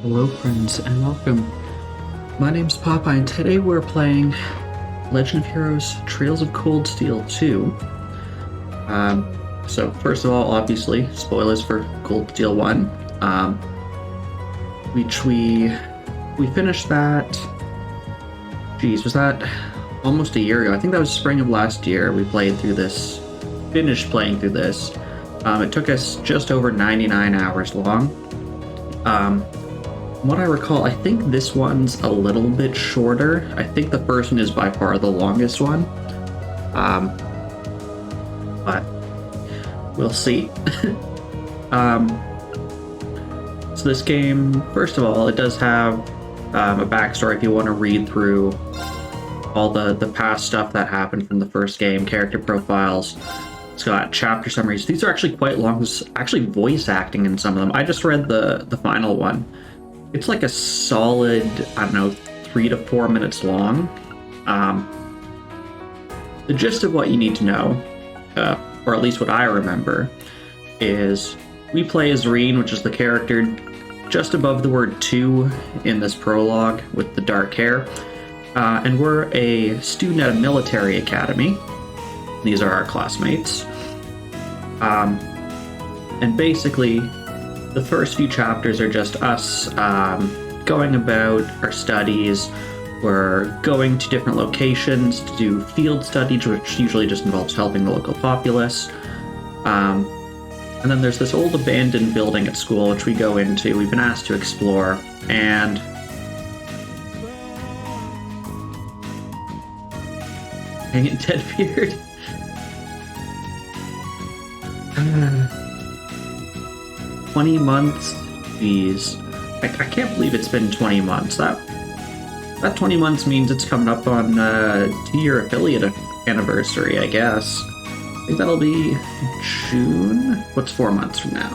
Hello friends and welcome. My name's Popeye and today we're playing Legend of Heroes Trails of Cold Steel 2. So first of all, obviously, spoilers for Cold Steel 1. Which we finished that, geez, was that almost a year ago? I think that was spring of last year. We finished playing through this. It took us just over 99 hours long. What I recall, I think this one's a little bit shorter. I think the first one is by far the longest one. But we'll see. So this game, first of all, it does have a backstory if you want to read through all the past stuff that happened from the first game, character profiles. It's got chapter summaries. These are actually quite long. There's actually voice acting in some of them. I just read the final one. It's like a solid, I don't know, 3 to 4 minutes long. The gist of what you need to know, or at least what I remember, is we play as Rean, which is the character just above the word 2 in this prologue with the dark hair. And we're a student at a military academy. These are our classmates. And basically, the first few chapters are just us going about our studies. We're going to different locations to do field studies, which usually just involves helping the local populace. And then there's this old abandoned building at school, which we go into. We've been asked to explore, and hang it, Deadbeard. 20 months? Jeez. I can't believe it's been 20 months. That 20 months means it's coming up on 2-year affiliate anniversary, I guess. I think that'll be June? What's 4 months from now?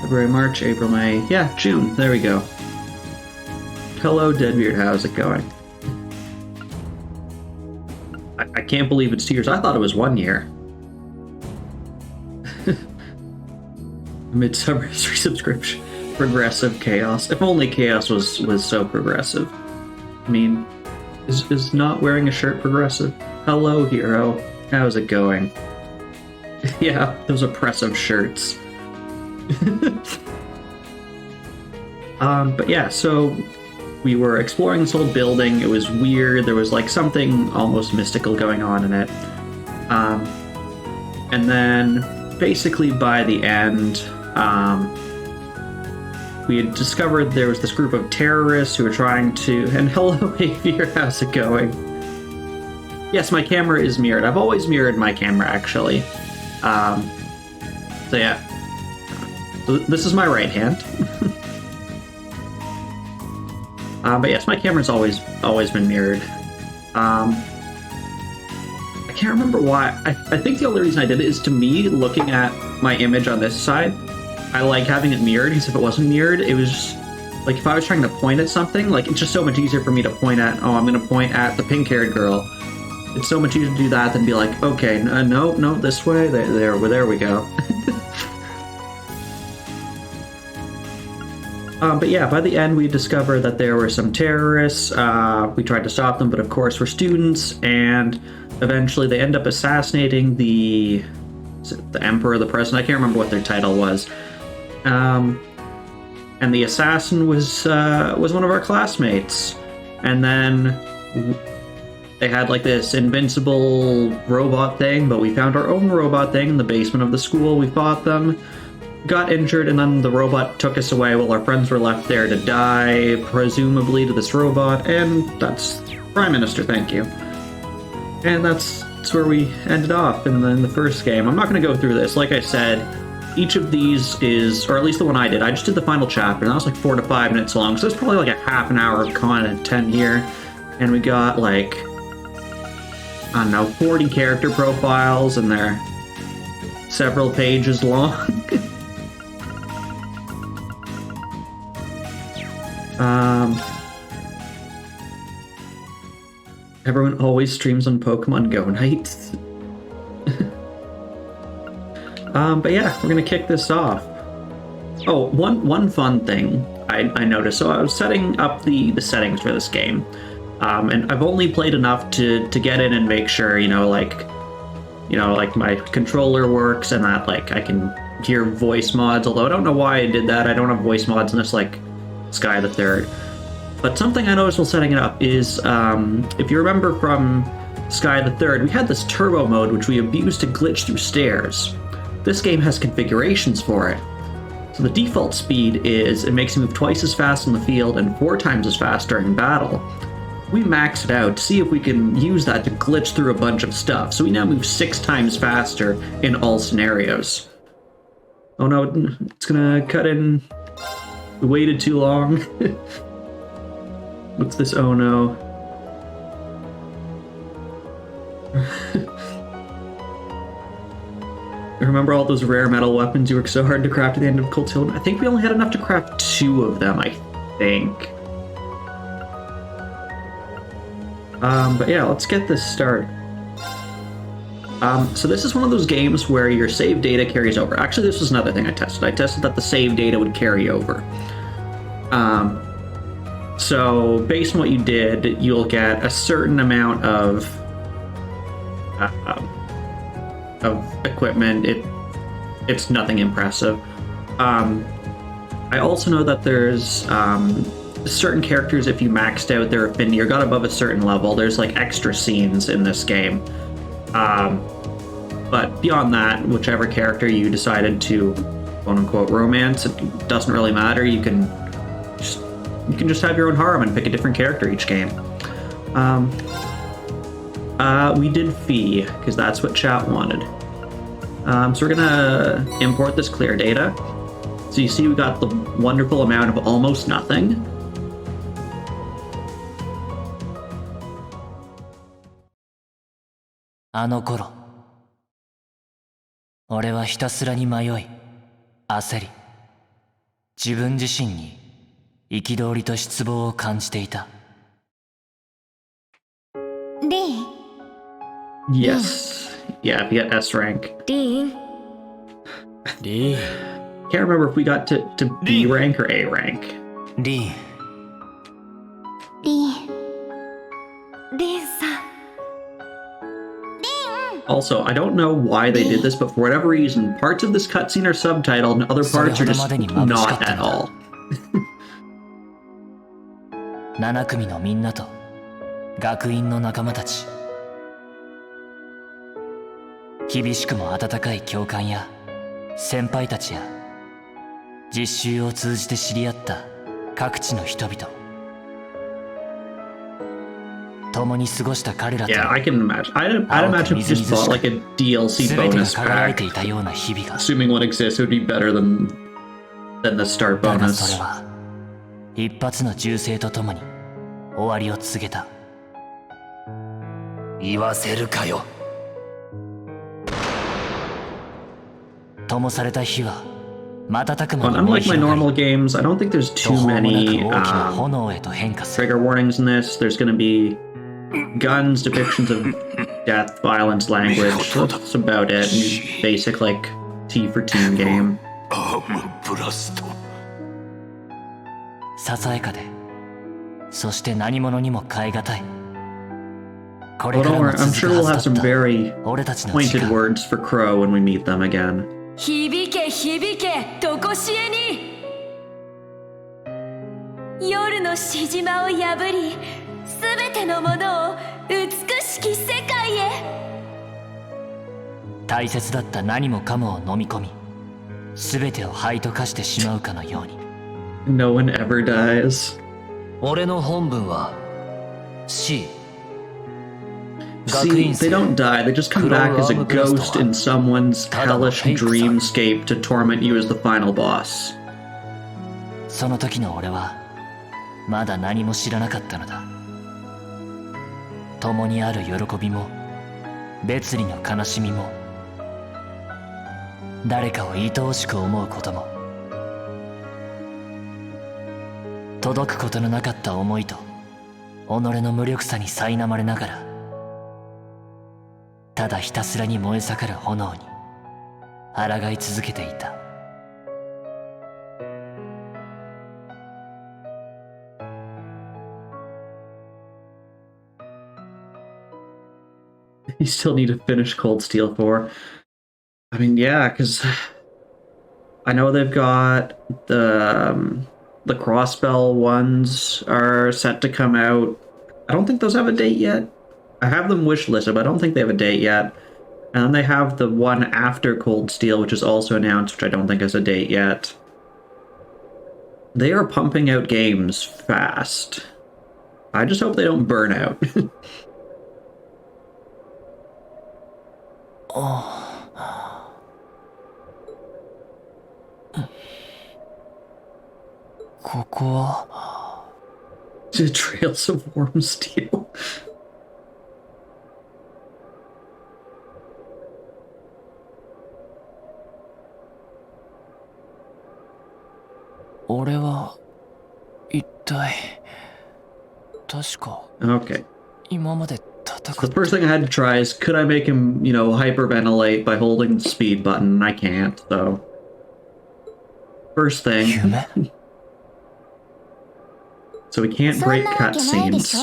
February, March, April, May. Yeah, June. There we go. Hello, Deadbeard. How's it going? I can't believe it's 2 years. I thought it was 1 year. Midsummer resubscription. Progressive chaos. If only chaos was so progressive. I mean, is not wearing a shirt progressive? Hello, hero. How's it going? Yeah, those oppressive shirts. But yeah, so we were exploring this old building. It was weird. There was like something almost mystical going on in it. And then basically by the end, we had discovered there was this group of terrorists who were trying to... And hello, Xavier, how's it going? Yes, my camera is mirrored. I've always mirrored my camera, actually. So yeah. So this is my right hand. But yes, my camera's always been mirrored. I can't remember why. I think the only reason I did it is, to me, looking at my image on this side, I like having it mirrored, because if it wasn't mirrored, it was like if I was trying to point at something, like it's just so much easier for me to point at, oh, I'm going to point at the pink-haired girl. It's so much easier to do that than be like, okay, no, this way, there we go. But yeah, by the end, we discovered that there were some terrorists. We tried to stop them, but of course we're students, and eventually they end up assassinating the emperor, the president. I can't remember what their title was. And the assassin was one of our classmates. And then they had like this invincible robot thing, but we found our own robot thing in the basement of the school. We fought them, got injured, and then the robot took us away while our friends were left there to die, presumably to this robot. And that's Prime Minister, thank you. And that's where we ended off in the first game. I'm not going to go through this. Like I said, each of these is, or at least the one I just did the final chapter, and that was like 4 to 5 minutes long, so it's probably like a half an hour of content here. And we got like, I don't know, 40 character profiles, and they're several pages long. Everyone always streams on Pokemon Go nights. But yeah, we're gonna kick this off. Oh, one fun thing I noticed. So I was setting up the settings for this game, and I've only played enough to get in and make sure, like my controller works and that like I can hear voice mods. Although I don't know why I did that. I don't have voice mods in this like Sky the Third. But something I noticed while setting it up is, if you remember from Sky the Third, we had this turbo mode which we abused to glitch through stairs. This game has configurations for it. So the default speed is it makes you move twice as fast in the field and 4 times as fast during battle. We maxed it out to see if we can use that to glitch through a bunch of stuff. So we now move 6 times faster in all scenarios. Oh no, it's gonna cut in. We waited too long. What's this? Oh no. Remember all those rare metal weapons you worked so hard to craft at the end of Cold Steel? I think we only had enough to craft 2 of them, I think. But yeah, let's get this started. So this is one of those games where your save data carries over. Actually, this was another thing I tested. I tested that the save data would carry over. So based on what you did, you'll get a certain amount of equipment. It's nothing impressive. I also know that there's certain characters, if you maxed out their affinity or got above a certain level, there's like extra scenes in this game. But beyond that, whichever character you decided to quote-unquote romance, it doesn't really matter. You can just have your own harem and pick a different character each game. We did Fee, because that's what chat wanted. So we're gonna import this clear data. So you see we got the wonderful amount of almost nothing. Ano koro, 俺はひたすらに迷い、焦り、自分自身に憤りと失望を感じていた。Rean. Yes. Yeah, if you get S rank. Rean. Can't remember if we got to B rank or A rank. Rean. Rean. Rean-san. Rean. Also, I don't know why they did this, but for whatever reason, parts of this cutscene are subtitled and other parts are just not at all. 7組のみんなと学院の仲間たち、厳しくも温かい教官や先輩たちや実習を通じて知り合った各地の人々、共に過ごした彼らと Yeah, I can imagine. I'd imagine if you just bought like a DLC 全てが bonus 輝い pack, ていたような日々が、 assuming one exists, it would be better than the start だがそ bonus. れは一発の銃声とともに終わりを告げた。言わせるかよ。灯された火は瞬く間 But に燃え unlike my 広が normal り、 games, I don't think there's 途 too 方もなく many 大きな炎へと変化する。 trigger warnings in this. There's going to be guns, depictions of death, violence, language. That's about it. And basic like T for teen game. アームブラスト。ささやかで、そして何者にも代え難い。これ Well, から don't も worry. I'm 続 sure く we'll は have ず some だった very 俺たちの時 pointed 間。 words for Crow when we meet them again. 響け響けとこしえに、夜のしじまを破り、すべてのものを美しき世界へ。大切だった何もかもを飲み込み、すべてを灰と化してしまうかのように。 No one ever dies. 俺の本分は C。 See, they don't die, they just come back as a ghost in someone's hellish dreamscape to torment you as the final boss. その時の俺はまだ何も知らなかったのだ。共にある喜びも別離の悲しみも、誰かを愛おしく思うことも、届くことのなかった思いと己の無力さに苛まれながら、ただひたすらに燃え盛る炎に抗い続けていた。You still need to finish Cold Steel 4. I mean, yeah, because I know they've got the Crossbell ones are set to come out. I don't think those have a date yet. I have them wishlisted, but I don't think they have a date yet. And then they have the one after Cold Steel, which is also announced, which I don't think has a date yet. They are pumping out games fast. I just hope they don't burn out. Trails of Warm Steel. Okay. So the first thing I had to try is, could I make him, hyperventilate by holding the speed button? I can't, so... First thing... So we can't break cutscenes.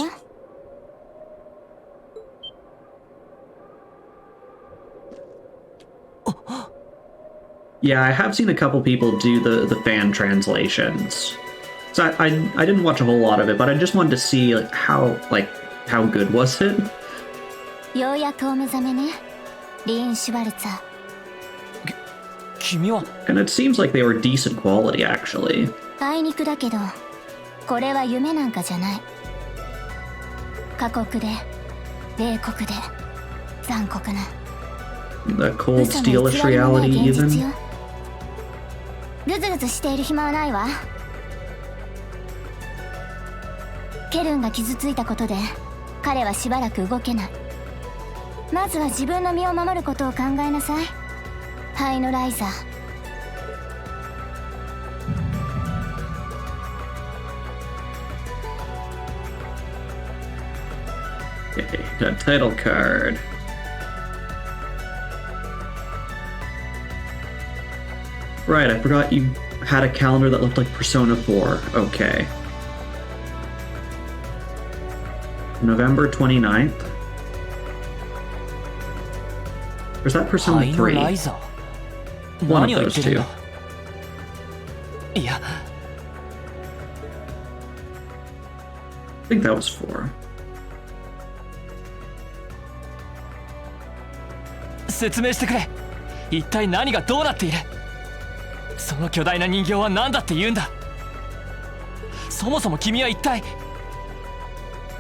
Yeah, I have seen a couple people do the fan translations. So I didn't watch a whole lot of it, but I just wanted to see how good was it? And it seems like they were decent quality, actually. これは夢なんかじゃない。過酷で冷酷で残酷な。The cold steelish reality, even. ぐずぐずしている暇はないわ。ケルンが傷ついたことで彼はしばらく動けない。まずは自分の身を守ることを考えなさい。ハイノライザー。Okay, got title card. Right, I forgot you had a calendar that looked like Persona 4. Okay. November 29th. Or is that Persona 3? One of those two. Yeah. I think that was 4. 説明してくれ。一体何がどうなっている。その巨大な人形は何だって言うんだ。そもそも君は一体。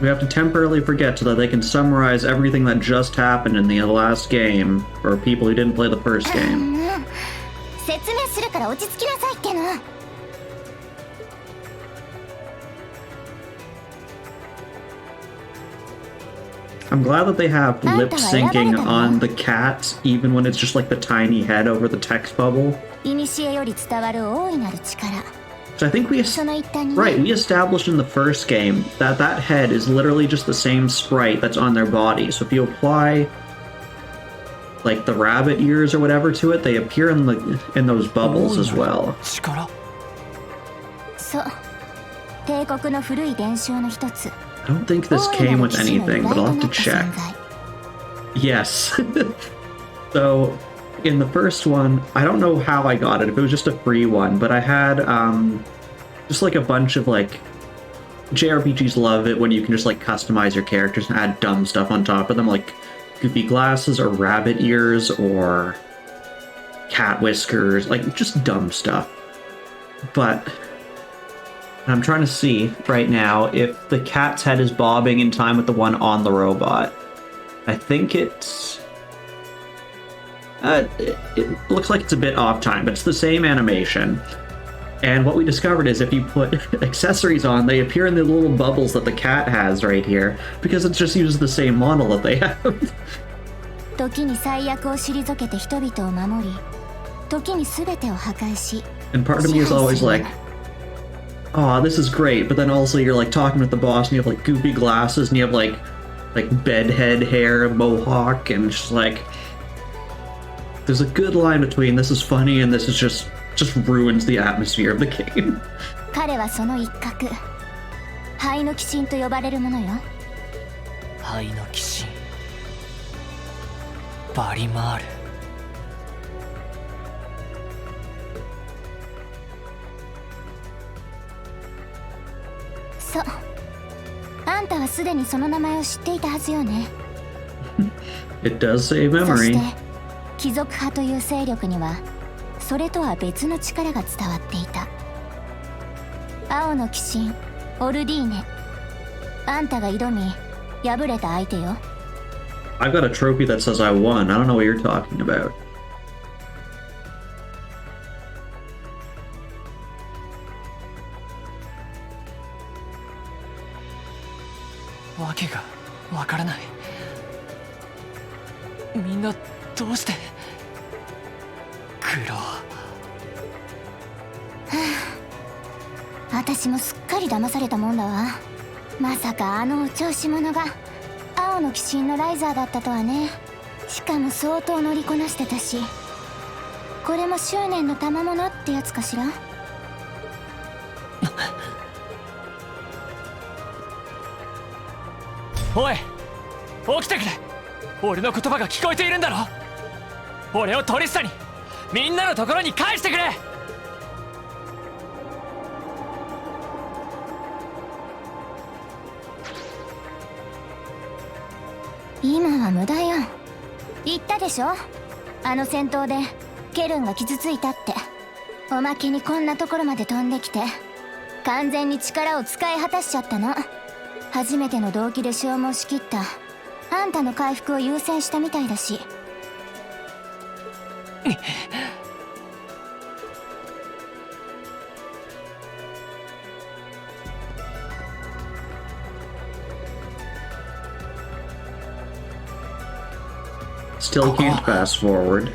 We have to temporarily forget so that they can summarize everything that just happened in the last game for people who didn't play the first game. 説明するから落ち着きなさいっての。I'm glad that they have lip syncing on the cat, even when it's just like the tiny head over the text bubble. So I think we established in the first game that that head is literally just the same sprite that's on their body. So if you apply like the rabbit ears or whatever to it, they appear in those bubbles as well. I don't think this came with anything, but I'll have to check. Yes. So, in the first one, I don't know how I got it, if it was just a free one, but I had just like a bunch of like... JRPGs love it when you can just like customize your characters and add dumb stuff on top of them, like goofy glasses or rabbit ears or cat whiskers, like just dumb stuff. But... I'm trying to see right now if the cat's head is bobbing in time with the one on the robot. I think it's... it looks like it's a bit off time, but it's the same animation. And what we discovered is if you put accessories on, they appear in the little bubbles that the cat has right here, because it just uses the same model that they have. And part of me is always like, oh, this is great, but then also you're like talking with the boss and you have like goofy glasses and you have like bedhead hair, mohawk, and just like there's a good line between this is funny and this is just ruins the atmosphere of the game. 彼はその一角、灰の鬼神と呼ばれるものよ。灰の鬼神。バリマール。そう。あんたはすでにその名前を知っていたはずよね。It does say そし memory. て貴族派という勢力にはそれとは別の力が伝わっていた。青の鬼神オルディーネ、あんたが挑み敗れた相手よ。 I've got a trophy that says I won. I don't know what you're talking about. わけがわからない。みんなどうして苦労。私もすっかり騙されたもんだわ。まさかあのお調子者が青の鬼神のライザーだったとはね。しかも相当乗りこなしてたし、これも執念の賜物ってやつかしら。おい起きてくれ。俺の言葉が聞こえているんだろ。俺をトリスタにみんなのところに返してくれ。今は無駄よ。言ったでしょ、あの戦闘でケルンが傷ついたって。おまけにこんなところまで飛んできて完全に力を使い果たしちゃったの。初めての動機で消耗しきったあんたの回復を優先したみたいだし。Still can't fast forward.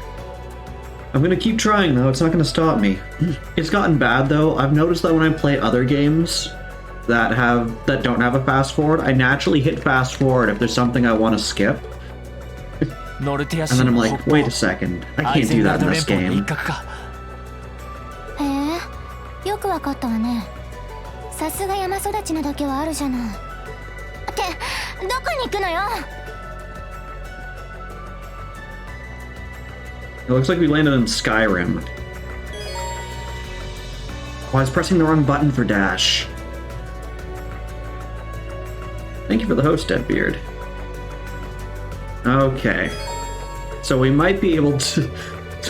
I'm gonna keep trying though, it's not gonna stop me. It's gotten bad though. I've noticed that when I play other games that don't have a fast forward, I naturally hit fast forward if there's something I want to skip. ノルティア And 州 then I'm の like, 北 wait 方 a second, I アイ can't ゼン do ガ that ル in ド連 this 邦の一 game. 角か。へえ、よくわかったわね。さすが山育ちなだけはあるじゃない。ってどこに行くのよ。 It looks like we landed in Skyrim. Oh, I was pressing the wrong button for dash. Thank you for the host, Deadbeard. Okay. So we might be able to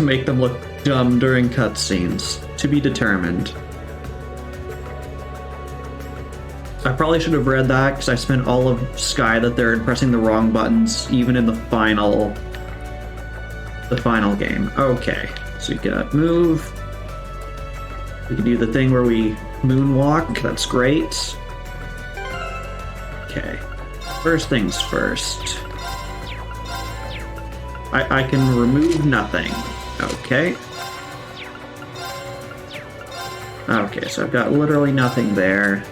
make them look dumb during cutscenes. To be determined. I probably should have read that because I spent all of Sky the Third pressing the wrong buttons, even in the final game. Okay, so we got move. We can do the thing where we moonwalk. That's great. Okay, first things first. I can remove nothing. Okay. Okay, so I've got literally nothing there.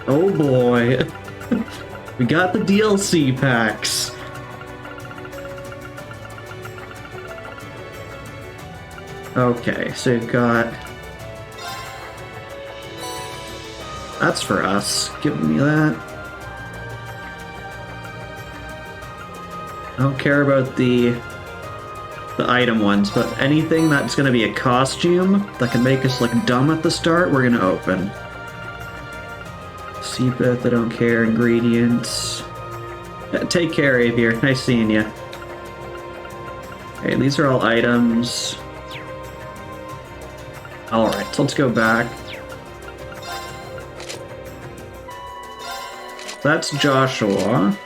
Oh boy. We got the DLC packs. Okay, so you've got... That's for us. Give me that. I don't care about the item ones, but anything that's going to be a costume that can make us look dumb at the start, we're going to open. Seabeth, I don't care. Ingredients. Take care, Avier. Nice seeing you. Okay, these are all items. Alright, so let's go back. That's Joshua.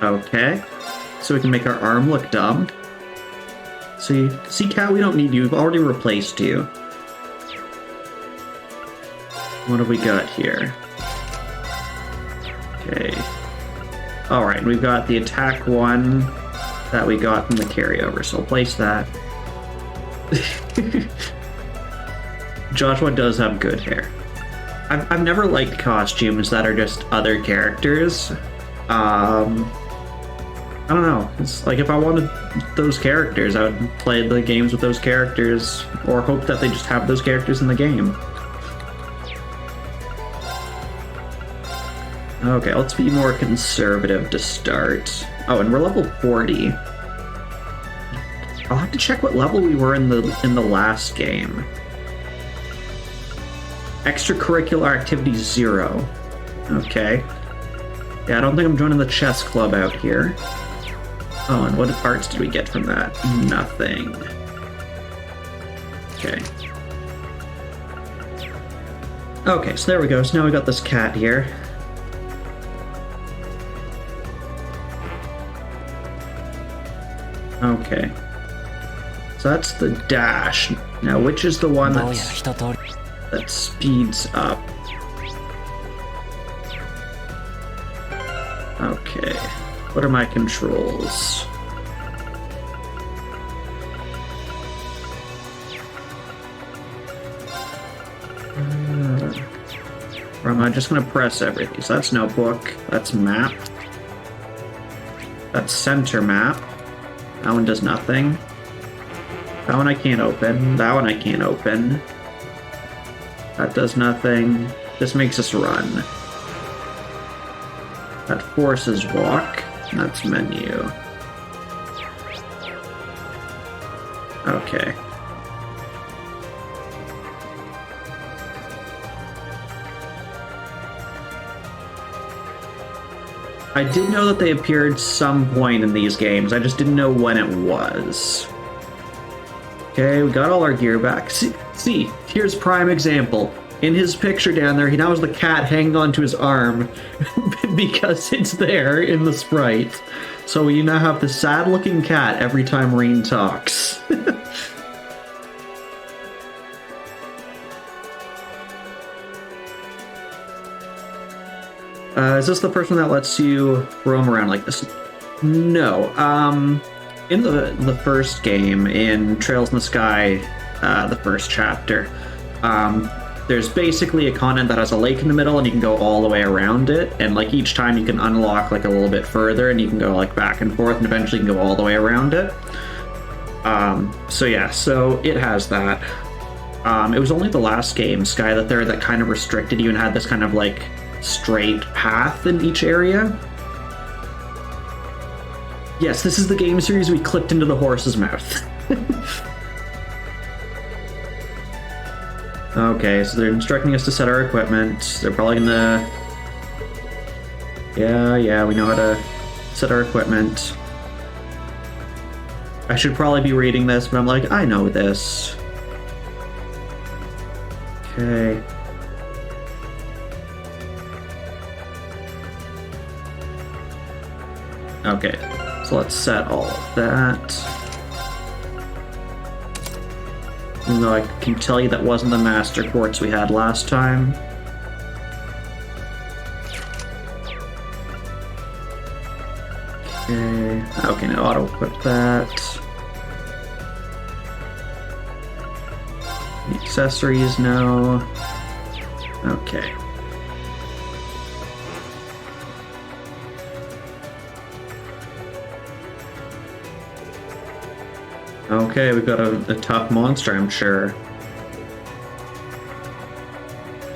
Okay. So we can make our arm look dumb. See, Cat, we don't need you. We've already replaced you. What have we got here? Okay. Alright, we've got the attack one that we got from the carryover, so I'll place that. Joshua does have good hair. I've never liked costumes that are just other characters. I don't know. It's like if I wanted those characters, I would play the games with those characters, or hope that they just have those characters in the game. Okay, let's be more conservative to start. Oh, and we're level 40. I'll have to check what level we were in the last game. Extracurricular activities 0. Okay. Yeah, I don't think I'm joining the chess club out here. Oh, and what parts did we get from that? Nothing. Okay. Okay, so there we go. So now we got this cat here. Okay. So that's the dash. Now, which is the one that speeds up? Okay. What are my controls? Or am I just going to press everything? So that's notebook. That's map. That's center map. That one does nothing. That one I can't open. That one I can't open. That does nothing. This makes us run. That forces walk. That's menu. Okay. I did know that they appeared some point in these games. I just didn't know when it was. Okay, we got all our gear back. See, here's prime example. In his picture down there, he now has the cat hanging onto his arm because it's there in the sprite. So we now have the sad-looking cat every time Rean talks. Is this the person that lets you roam around like this? No. In the first game, in Trails in the Sky, the first chapter, there's basically a continent that has a lake in the middle, and you can go all the way around it. And like each time, you can unlock like a little bit further, and you can go like back and forth, and eventually you can go all the way around it. So yeah, so it has that. It was only the last game, Sky the Third, that kind of restricted you and had this kind of like straight path in each area. Yes, this is the game series we clicked into the horse's mouth. Okay, so they're instructing us to set our equipment. They're probably gonna... Yeah, we know how to set our equipment. I should probably be reading this, but I'm like, I know this. Okay. Okay, so let's set all of that. Even though I can tell you that wasn't the master quartz we had last time. Okay, now auto-equip that. The accessories, no. Okay. Okay, we've got a tough monster, I'm sure.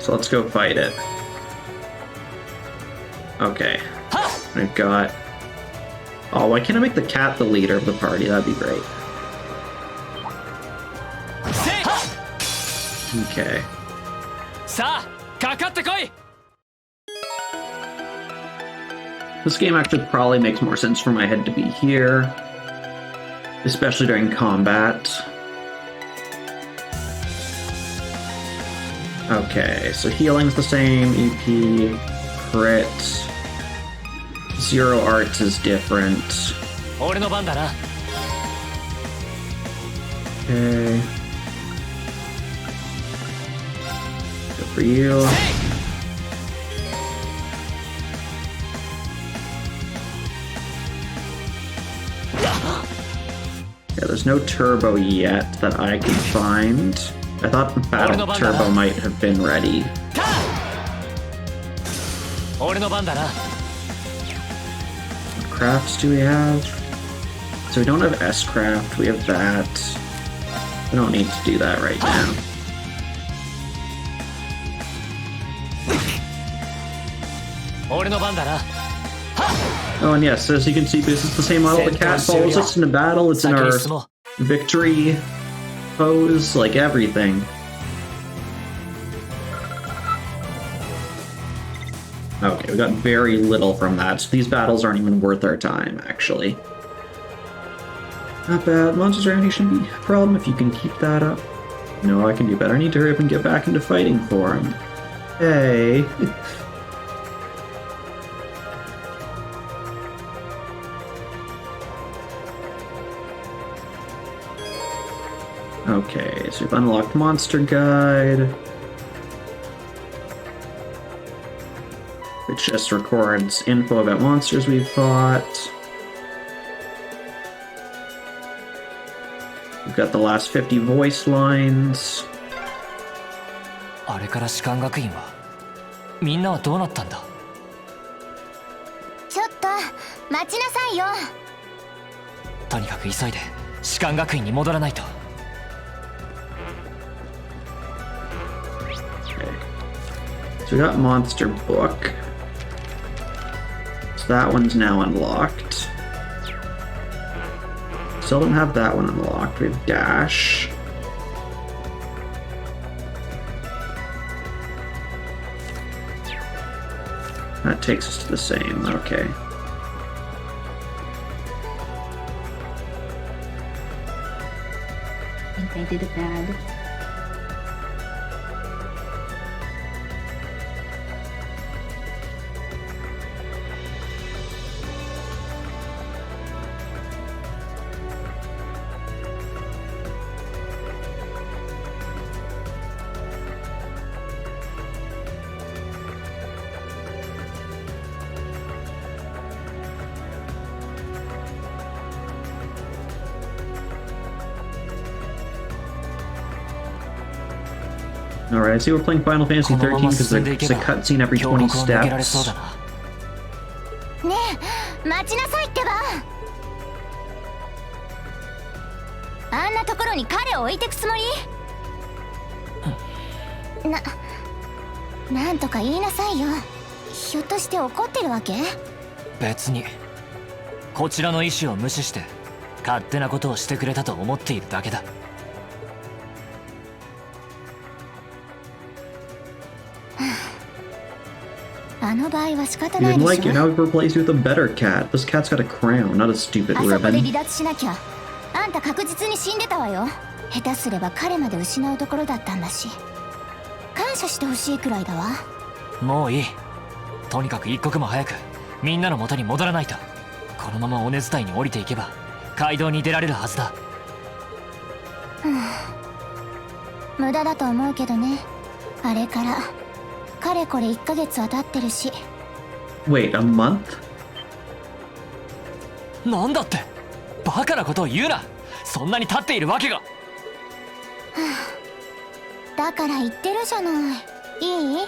So let's go fight it. Okay. We've got... Oh, why can't I make the cat the leader of the party? That'd be great. Okay. This game actually probably makes more sense for my head to be here. Especially during combat. Okay, so healing's the same, EP, crit. 0 arts is different. Okay. Good for you. Yeah, there's no turbo yet that I can find. I thought the battle turbo might have been ready. What crafts do we have? So we don't have S-craft, we have that. We don't need to do that right now. 俺の番だな。 Oh, and yes, as you can see, this is the same model. The cat follows us into battle. It's in 先に our 進もう。 victory pose, like everything. Okay, we got very little from that, so these battles aren't even worth our time, actually. Not bad. Monsters around here shouldn't be a problem if you can keep that up. No, I can do better. I need to hurry up and get back into fighting for him. Hey. Okay, so we've unlocked Monster Guide, which just records info about monsters we've fought. We've got the last 50 voice lines. あれから士官学院はみんなはどうなったんだ。ちょっと待ちなさいよ。とにかく急いで士官学院に戻らないと。 So we got Monster Book. So that one's now unlocked. Still don't have that one unlocked. We have Dash. That takes us to the same, okay. I think I did it bad. Alright, I see we're playing Final Fantasy 13 because there's a cutscene every 20 steps. ねえ待ちなさいってば。あんなところに彼を置いてくつもり？なんとか言いなさいよ。ひょっとして怒ってるわけ？別にこちらの意思を無視して勝手なことをしてくれたと思っているだけだ。 あの場合は仕方 You ない didn't で like し it, ょ。 now we've replaced you with a better cat. This cat's got a crown, not a stupid あそこで ribbon. 離脱しなきゃ。あんた確実に死んでたわよ。下手すれば彼まで失うところだったんだし。感謝してほしいくらいだわ。もういい。とにかく一刻も早くみんなの元に戻らないと。このまま尾根伝いに降りていけば街道に出られるはずだ。無駄だと思うけどね。あれからかれこれ1ヶ月は経ってるし。 Wait, a month? なんだってバカなことを言うな。そんなに経っているわけが。だから言ってるじゃない。いい？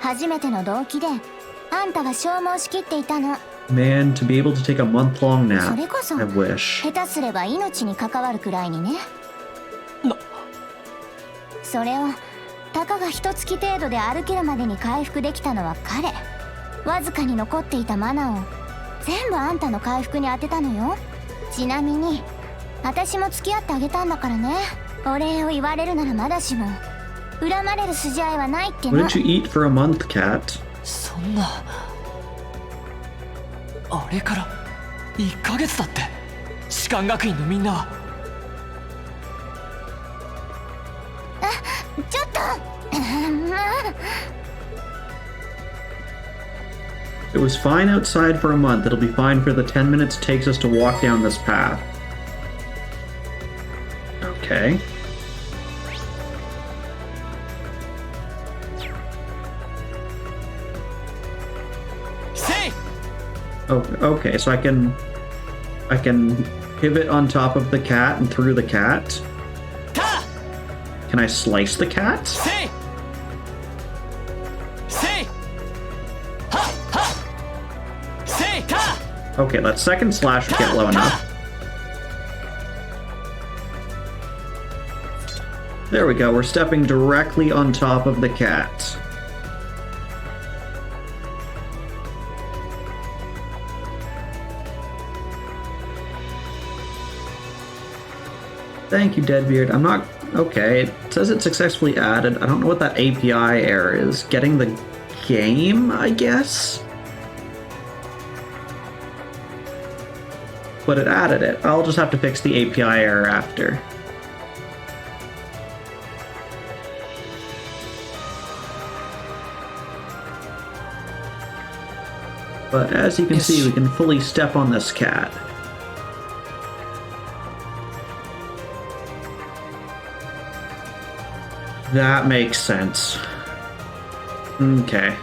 初めての動機であんたが消耗しきっていたの。 Man, to be able to take a month-long そ nap. れこそ I wish. 下手すれば命に関わるくらいにね。それをたかが一月程度で歩けるまでに回復できたのは彼。わずかに残っていたマナを全部あんたの回復に当てたのよ。ちなみに私も付き合ってあげたんだからね。お礼を言われるならまだしも恨まれる筋合いはないっての。 What did you eat for a month, cat? そんなあれから1ヶ月だって。士官学院のみんなは。ちょっとまあ It was fine outside for a month. It'll be fine for the 10 minutes it takes us to walk down this path. Okay. Say! Oh, okay, so I can pivot on top of the cat and through the cat. Ta! Can I slice the cat? Say! Say! Ha! Ha! Say! Ta! Okay, that second slash would get low enough. There we go, we're stepping directly on top of the cat. Thank you, Deadbeard. I'm not... Okay, it says it's successfully added. I don't know what that API error is. Getting the game, I guess? But it added it. I'll just have to fix the API error after. But as you can see, we can fully step on this cat. That makes sense. Okay.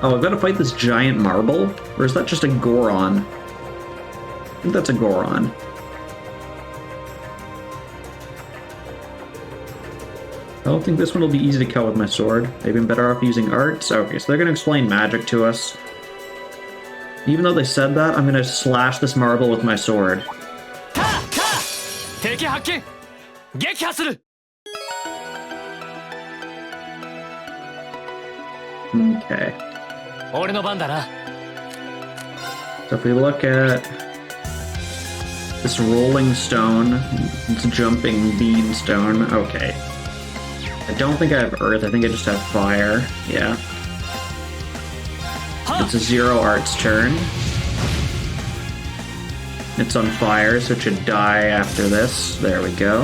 Oh, I've got to fight this giant marble? Or is that just a Goron? I think that's a Goron. I don't think this one will be easy to kill with my sword. Maybe I'm better off using arts. Okay, so they're going to explain magic to us. Even though they said that, I'm going to slash this marble with my sword. Okay. So if we look at this rolling stone, it's a jumping bean stone. Okay. I don't think I have earth, I think I just have fire. Yeah. It's a 0 arts turn. It's on fire, so it should die after this. There we go.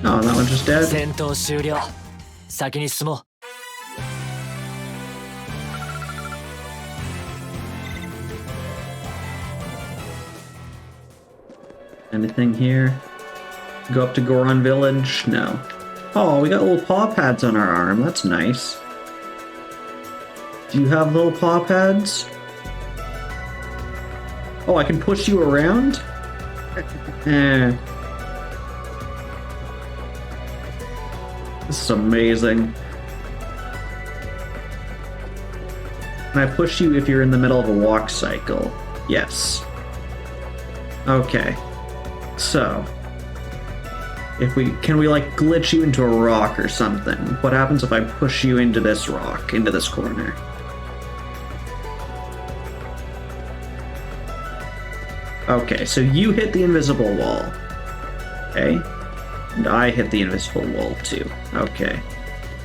Oh, that one's just dead. Anything here? Go up to Goron Village? No. Oh, we got little paw pads on our arm. That's nice. Do you have little paw pads? Oh, I can push you around? Eh. This is amazing. Can I push you if you're in the middle of a walk cycle? Yes. Okay. So, if can we like glitch you into a rock or something? What happens if I push you into this rock, into this corner? Okay, so you hit the invisible wall. Okay. And I hit the invisible wall too. Okay.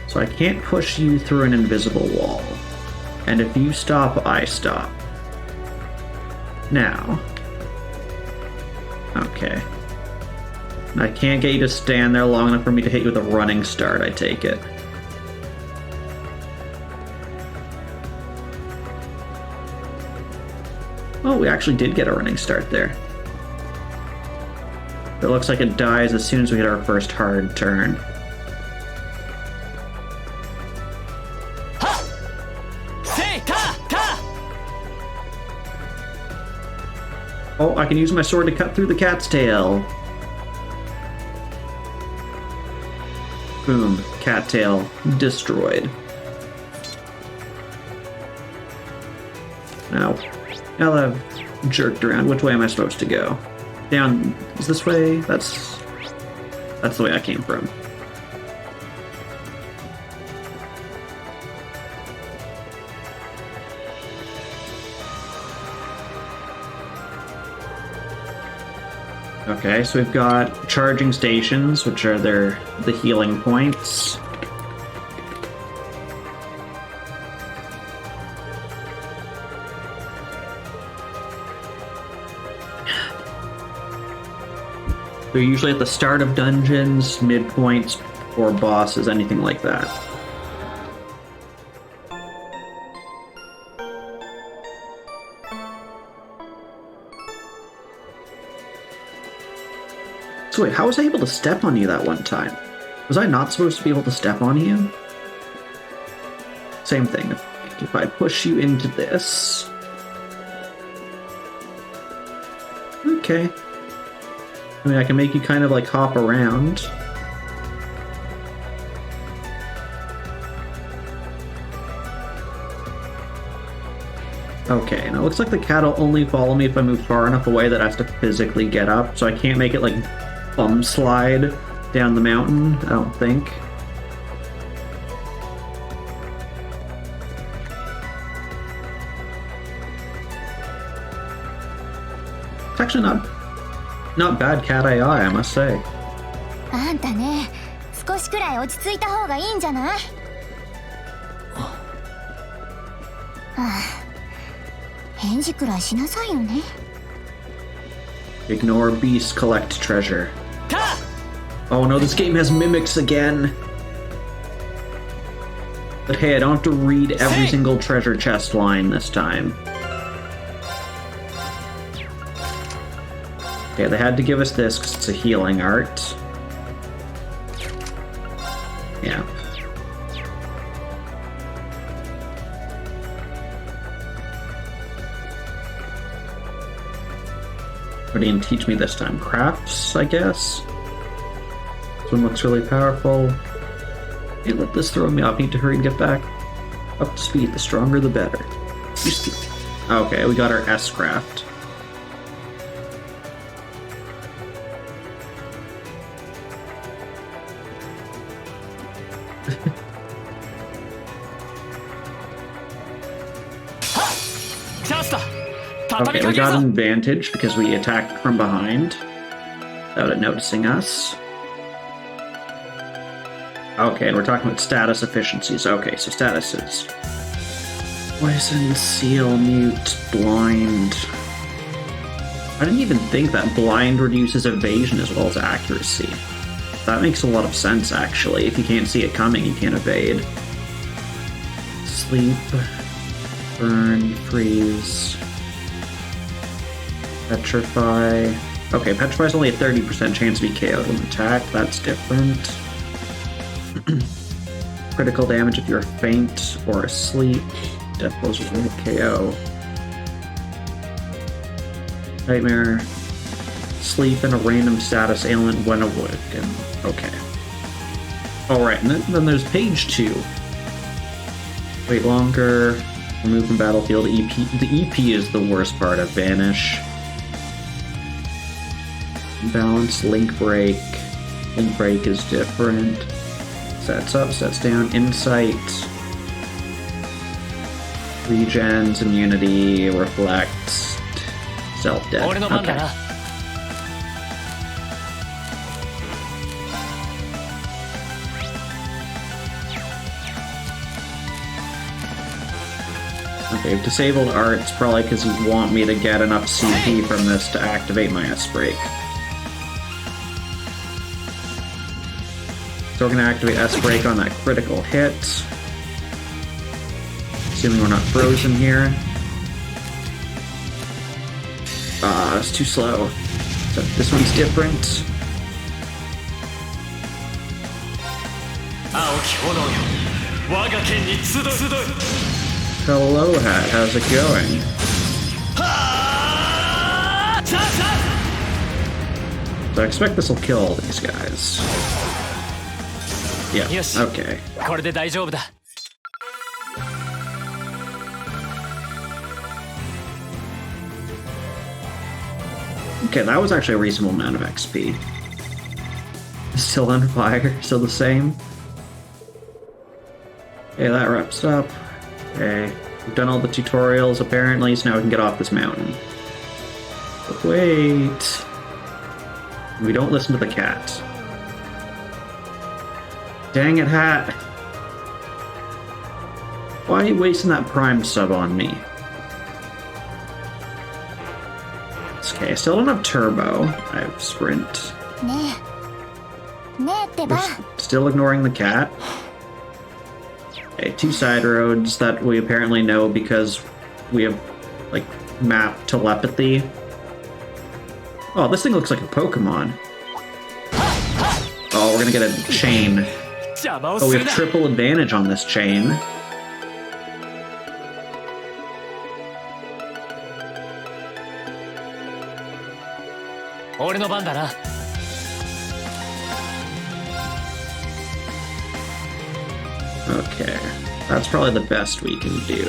So I can't push you through an invisible wall. And if you stop, I stop. Now. Okay. I can't get you to stand there long enough for me to hit you with a running start, I take it. Oh, we actually did get a running start there. It looks like it dies as soon as we hit our first hard turn. Oh, I can use my sword to cut through the cat's tail. Boom. Cat tail destroyed. Now that I've jerked around, which way am I supposed to go? Down, is this way? That's the way I came from. Okay, so we've got charging stations, which are the healing points. They're usually at the start of dungeons, midpoints, or bosses, anything like that. So wait, how was I able to step on you that one time? Was I not supposed to be able to step on you? Same thing. If I push you into this... Okay. I mean, I can make you kind of like hop around. Okay, now it looks like the cat will only follow me if I move far enough away that I have to physically get up, so I can't make it like bum slide down the mountain, I don't think. It's actually not bad cat AI, I must say. あんたね、少しくらい落ち着いた方がいいんじゃない？ああ、返事くらいしなさいよね。Ignore beast, collect treasure. Oh no, this game has mimics again. But hey, I don't have to read every single treasure chest line this time. Okay, they had to give us this because it's a healing art. Yeah. What do you teach me this time? Crafts, I guess? This one looks really powerful. Hey, let this throw me off. I need to hurry and get back up to speed. The stronger, the better. Okay, we got our S craft. Okay, we got an advantage because we attacked from behind without it noticing us. Okay, and we're talking about status efficiencies. Okay, so statuses. Poison, seal, mute, blind. I didn't even think that blind reduces evasion as well as accuracy. That makes a lot of sense, actually. If you can't see it coming, you can't evade. Sleep, burn, freeze, petrify. Okay, petrify is only a 30% chance to be KO'd when attack. That's different. Critical damage if you're faint or asleep. Death blows with a KO. Nightmare. Sleep in a random status ailment when awoken. Okay. Alright, and then there's page 2. Wait longer. Remove from battlefield. EP. The EP is the worst part of Vanish. Balance. Link break. Link break is different. Sets up, sets down. Insight. Regens, immunity, reflect, self-death. Okay. Okay, disabled arts, probably because you want me to get enough CP from this to activate my S-Break. So we're going to activate S-Break on that critical hit. Assuming we're not frozen here. It's too slow. So this one's different. Hello, Hat. How's it going? So I expect this will kill all these guys. Yeah, okay. Okay, that was actually a reasonable amount of XP. Still on fire, still the same. Okay, that wraps up. Okay, we've done all the tutorials apparently, so now we can get off this mountain. But wait. We don't listen to the cat. Dang it, Hat. Why are you wasting that prime sub on me? Okay, I still don't have turbo. I have sprint. We're still ignoring the cat. Okay, 2 side roads that we apparently know because we have, like, map telepathy. Oh, this thing looks like a Pokemon. Oh, we're gonna get a chain. Oh, we have triple advantage on this chain. Okay, that's probably the best we can do.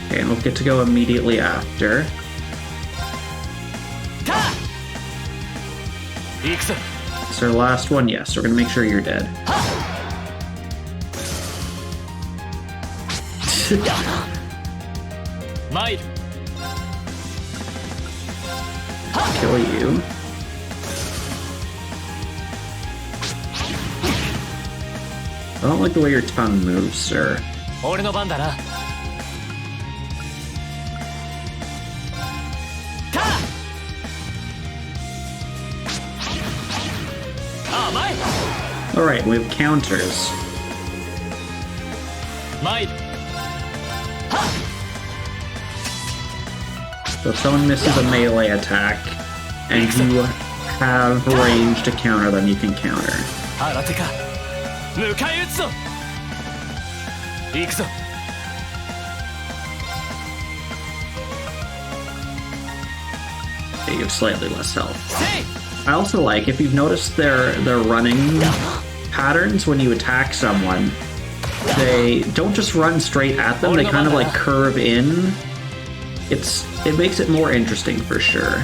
Okay, and we'll get to go immediately after. Is our last one? Yes, we're gonna make sure you're dead. Kill you. I don't like the way your tongue moves, sir. 俺の番だな。Alright, we have counters. So if someone misses a melee attack and you have range to counter them, you can counter. 新手か。迎え撃つぞ。行くぞ。You have slightly less health. I also like, if you've noticed their running patterns when you attack someone, they don't just run straight at them, they kind of like curve in. It makes it more interesting for sure.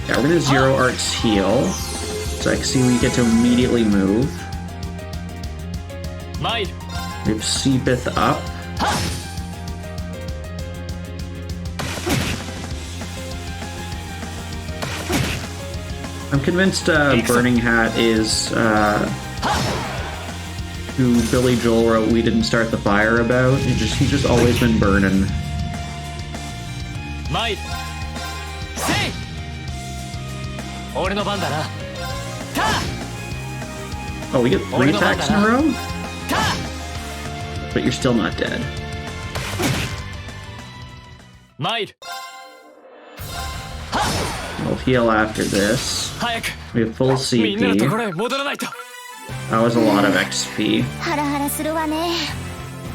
Yeah, we're gonna zero Art's heal, so I can see we get to immediately move. We have Seepeth up. I'm convinced Burning Hat is who Billy Joel wrote "We Didn't Start the Fire" about. He's just always been burning. Oh, we get 3 attacks in a row? But you're still not dead. We'll heal after this. We have full CP. That was a lot of XP. ハラハラするわね。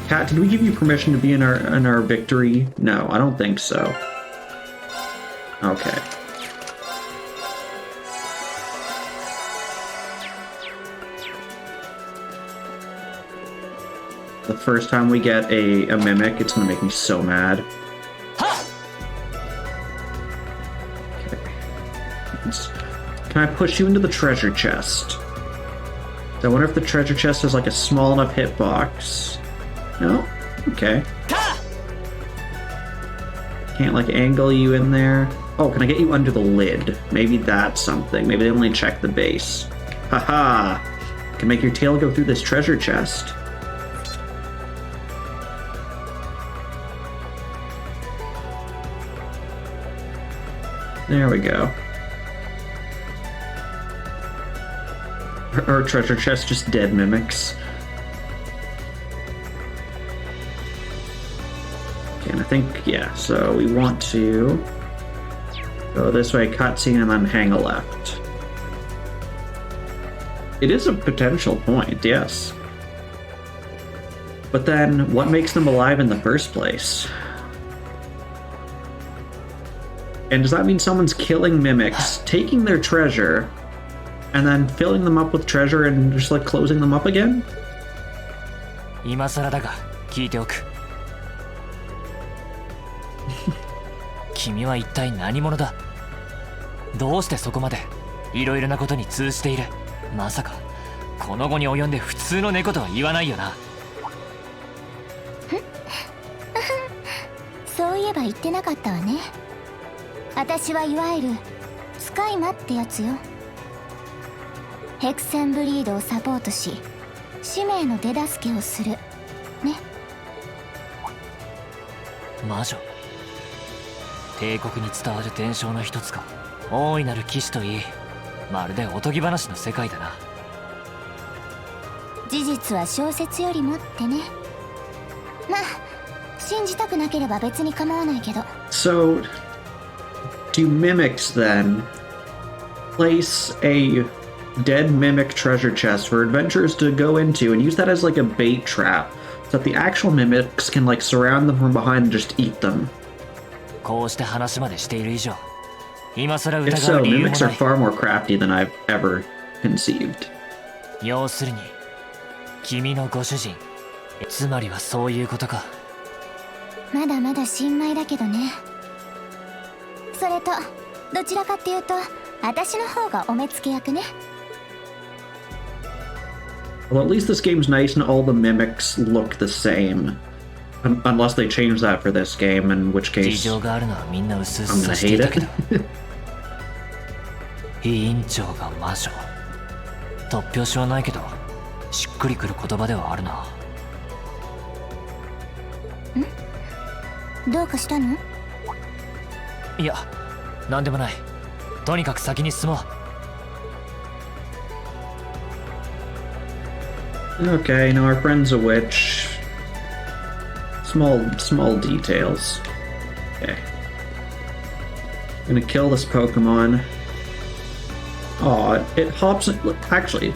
Kat, did we give you permission to be in our victory? No, I don't think so. Okay. The first time we get a mimic, it's gonna make me so mad. Okay. Can I push you into the treasure chest? I wonder if the treasure chest has like a small enough hitbox. No? Okay. Can't like angle you in there. Oh, can I get you under the lid? Maybe that's something. Maybe they only check the base. Haha! Can make your tail go through this treasure chest. There we go. Our treasure chest just dead mimics. Okay, and I think, yeah, so we want to go this way, cutscene, and then hang a left. It is a potential point, yes. But then, what makes them alive in the first place? And does that mean someone's killing mimics, taking their treasure, and then filling them up with treasure and just like closing them up again? 今更だが聞いておく。君は一体何者だ？どうしてそこまでいろいろなことに通じている？まさかこの後に及んで普通の猫とは言わないよな。そういえば言ってなかったわね。私はいわゆる使い魔ってやつよ。ヘクセンブリードをサポートし、使命の手助けをするね。魔女、帝国に伝わる伝承の一つか。大いなる騎士といい、まるでおとぎ話の世界だな。事実は小説よりもってね。まあ信じたくなければ別に構わないけど。 So, do mimics then place a dead mimic treasure chest for adventurers to go into and use that as like a bait trap so that the actual mimics can like surround them from behind and just eat them? こうして話までしている以上、今更 If 疑 so, う理由も mimics are ない。 far more crafty than I've ever conceived. 要するに君のご主人、つまりはそういうことか。まだまだ新米だけどね。それとどちらかっていうと私の方がお目付け役ね。 Well, at least this game's nice and all the mimics look the same. Unless they change that for this game, in which 事 case 情があるのはみんな薄々 I'm 察 gonna してい hate たけど it. 委員長が魔女。突拍子はないけどしっくりくる言葉ではあるな。どうかしたの？いや、なんでもない。とにかく先に進もう。 Okay, now our friend's a witch. Small details. Okay. Gonna kill this Pokemon. Aw, it hops. Actually,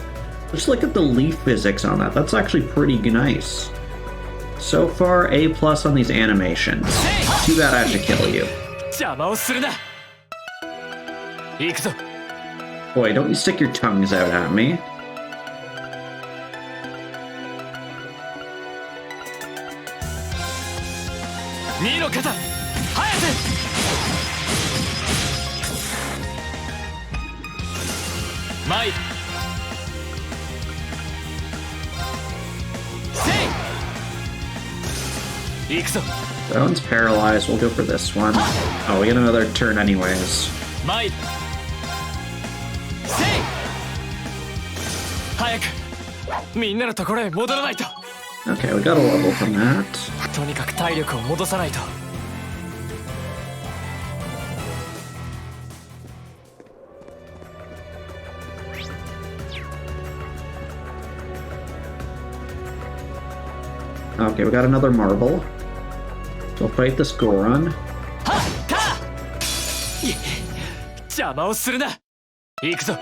just look at the leaf physics on that. That's actually pretty nice. So far, A+ on these animations. Too bad I have to kill you. 邪魔をするな。行くぞ。 Boy, don't you stick your tongues out at me. 二の肩、早く。前。せい。行くぞ。 That one's paralyzed. We'll go for this one. Oh, we get another turn anyways. 前。せい。早く。みんなのところへ戻らないと。 Okay, we got a level from that. とにかく体力を戻さないと。 Okay, we got another marble. So we'll fight this Goron. はっか。邪魔をするな。行くぞ。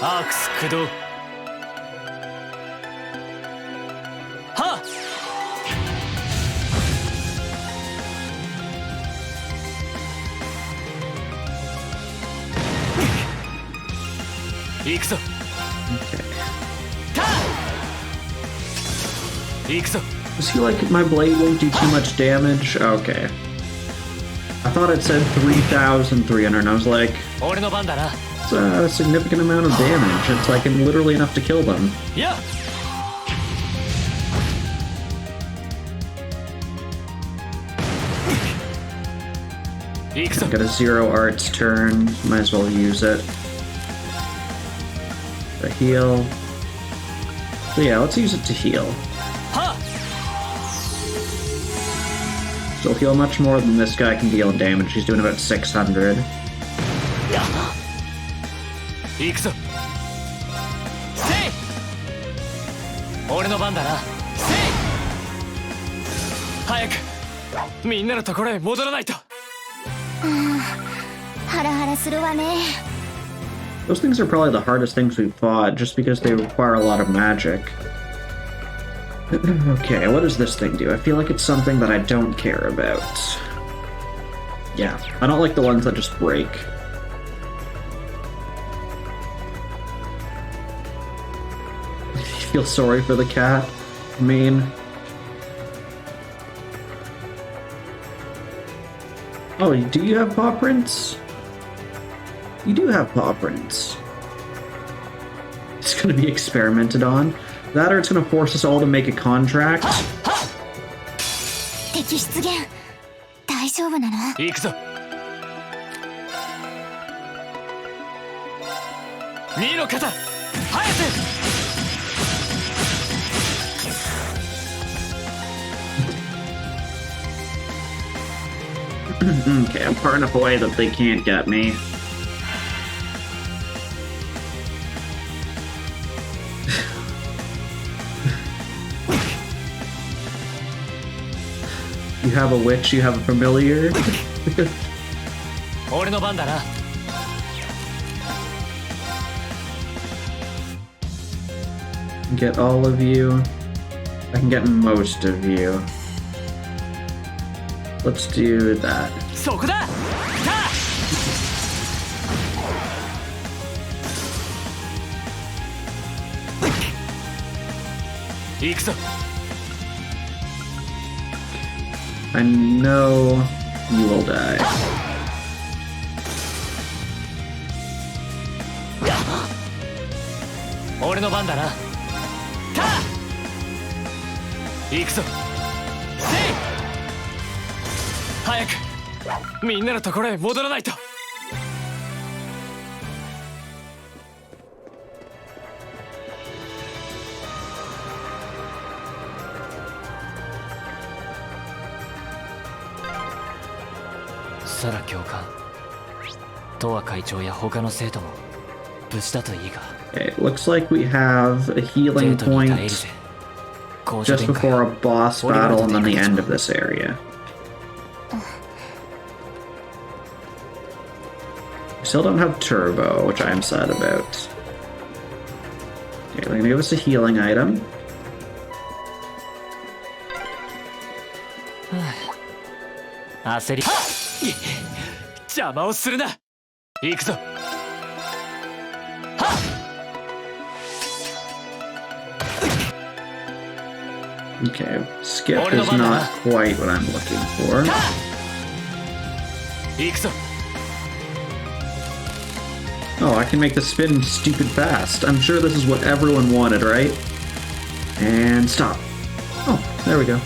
アークス駆動。はっ。行くぞ。 Okay. 行くぞ。 Does he like my blade won't do too much damage? Okay. I thought it said 3,300 and I was like, 俺の番だな。 it's a significant amount of damage. It's like literally enough to kill them. や。 行くぞ。 Got a zero arts turn. Might as well use it. The heal. So yeah, let's use it to heal. はっ。 Still heal much more than this guy can deal in damage. He's doing about 600. 行くぞ。せい。俺の番だな。せい。早く。みんなのところへ戻らないと。ハラハラするわね。 Those things are probably the hardest things we've fought, just because they require a lot of magic. Okay, what does this thing do? I feel like it's something that I don't care about. Yeah, I don't like the ones that just break. Feel sorry for the cat. I mean... Oh, do you have paw prints? You do have paw prints. It's gonna be experimented on. That or it's gonna force us all to make a contract. 敵出現。大丈夫なの？行くぞ。二の肩、早く。 Okay, I'm far enough away that they can't get me. You have a witch, you have a familiar. 俺の番だな。 Get all of you. I can get most of you. Let's do that. そこだ。行くぞ。 I know You will die. 俺の番だな。行くぞ。せい。早くみんなのところへ戻らないと。サラ教官、トア会長や他の生徒も無事だといいが。Okay, looks like we have a healing point just before a boss battle and then the end of this area. We still don't have turbo, which I'm sad about. Okay, they're gonna give us a healing item. 焦り邪魔をするな。行くぞ。 Okay, skip is not quite what I'm looking for. Oh, I can make the spin stupid fast. I'm sure this is what everyone wanted, right? And stop. Oh, there we go.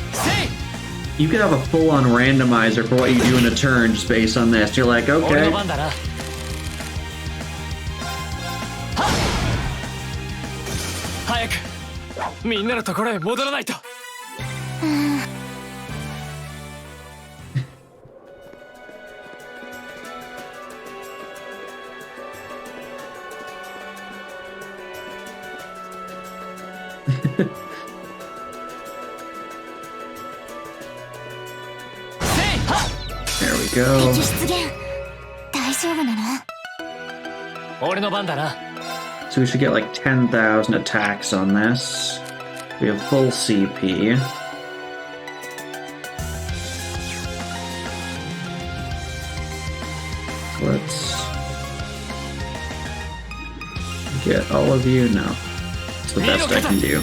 You could have a full-on randomizer for what you do in a turn just based on this. You're like, okay. There we go. So we should get like 10,000 attacks on this. We have full CP. Let's get all of you. No, it's the best I can do.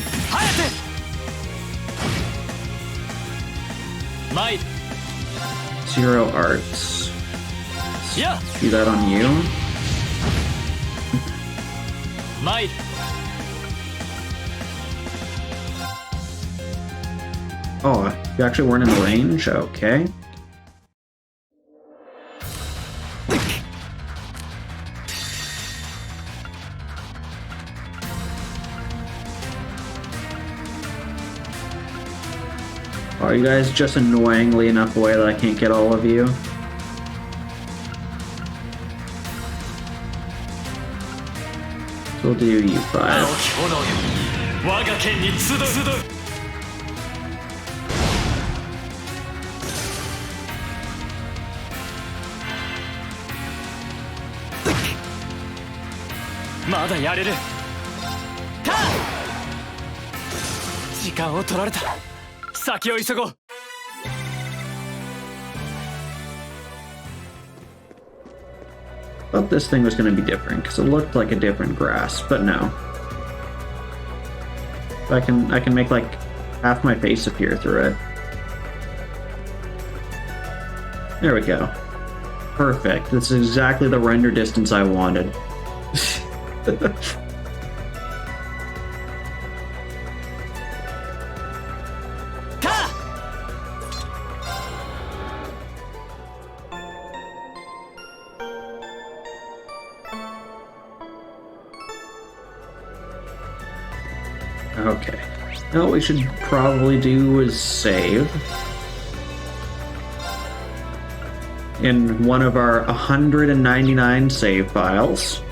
Zero arts. Do that on you. Oh, you actually weren't in range? Okay. Are you guys just annoyingly enough away that I can't get all of you? So we'll do you 5. Thought this thing was going to be different because it looked like a different grass, but no. I can make like half my face appear through it. There we go. Perfect. This is exactly the render distance I wanted. Okay. Now what we should probably do is save in one of our 199 save files.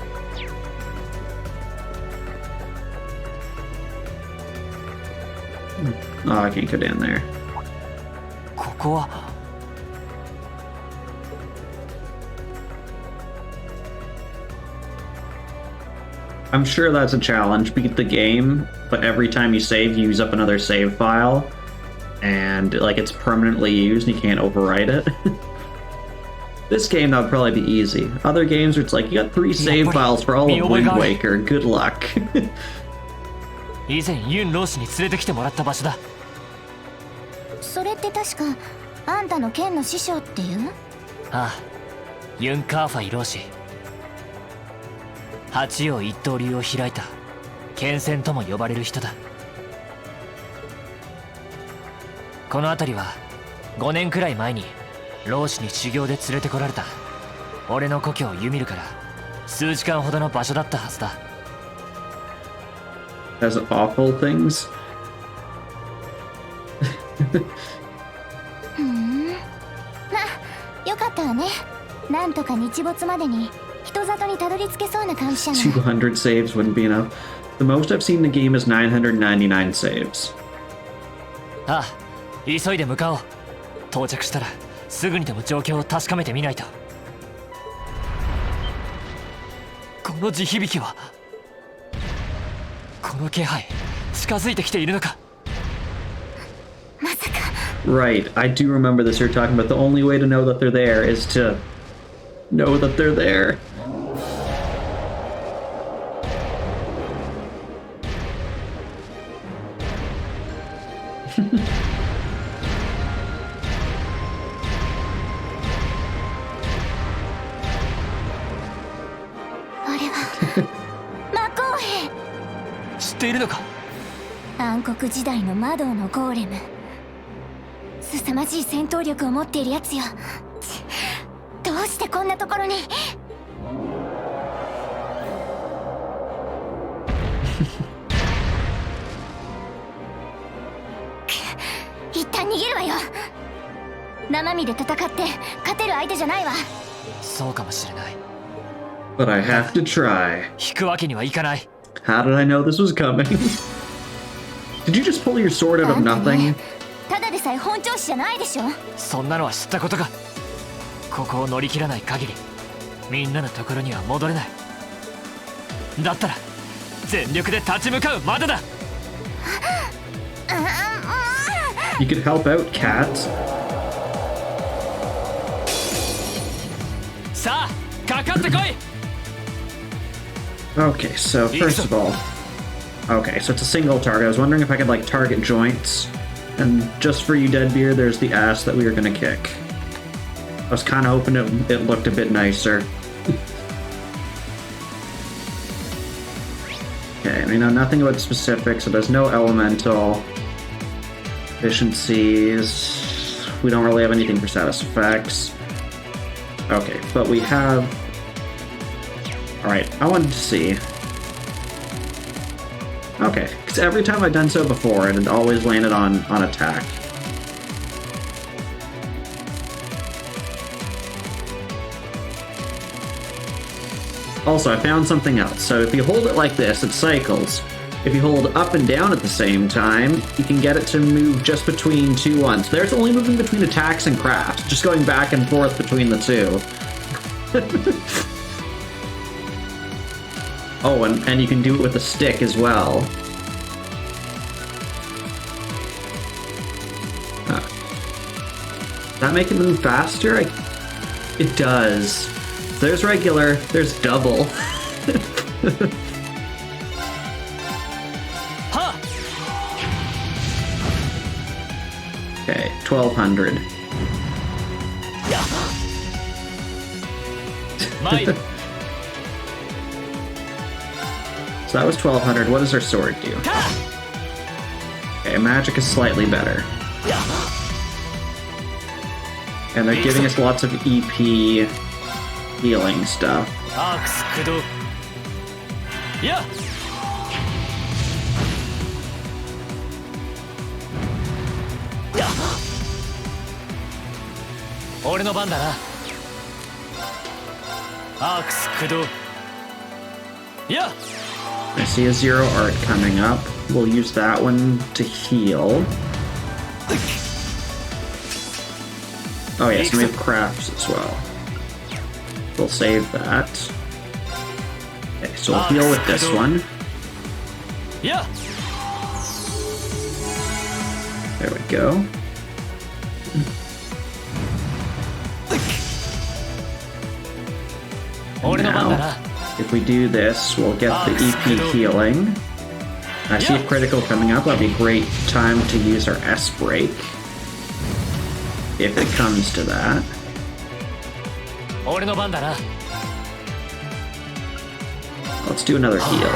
Oh, I can't go down there. I'm sure that's a challenge. Beat the game, but every time you save, you use up another save file, and like it's permanently used and you can't overwrite it. This game, that would probably be easy. Other games where it's like, you got 3 save files for all of Wind Waker. Good luck. 以前ユン老師に連れてきてもらった場所だ。それって確かあんたの剣の師匠っていう？ああ、ユン・カーファイ老師。八葉一刀流を開いた剣仙とも呼ばれる人だ。この辺りは5年くらい前に老師に修行で連れてこられた俺の故郷ユミルから数時間ほどの場所だったはずだ。 As awful things. よかったわね。なんとか日没までに人里にたどり着けそうな感じじゃない。200 saves wouldn't be enough. The most I've seen in the game is 999 saves. ああ、急いで向かおう。到着したらすぐにでも状況を確かめてみないと。この地響きは、この気配近づいてきているのか。まさか。 Right, I do remember this. You're talking about the only way to know that they're there is to know that they're there. あれは魔公兵。知っているのか。暗黒時代の魔導のゴーレム。凄まじい戦闘力を持っているやつよ。どうしてこんなところに。一旦逃げるわよ。生身で戦って勝てる相手じゃないわ。そうかもしれない。 But I have to try. 引くわけにはいかない。 How did I know this was coming? Did you just pull your sword out of あんたね nothing? ただでさえ本調子じゃないでしょ。そんなのは知ったことか。ここを乗り切らない限りみんなのところには戻れない。だったら全力で立ち向かうまでだ。 You could help out, Cat. さあかかってこい。 Okay, so first of all, okay, so it's a single target. I was wondering if I could like target joints, and just for you, Deadbeard, there's the ass that we were gonna kick. I was kind of hoping it looked a bit nicer. Okay, we know nothing about specifics, so there's no elemental efficiencies. We don't really have anything for status effects. Okay, but we have. Alright, I wanted to see. Okay, because every time I've done so before, it had always landed on attack. Also, I found something else. So if you hold it like this, it cycles. If you hold up and down at the same time, you can get it to move just between two ones. There it's only moving between attacks and crafts, just going back and forth between the two. Oh, and you can do it with a stick as well. Does that make it move faster? It does. There's regular, there's double. Okay, 1200. So that was 1200. What does our sword do? Okay, magic is slightly better. And they're giving us lots of EP healing stuff. Yeah. I see a zero art coming up. We'll use that one to heal. Oh yes, and we have crafts as well. We'll save that. Okay, so we'll heal with this one. Yeah. There we go. And now, if we do this, we'll get the EP healing. I see a critical coming up. That'll be a great time to use our S break. if it comes to that. 俺の番だな。 Let's do another heal.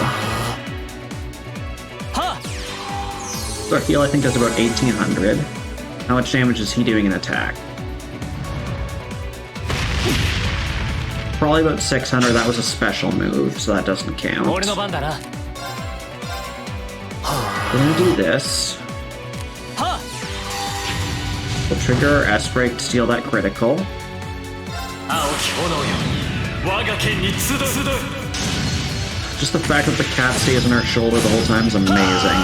は Our heal, I think, does about 1800. How much damage is he doing in attack? Probably about 600. That was a special move, so that doesn't count. 俺の番だな。 We're gonna do this. は We'll trigger our S break to steal that critical. 青き炎よ。我が剣に集う。 Just the fact that the cat stays on our shoulder the whole time is amazing.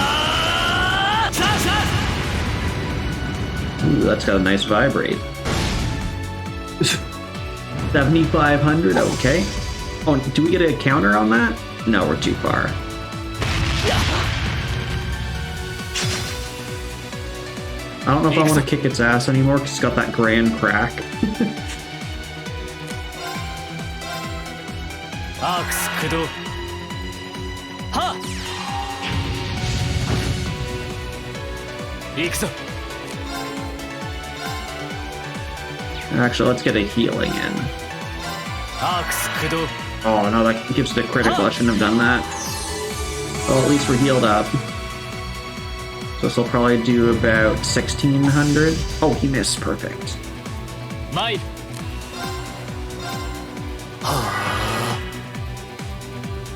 Ooh, that's got a nice vibrate. 7,500, okay. Oh, do we get a counter on that? No, we're too far. I don't know if I want to kick its ass anymore because it's got that grand crack. アークス駆動。は行くぞ。 Actually, let's get a healing in. アークス駆動。 Oh no, that gives it a critical. I shouldn't have done that. Well, at least we're healed up. So this will probably do about 1,600. Oh, he missed. Perfect. 参る。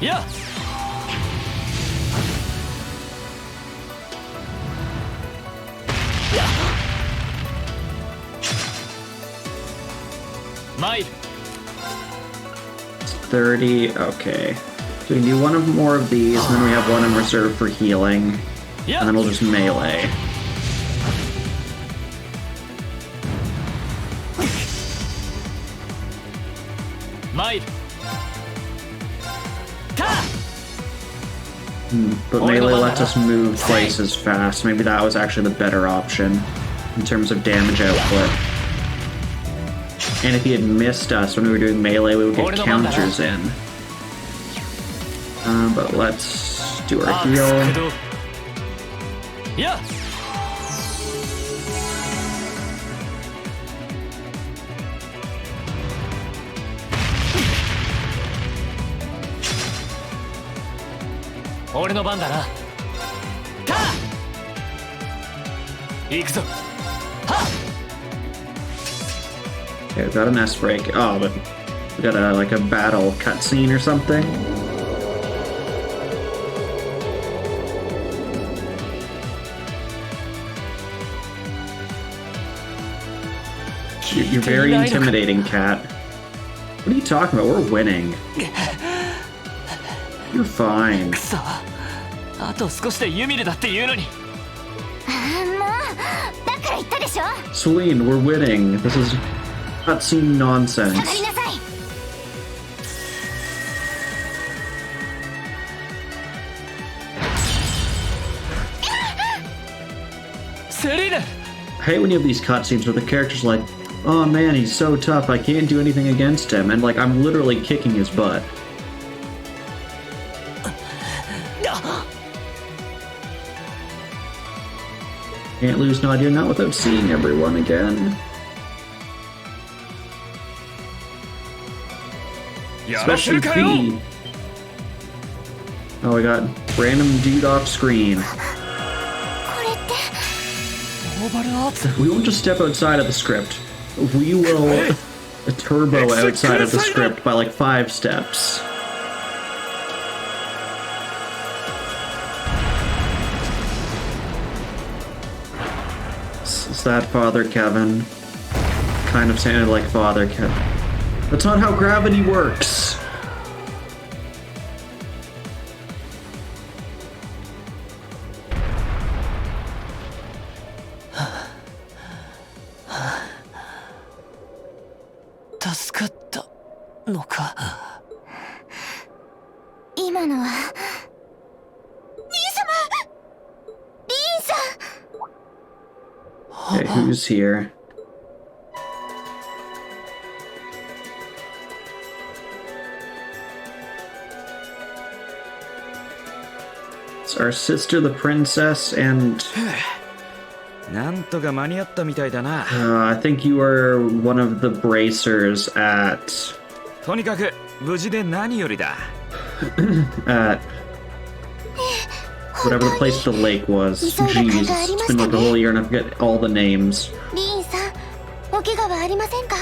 や 参る。 30. Okay. So we can do one more of these, and then we have one in reserve for healing. And then we'll just melee. But melee lets us move twice as fast. Maybe that was actually the better option in terms of damage output. And if he had missed us when we were doing melee, we would get counters in. But let's do our heal. Yeah. Ore no ban da na. Ta! Ikuzo. Ha! Okay, we've got an S break. Oh, but we got a like a battle cutscene or something. You're very intimidating, Cat. What are you talking about? We're winning. You're fine. くそ。あと少しでユミルだって言うのに。もうだから言ったでしょ。 Celine, we're winning. This is cutscene nonsense. 下がりなさい。セリーヌ。 I hate when you have these cutscenes where the character's like, oh man, he's so tough, I can't do anything against him, and like, I'm literally kicking his butt. Can't lose Nadia, not without seeing everyone again. Especially P. Oh, we got random dude off screen. これって。オーバルアーツ。 We won't just step outside of the script. We will turbo outside of the script by like 5 steps. Is that Father Kevin? Kind of sounded like Father Kevin. That's not how gravity works. Okay, who's here? It's our sister, the princess, and なんとか間に合ったみたいだな。 I think you are one of the bracers at とにかく無事で何よりだ。 at whatever the place the lake was. Jeez, it's been like a whole year and I forget all the names. リーンさん、お怪我はありませんか？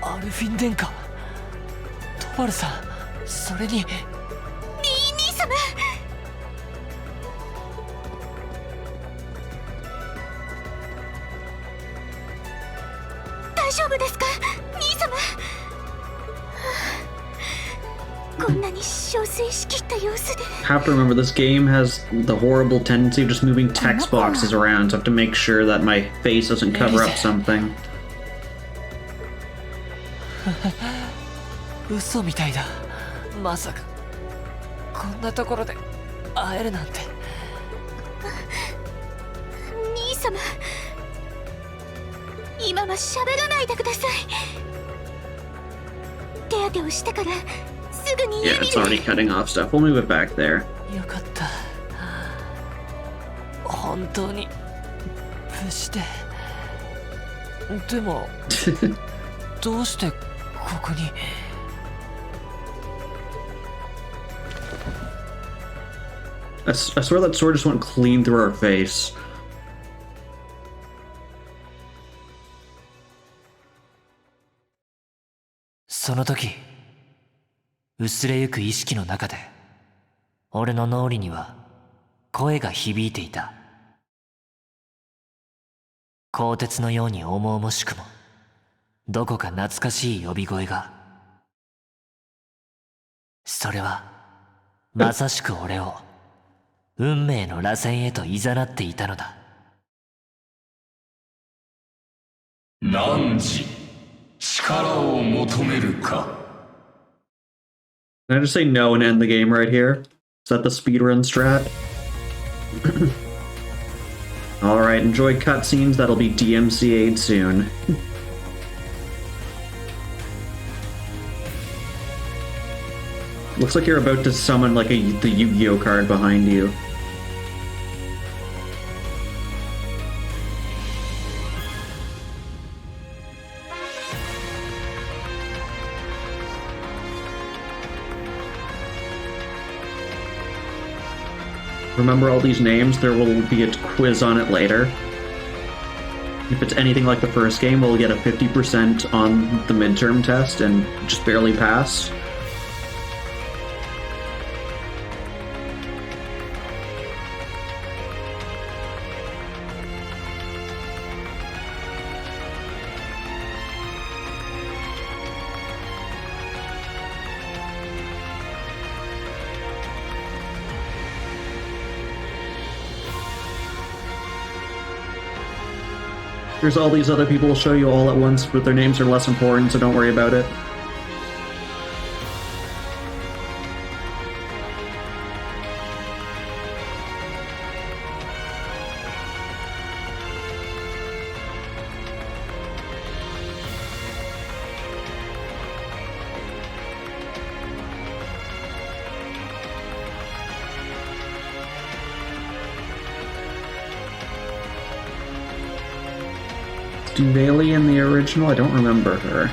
アルフィン殿下、トバルさん、それにリーン兄様。大丈夫ですか、兄様。こんなに憔悴しきった様子で。 Have to remember this game has the horrible tendency of just moving text boxes around, so I have to make sure that my face doesn't cover up something. 嘘みたいだ。まさかこんなところで会えるなんて。兄様、今は喋らないでください。手当てをしてからすぐに Yeah, it's already cutting off stuff. We'll move it back there. よかった。本当に無事で。でもどうしてここに。I swear that sword just went clean through our face. その時、薄れゆく意識の中で、俺の脳裏には声が響いていた。鋼鉄のように重々しくも、どこか懐かしい呼び声が。それは、まさしく俺を、運命の螺旋へと誘っていたのだ。汝、力を求めるか。 Can I just say no and end the game right here? Is that the speedrun strat? Alright, enjoy cutscenes. That'll be DMCA'd soon. Looks like you're about to summon like the Yu-Gi-Oh card behind you. Remember all these names? There will be a quiz on it later. If it's anything like the first game, we'll get a 50% on the midterm test and just barely pass. There's all these other people will show you all at once, but their names are less important, so don't worry about it. Duvaley in the original? I don't remember her.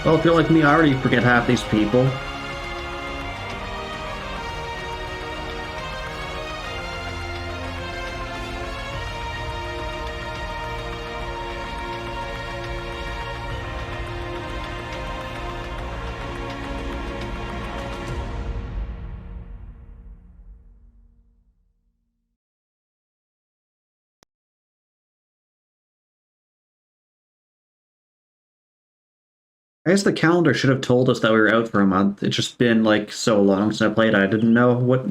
Well, if you're like me, I already forget half these people. I guess the calendar should have told us that we were out for a month. It's just been like so long since I played. I didn't know what.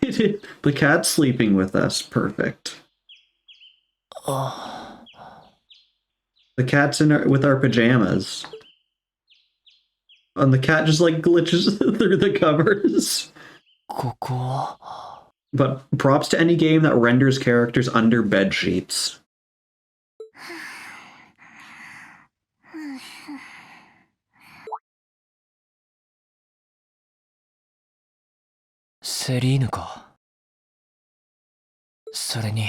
The cat's sleeping with us. Perfect. Oh. The cat's with our pajamas. And the cat just like glitches through the covers. ここは But props to any game that renders characters under bed sheets. セリーヌか。それに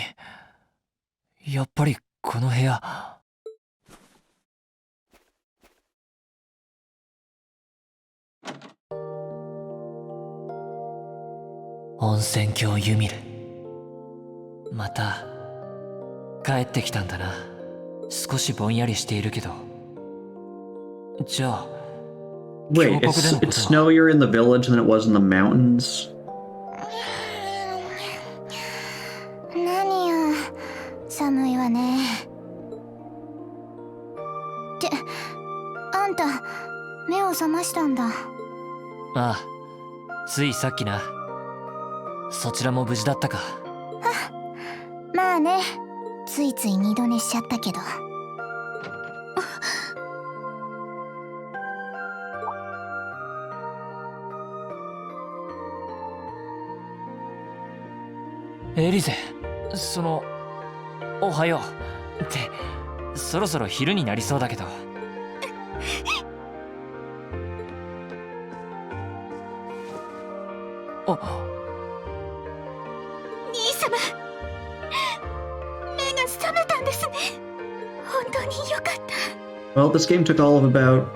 やっぱりこの部屋、温泉郷ユミル、また帰ってきたんだな。少しぼんやりしているけど。じゃあ Wait, 峡谷でのことは it's snowier in the village than it was in the mountains? 何よ、寒いわね。ってあんた目を覚ましたんだ。ああ、ついさっきな。そちらも無事だったか。まあね、ついつい二度寝しちゃったけど。エリゼ、おはようってそろそろ昼になりそうだけど。あ、兄様、目が覚めたんですね。本当によかった。 Well, this game took all of about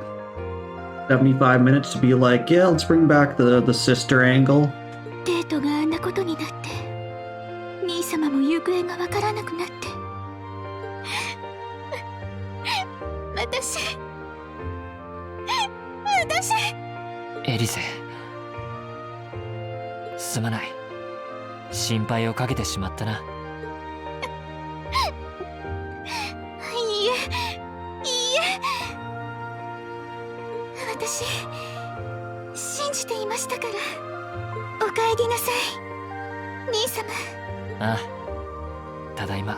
75 minutes to be like, yeah, let's bring back the sister angle. デートがあんなことになって、兄様も行方がわからなくなって、私エリゼ、すまない。心配をかけてしまったな。いいえ私信じていましたから。お帰りなさい、兄様。ああ、ただいま。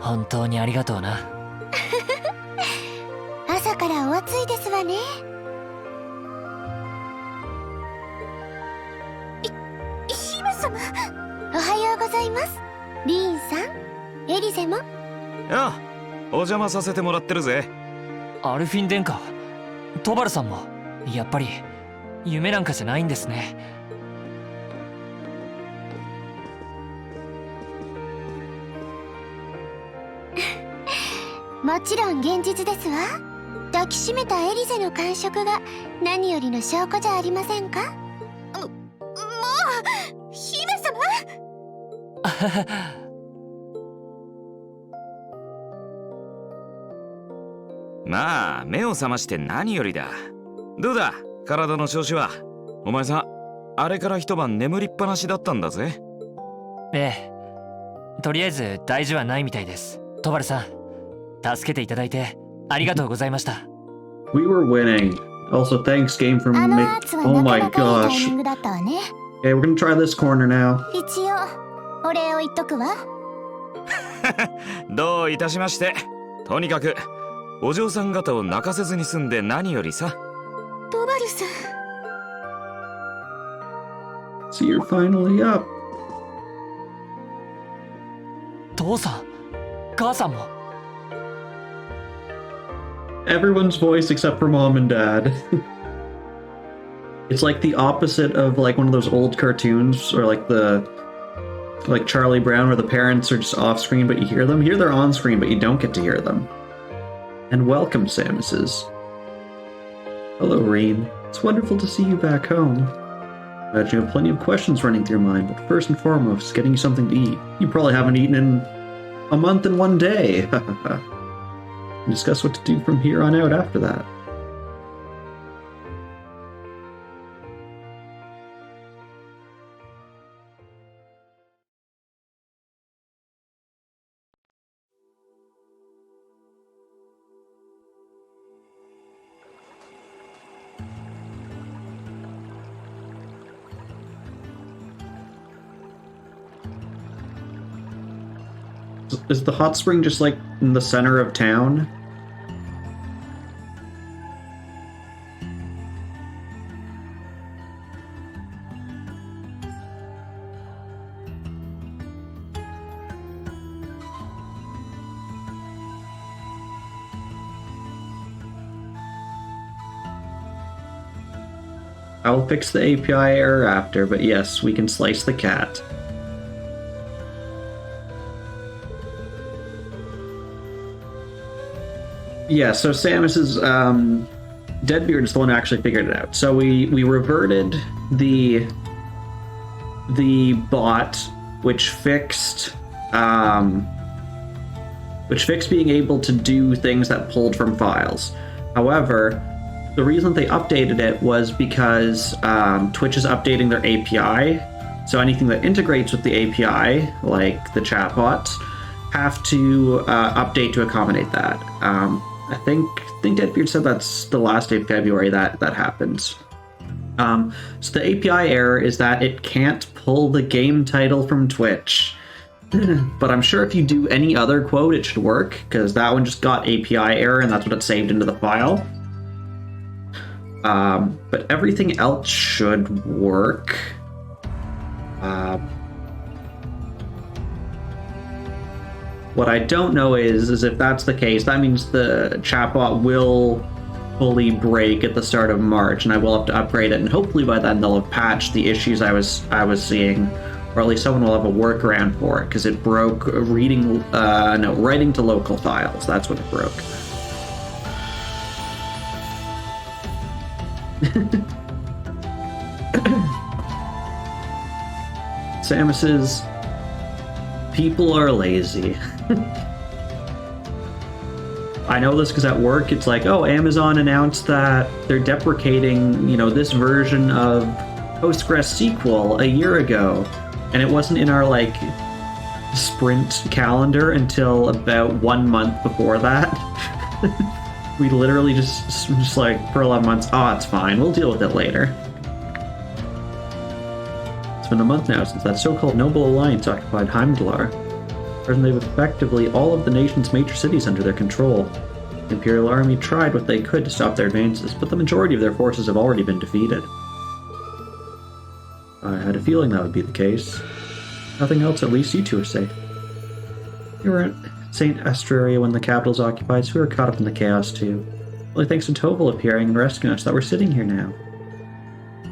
本当にありがとうな。朝からお暑いですわね。姫様、おはようございます。リーンさん、エリゼも。ああ、お邪魔させてもらってるぜ。アルフィン殿下、トバルさんも。やっぱり夢なんかじゃないんですね。もちろん現実ですわ。抱きしめたエリゼの感触が何よりの証拠じゃありませんか。もう姫様。まあ目を覚まして何よりだ。どうだ体の調子は。お前さんあれから一晩眠りっぱなしだったんだぜ。ええ、とりあえず大事はないみたいです。トバルさん、助けていただいてありがとうございました。We were winning. Also, thanks, game, for あの making. 圧は Oh なか my なかいいタイミン gosh. グだったわね。 Okay, we're gonna try this corner now. 一応お礼を言っとくわ。どういたしまして。とにかくお嬢さん方を泣かせずに済んで何よりさ。トバルさん、 So you're finally up. 父さん、母さんも。Everyone's voice except for mom and dad. It's like the opposite of like one of those old cartoons or like Charlie Brown where the parents are just off screen but you hear them. Here they're on screen but you don't get to hear them. And welcome, Samuses. Hello, Rean. It's wonderful to see you back home. I imagine you have plenty of questions running through your mind, but first and foremost, getting you something to eat. You probably haven't eaten in a month and one day. Discuss what to do from here on out after that. Is the hot spring just like in the center of town? I will fix the API error after, but yes, we can slice the cat. Yeah, so Samus's Deadbeard is the one who actually figured it out. So we reverted the bot, which fixed being able to do things that pulled from files. However, the reason they updated it was because Twitch is updating their API. So anything that integrates with the API, like the chatbots, have to update to accommodate that. I think Deadbeard said that's the last day of February that happens. So the API error is that it can't pull the game title from Twitch. But I'm sure if you do any other quote, it should work, because that one just got API error and that's what it saved into the file. But everything else should work. What I don't know is if that's the case, that means the chatbot will fully break at the start of March, and I will have to upgrade it, and hopefully by then they'll have patched the issues I was seeing, or at least someone will have a workaround for it, because it broke writing to local files. That's what it broke. Samus's people are lazy. I know this because at work it's like, oh, Amazon announced that they're deprecating, this version of PostgreSQL a year ago, and it wasn't in our sprint calendar until about 1 month before that. We literally just for 11 months, it's fine, we'll deal with it later. It's been a month now since that so-called Noble Alliance occupied Heimdallr. Presently, they have effectively all of the nation's major cities under their control. The Imperial Army tried what they could to stop their advances, but the majority of their forces have already been defeated. I had a feeling that would be the case. Nothing else, at least you two are safe. You were at St. Astraria when the capital's occupied, so we were caught up in the chaos too. Only thanks to Toval appearing and rescuing us that we're sitting here now.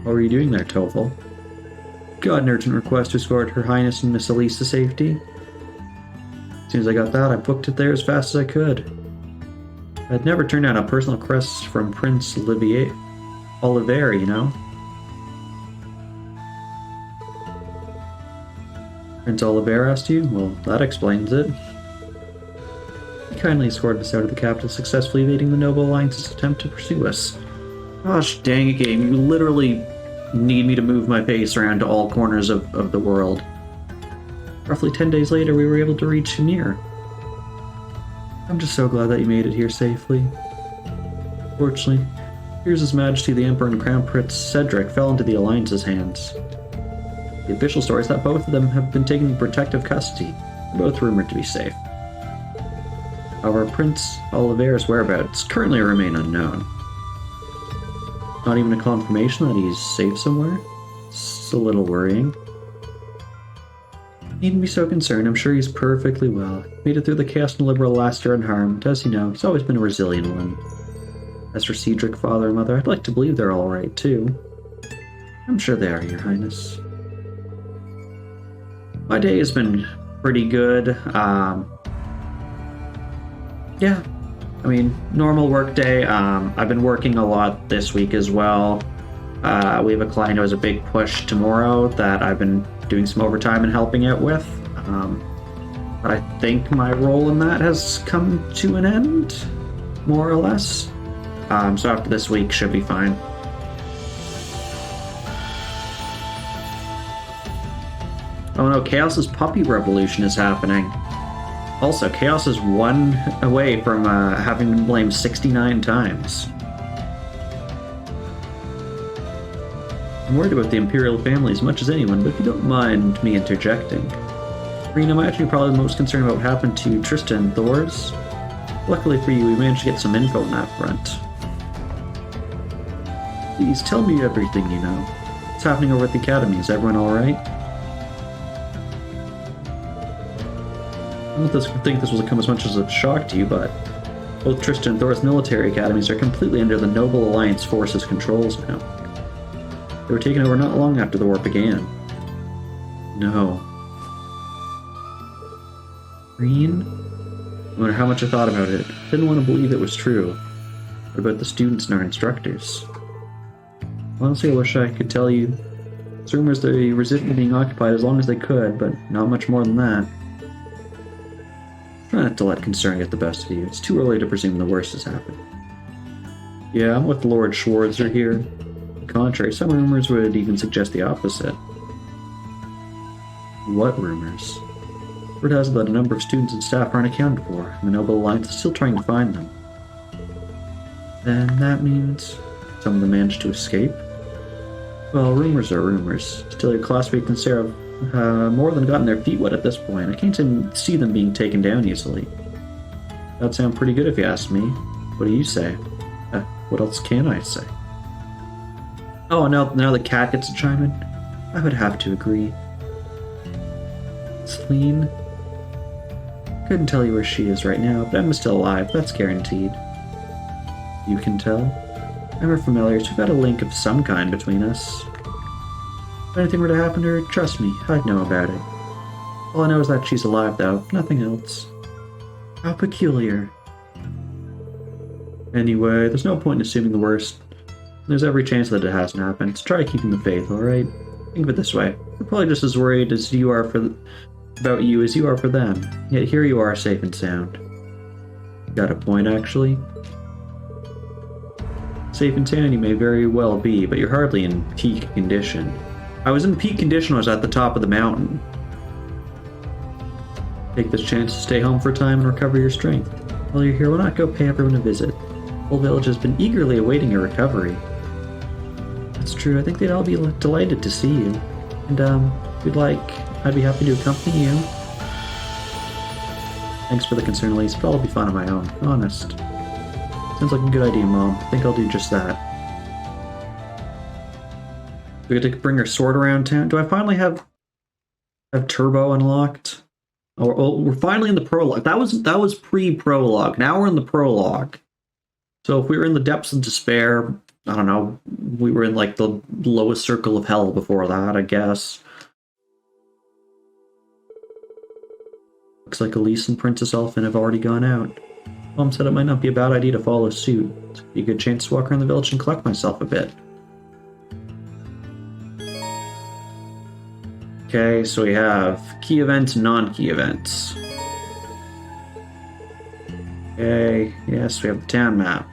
What were you doing there, Toval? Got an urgent request to escort Her Highness and Miss Elise to safety. As soon as I got that, I booked it there as fast as I could. I'd never turned down a personal request from Prince Olivier, Prince Oliver asked you? Well, that explains it. He kindly escorted us out of the capital, successfully evading the Noble Alliance's attempt to pursue us. Gosh dang it, game. You literally need me to move my base around to all corners of the world. Roughly 10 days later, we were able to reach Shanir. I'm just so glad that you made it here safely. Fortunately, here's His Majesty the Emperor and Crown Prince Cedric fell into the Alliance's hands. The official story is that both of them have been taken into protective custody, both rumored to be safe. However, Prince Oliver's whereabouts currently remain unknown. Not even a confirmation that he's safe somewhere? It's a little worrying. Needn't be so concerned, I'm sure he's perfectly well. Made it through the chaos and liberal last year unharmed. As you know, he's always been a resilient one. As for Cedric, father and mother, I'd like to believe they're alright too. I'm sure they are, Your Highness. My day has been pretty good. Yeah, I mean, normal work day. I've been working a lot this week as well. We have a client who has a big push tomorrow that I've been doing some overtime and helping out with. But I think my role in that has come to an end, more or less. So after this week, should be fine. Oh no, Chaos's puppy revolution is happening. Also, Chaos is one away from having been blamed 69 times. I'm worried about the Imperial family as much as anyone, but if you don't mind me interjecting. Rean, I'm actually probably the most concerned about what happened to Tristan and Thors. Luckily for you, we managed to get some info on that front. Please, tell me everything you know. What's happening over at the Academy? Is everyone alright? I don't think this will come as much as a shock to you, but both Tristan and Thor's military academies are completely under the Noble Alliance forces' controls now. They were taken over not long after the war began. No. Rean? No matter how much I thought about it, I didn't want to believe it was true. What about the students and our instructors? Honestly, I wish I could tell you. There's rumors they resisted being occupied as long as they could, but not much more than that. Try not to let concern get the best of you. It's too early to presume the worst has happened. Yeah, I'm with Lord Schwarzer here. On the contrary, some rumors would even suggest the opposite. What rumors? Word has it that a number of students and staff aren't accounted for, and the Noble Alliance is still trying to find them. Then that means some of them managed to escape? Well, rumors are rumors. Still, your classmates and Sarah have more than gotten their feet wet at this point. I can't see them being taken down easily. That'd sound pretty good if you asked me. What do you say? What else can I say? Oh, now the cat gets to chime in? I would have to agree. Celine? Couldn't tell you where she is right now, but Emma's still alive, that's guaranteed. You can tell? I'm her familiar, so we've got a link of some kind between us. If anything were to happen to her, trust me, I'd know about it. All I know is that she's alive, though, nothing else. How peculiar. Anyway, there's no point in assuming the worst. There's every chance that it hasn't happened, so try keeping the faith, alright? Think of it this way. We're probably just as worried as you are about you as you are for them. Yet here you are, safe and sound. Got a point, actually. Safe and sound you may very well be, but you're hardly in peak condition. I was in peak condition when I was at the top of the mountain. Take this chance to stay home for a time and recover your strength. While you're here, why not go pay everyone a visit? The whole village has been eagerly awaiting your recovery. That's true, I think they'd all be delighted to see you. And, I'd be happy to accompany you. Thanks for the concern, Elise, but I'll be fine on my own, honest. Sounds like a good idea, Mom. I think I'll do just that. Do we get to bring our sword around town? Do I finally have Turbo unlocked? Oh, we're finally in the prologue. That was pre-prologue. Now we're in the prologue. So if we were in the depths of despair, I don't know, we were in like the lowest circle of hell before that, I guess. Looks like Elise and Princess Elfin have already gone out. Mom said it might not be a bad idea to follow suit. It'd be a good chance to walk around the village and collect myself a bit. Okay, so we have key events and non-key events. Okay, yes, we have the town map.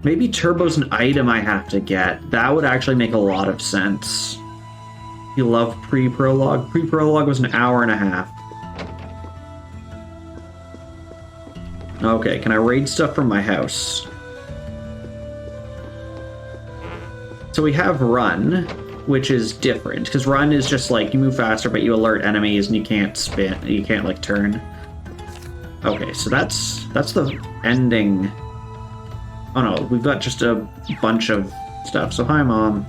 Maybe Turbo's an item I have to get. That would actually make a lot of sense. You love pre-prologue? Pre-prologue was an hour and a half. Okay, can I raid stuff from my house? So we have Run, which is different, because Run is just like, you move faster, but you alert enemies and you can't spin, you can't like turn. Okay, so that's the ending. Oh no, we've got just a bunch of stuff. So hi, Mom.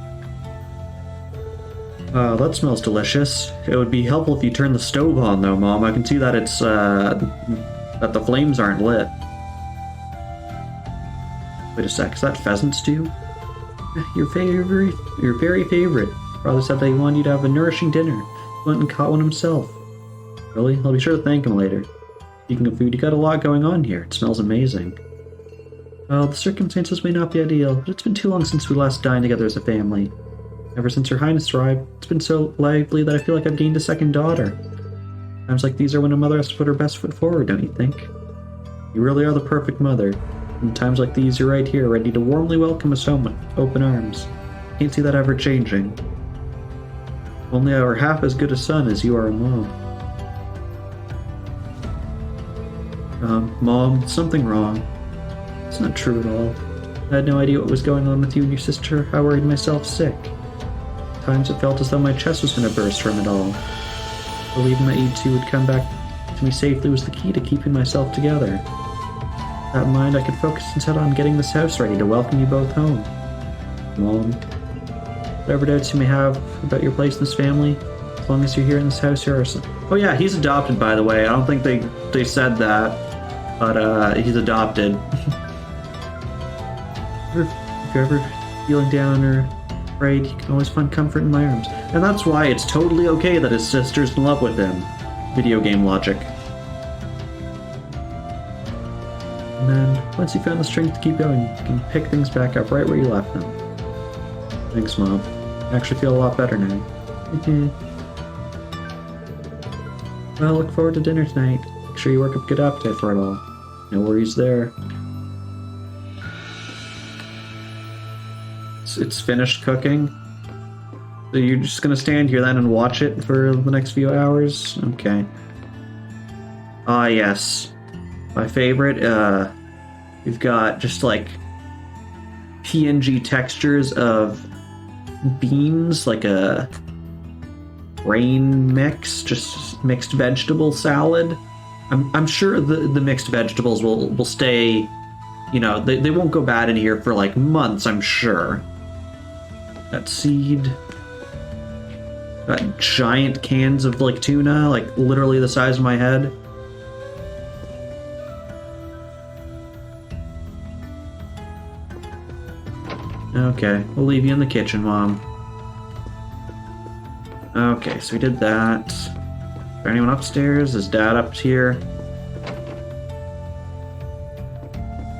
That smells delicious. It would be helpful if you turn the stove on, though, Mom. I can see that it's, that the flames aren't lit. Wait a sec, is that pheasant stew? Your very favorite. Father said that he wanted you to have a nourishing dinner. He went and caught one himself. Really? I'll be sure to thank him later. Speaking of food, you got a lot going on here. It smells amazing. Well, the circumstances may not be ideal, but it's been too long since we last dined together as a family. Ever since Her Highness arrived, it's been so lively that I feel like I've gained a second daughter. Times like these are when a mother has to put her best foot forward, don't you think? You really are the perfect mother. In times like these, you're right here, ready to warmly welcome us home with open arms. Can't see that ever changing. Only I were half as good a son as you are a mom. Mom, something wrong. It's not true at all. I had no idea what was going on with you and your sister. I worried myself sick. At times it felt as though my chest was going to burst from it all. Believing that you two would come back to me safely was the key to keeping myself together. With that in mind, I could focus instead on getting this house ready to welcome you both home. Mom, whatever doubts you may have about your place in this family, as long as you're here in this house, you're awesome. Oh yeah, he's adopted, by the way. I don't think they said that, but he's adopted. Your you're ever feeling down or afraid, you can always find comfort in my arms. And that's why it's totally okay that his sister's in love with him. Video game logic. And then, once you found the strength to keep going, you can pick things back up right where you left them. Thanks, Mom. I actually feel a lot better now. Well, look forward to dinner tonight. Make sure you work up good appetite for it all. No worries there. It's finished cooking. So you're just gonna stand here then and watch it for the next few hours? Okay. Ah, yes. My favorite, we've got just like PNG textures of beans, like a grain mix, just mixed vegetable salad. I'm sure the mixed vegetables will stay, you know, they won't go bad in here for like months, I'm sure. That seed. Got giant cans of like tuna, like literally the size of my head. Okay, we'll leave you in the kitchen, Mom. Okay, so we did that. Is there anyone upstairs? Is Dad up here?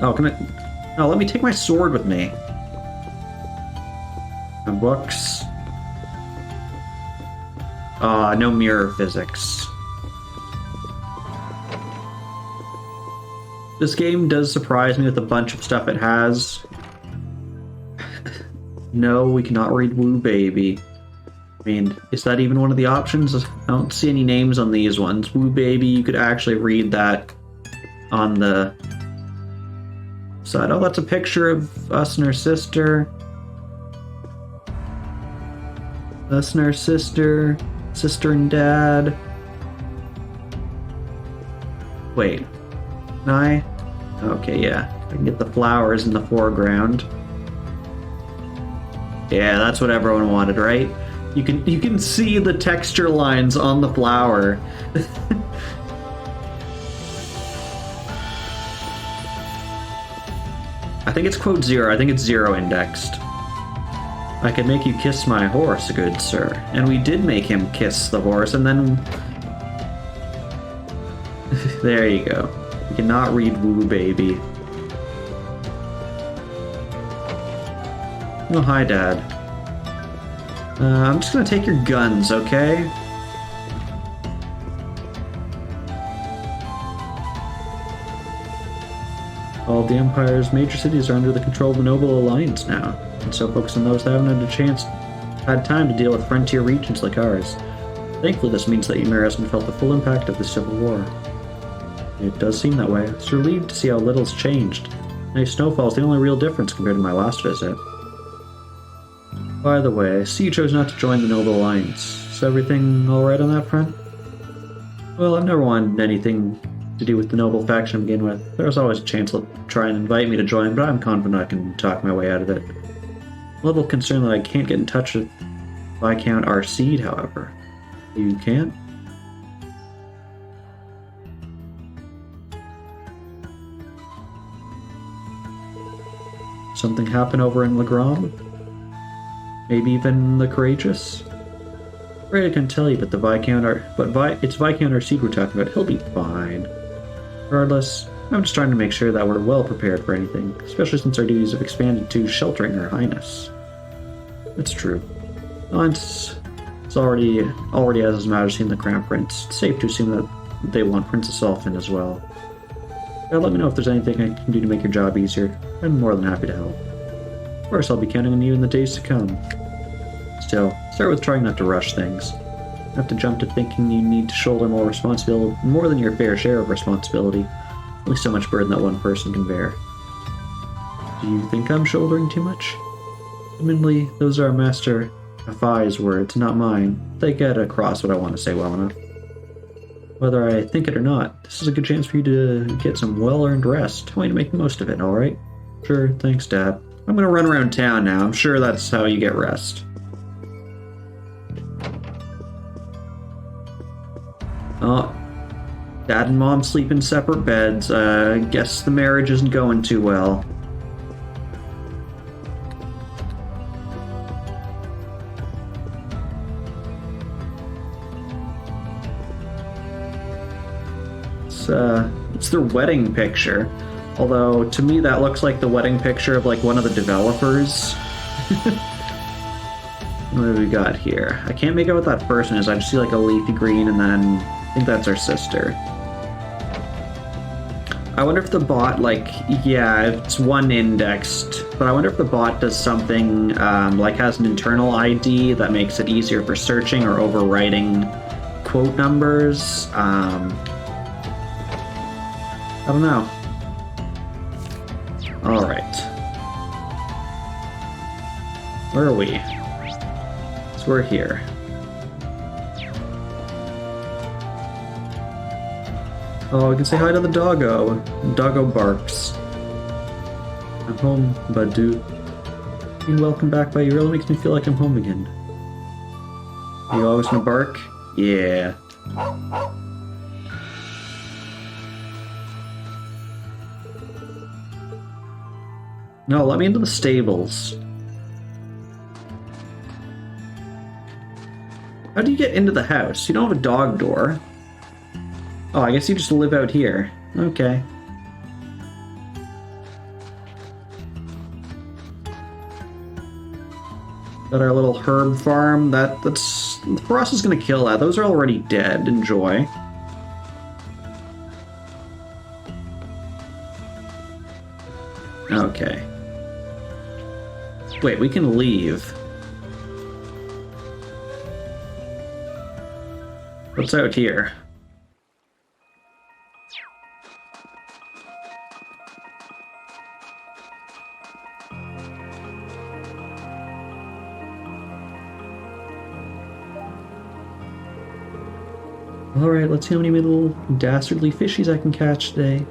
Oh, can I... No, let me take my sword with me. My books. No mirror physics. This game does surprise me with a bunch of stuff it has. No, we cannot read Woo Baby. I mean, is that even one of the options? I don't see any names on these ones. Woo Baby, you could actually read that on the side. Oh, that's a picture of us and her sister. Us and our sister. Sister and Dad. Wait. Can I? Okay, yeah. I can get the flowers in the foreground. Yeah, that's what everyone wanted, right? You can see the texture lines on the flower. I think it's quote 0. I think it's 0 indexed. I could make you kiss my horse, good sir. And we did make him kiss the horse, and then... There you go. You cannot read Woo Baby. Oh, hi, Dad. I'm just gonna take your guns, okay? All the Empire's major cities are under the control of the Noble Alliance now, and so focus on those that haven't had time to deal with frontier regions like ours. Thankfully, this means that Ymir hasn't felt the full impact of the Civil War. It does seem that way. It's relieved to see how little's changed. Nice snowfall's the only real difference compared to my last visit. By the way, I see you chose not to join the Noble Alliance. Is everything alright on that front? Well, I've never wanted anything to do with the Noble faction to begin with. There's always a chance they'll try and invite me to join, but I'm confident I can talk my way out of it. I'm a little concerned that I can't get in touch with Viscount Arseed, however. You can't? Something happened over in Legram? Maybe even the Courageous? Afraid I can tell you, but it's Viscount Arseed we're talking about. He'll be fine. Regardless, I'm just trying to make sure that we're well prepared for anything, especially since our duties have expanded to sheltering Her Highness. It's true. It's already has His Majesty and the Crown Prince. It's safe to assume that they want Princess Elfin as well. Yeah, let me know if there's anything I can do to make your job easier. I'm more than happy to help. Of course, I'll be counting on you in the days to come. Still, start with trying not to rush things. Not to jump to thinking you need to shoulder more than your fair share of responsibility. Only so much burden that one person can bear. Do you think I'm shouldering too much? Admittedly, those are Master Afai's words, not mine. They get across what I want to say well enough. Whether I think it or not, this is a good chance for you to get some well-earned rest. I want you to make the most of it, alright? Sure, thanks, Dad. I'm gonna run around town now. I'm sure that's how you get rest. Oh, Dad and Mom sleep in separate beds. Guess the marriage isn't going too well. it's their wedding picture. Although, to me, that looks like the wedding picture of, like, one of the developers. What do we got here? I can't make out what that person is. I just see, like, a leafy green, and then I think that's our sister. I wonder if the bot, like, yeah, it's one indexed, but I wonder if the bot does something, like has an internal ID that makes it easier for searching or overwriting quote numbers. I don't know. Alright. Where are we? So we're here. Oh, I can say hi to the doggo. Doggo barks. I'm home, Badu. Being welcomed back by you really makes me feel like I'm home again. Are you always gonna bark? Yeah. No, let me into the stables. How do you get into the house? You don't have a dog door. Oh, I guess you just live out here. Okay. Got our little herb farm. That's the frost is gonna kill that. Those are already dead. Enjoy. Okay. Wait, we can leave. What's out here? Alright, let's see how many little dastardly fishies I can catch today.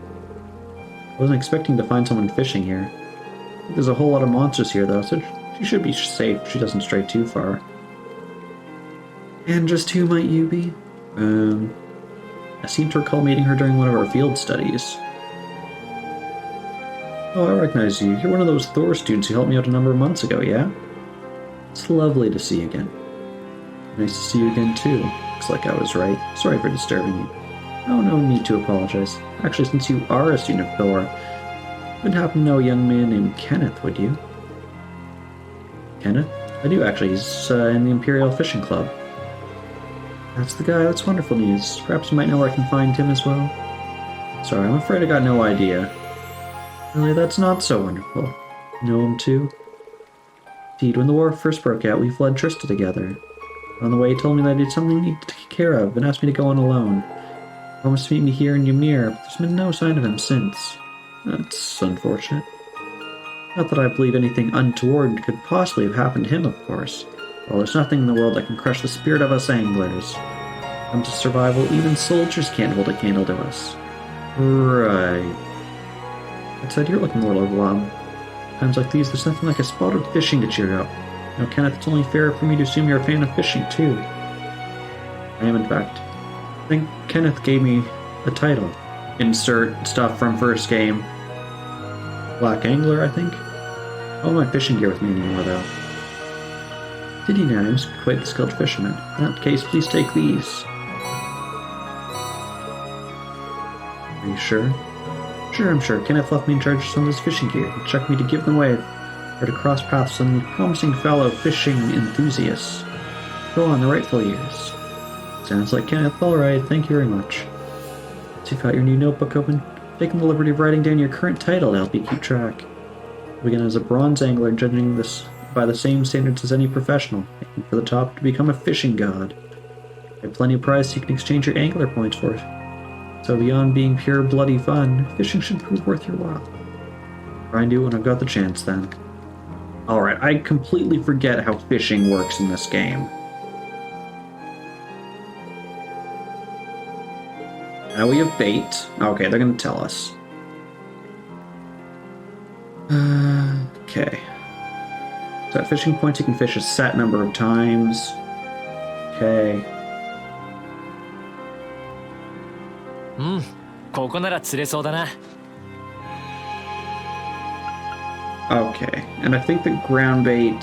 I wasn't expecting to find someone fishing here. There's a whole lot of monsters here, though, so she should be safe if she doesn't stray too far. And just who might you be? I seem to recall meeting her during one of our field studies. Oh, I recognize you. You're one of those Thor students who helped me out a number of months ago, yeah? It's lovely to see you again. Nice to see you again, too. Looks like I was right. Sorry for disturbing you. Oh, no need to apologize. Actually, since you are a student of Thor, you wouldn't happen to know a young man named Kenneth, would you? Kenneth? I do, actually. He's in the Imperial Fishing Club. That's the guy. That's wonderful news. Perhaps you might know where I can find him as well. Sorry, I'm afraid I got no idea. Really, that's not so wonderful. Know him too? Indeed, when the war first broke out, we fled Trista together. On the way, he told me that I did something he needed to take care of, and asked me to go on alone. He promised to meet me here in Ymir, but there's been no sign of him since. That's unfortunate. Not that I believe anything untoward could possibly have happened to him, of course. Well, there's nothing in the world that can crush the spirit of us anglers. Come to survival, even soldiers can't hold a candle to us. Right. That said, you're looking a little glum. Times like these, there's nothing like a spot of fishing to cheer up. Now, Kenneth, it's only fair for me to assume you're a fan of fishing, too. I am, in fact. I think Kenneth gave me a title. Insert stuff from first game. Black Angler, I think? Oh, my fishing gear with me anymore, though. Did he now? He must be quite the skilled fisherman. In that case, please take these. Are you sure? Sure, I'm sure. Kenneth left me in charge of some of his fishing gear. He checked me to give them away or to cross paths with some promising fellow fishing enthusiasts. Go on, the rightful years. Sounds like Kenneth. Alright, thank you very much. Once you've got your new notebook open, taking the liberty of writing down your current title to help you keep track. You begin as a bronze angler, judging this by the same standards as any professional, aiming for the top to become a fishing god. You have plenty of prizes you can exchange your angler points for. So beyond being pure bloody fun, fishing should prove worth your while. Try and do it when I've got the chance, then. Alright, I completely forget how fishing works in this game. Now we have bait. Okay, they're gonna tell us. Okay. So at fishing points, you can fish a set number of times. Okay. ここなら釣れそうだな。 Okay, and I think the ground bait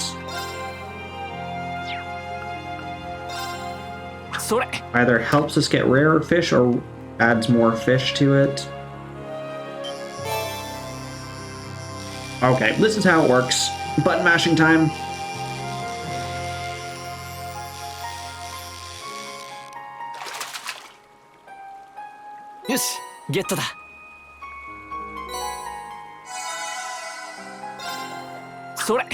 それ。 either helps us get rarer fish or adds more fish to it. Okay, this is how it works. Button mashing time.よしゲットだ それ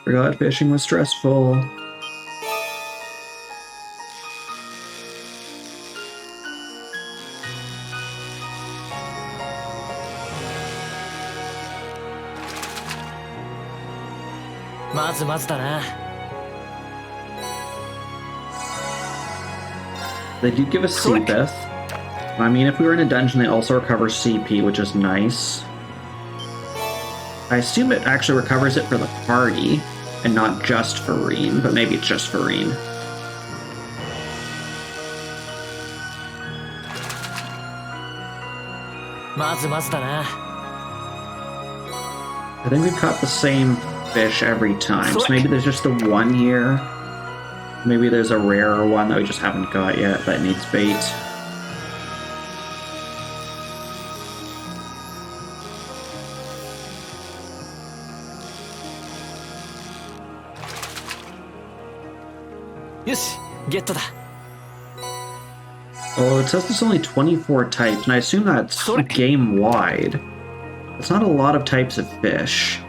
Forgot fishing was stressful.まずだな They do give us CPith. I mean, if we were in a dungeon, they also recover CP, which is nice. I assume it actually recovers it for the party, and not just for Rean, but maybe it's just for Rean.まずだな I think we've caught the same fish every time, so maybe there's just the one here. Maybe there's a rarer one that we just haven't got yet that needs bait. Yes, ゲットだ Oh, it says there's only 24 types, and I assume that's game-wide. It's not a lot of types of fish.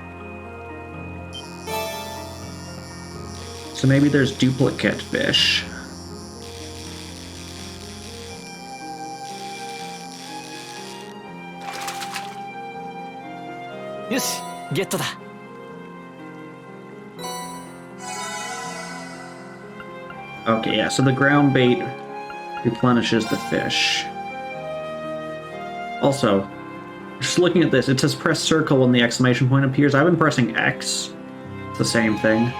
So maybe there's duplicate fish. Yes, ゲットだ Okay, yeah, so the ground bait replenishes the fish. Also, just looking at this, it says press circle when the exclamation point appears. I've been pressing X. It's the same thing.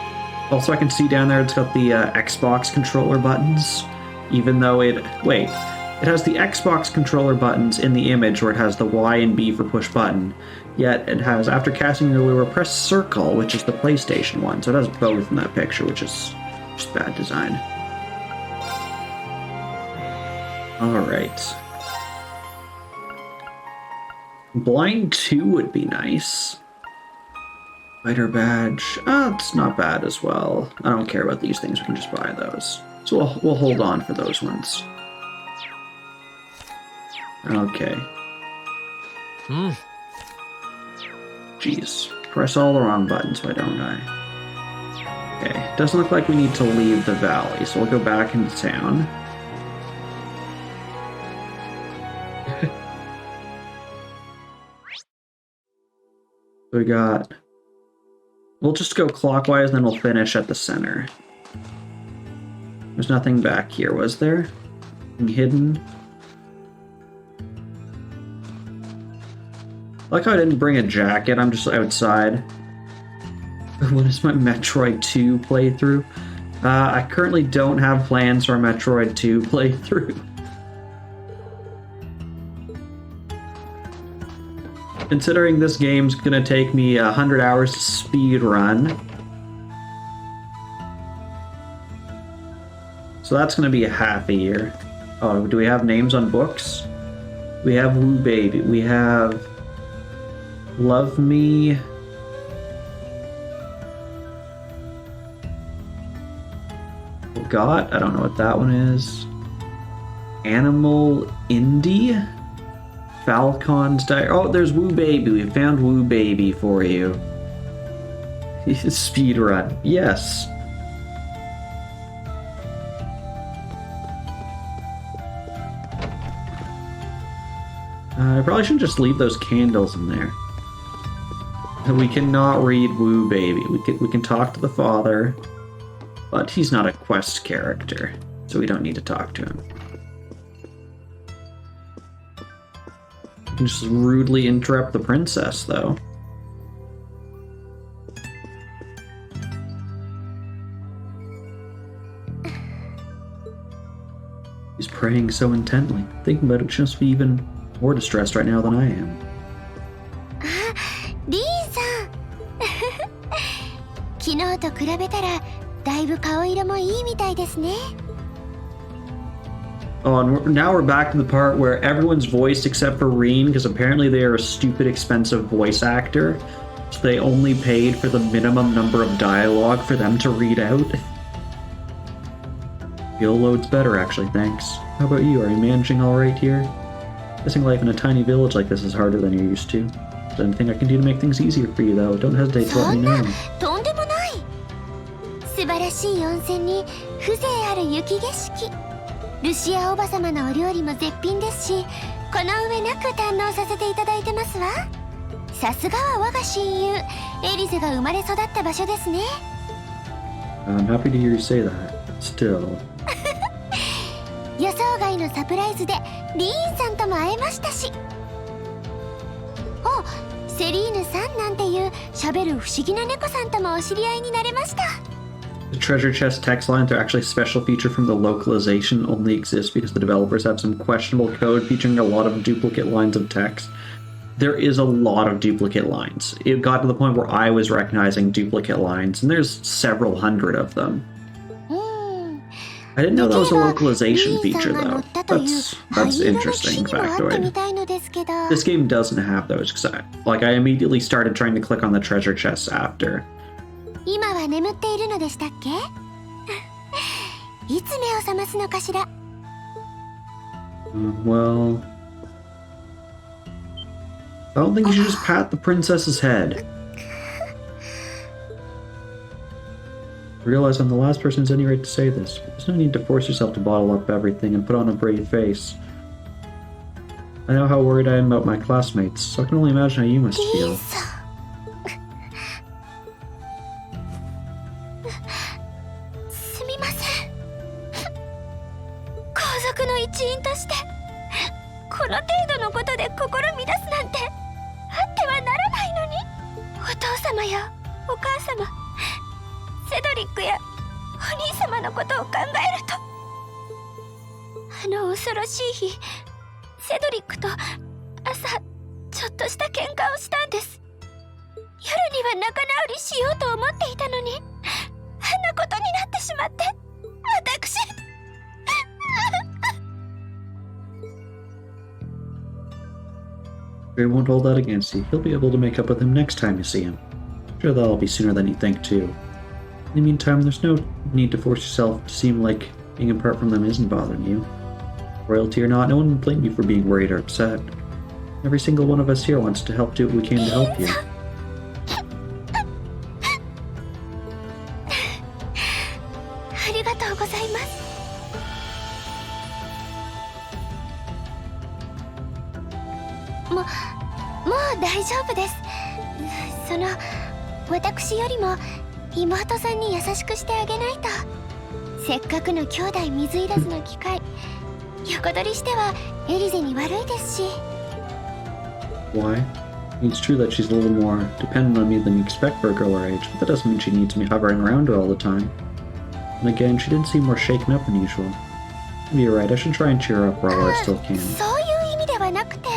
Also, I can see down there it's got the Xbox controller buttons, even though it... Wait, it has the Xbox controller buttons in the image where it has the Y and B for push button, yet it has, after casting the lure, press circle, which is the PlayStation one, so it has both in that picture, which is just bad design. Alright. Blind 2 would be nice. Fighter badge. It's not bad as well. I don't care about these things, we can just buy those. So we'll hold on for those ones. Okay. Jeez. Press all the wrong buttons, why don't I? Okay. Doesn't look like we need to leave the valley, so we'll go back into town. We got... We'll just go clockwise, and then we'll finish at the center. There's nothing back here, was there? Nothing hidden? I like how I didn't bring a jacket, I'm just outside. What is my Metroid 2 playthrough? I currently don't have plans for a Metroid 2 playthrough. Considering this game's gonna take me 100 hours to speed run. So that's gonna be a half a year. Oh, do we have names on books? We have Woo Baby. We have Love Me. Forgot? I don't know what that one is. Animal Indie? Falcon's Diary. Oh, there's Woo Baby. We found Woo Baby for you. Speedrun. Yes. I probably shouldn't just leave those candles in there. We cannot read Woo Baby. We can talk to the father, but he's not a quest character, so we don't need to talk to him. We can just rudely interrupt the princess, though. He's praying so intently. Thinking about it should be even more distressed right now than I am. Rean-san! 昨日と比べたらだいぶ顔色もいいみたいですね。Oh, and now we're back to the part where everyone's voiced except for Rean, because apparently they are a stupid expensive voice actor. So they only paid for the minimum number of dialogue for them to read out. Feel loads better, actually, thanks. How about you? Are you managing alright here? Guessing life in a tiny village like this is harder than you're used to. Is there anything I can do to make things easier for you, though? Don't hesitate to let me know. とんでもない。素晴らしい温泉に風情ある雪景色。ルシアおばさまのお料理も絶品ですし、この上なく堪能させていただいてますわ。さすがは我が親友エリゼが生まれ育った場所ですね。I'm happy to hear you say that. Still. 予想外のサプライズでリーンさんとも会えましたし。あ、セリーヌさんなんていう喋る不思議な猫さんともお知り合いになれました。The treasure chest text lines are actually a special feature from the localization, only exists because the developers have some questionable code featuring a lot of duplicate lines of text. There is a lot of duplicate lines. It got to the point where I was recognizing duplicate lines, and there's several hundred of them. I didn't know that was a localization feature, though. That's interesting factoid. This game doesn't have those, because I immediately started trying to click on the treasure chests after. 今は眠っているのでしたっけ？いつ目を覚ますのかしら。Well, I don't think you should just pat the princess's head. I realize I'm the last person who's any right to say this, but there's no need to force yourself to bottle up everything and put on a brave face. I know how worried I am about my classmates, so I can only imagine how you must feel. すみません。皇族の一員としてこの程度のことで心乱すなんてあってはならないのに。お父様やお母様、セドリックやお兄様のことを考えると、あの恐ろしい日、セドリックと朝ちょっとした喧嘩をしたんです。夜には仲直りしようと思っていたのに、あんなことになってしまって、私Ray won't hold that against you. He'll be able to make up with him next time you see him. I'm sure that'll be sooner than you think, too. In the meantime, there's no need to force yourself to seem like being apart from them isn't bothering you. Royalty or not, no one would blame you for being worried or upset. Every single one of us here wants to help do what we can to help you. ありがとうございます。もう大丈夫です。その私よりも妹さんに優しくしてあげないと。せっかくの兄弟水入らずの機会、横取りしてはエリゼに悪いですし。 Why? It's true that she's a little more dependent on me than you expect for a girl her age, but that doesn't mean she needs me hovering around her all the time. And again, she didn't seem more shaken up than usual. Maybe you're right, I should try and cheer her up while I still can. そういう意味ではなくて、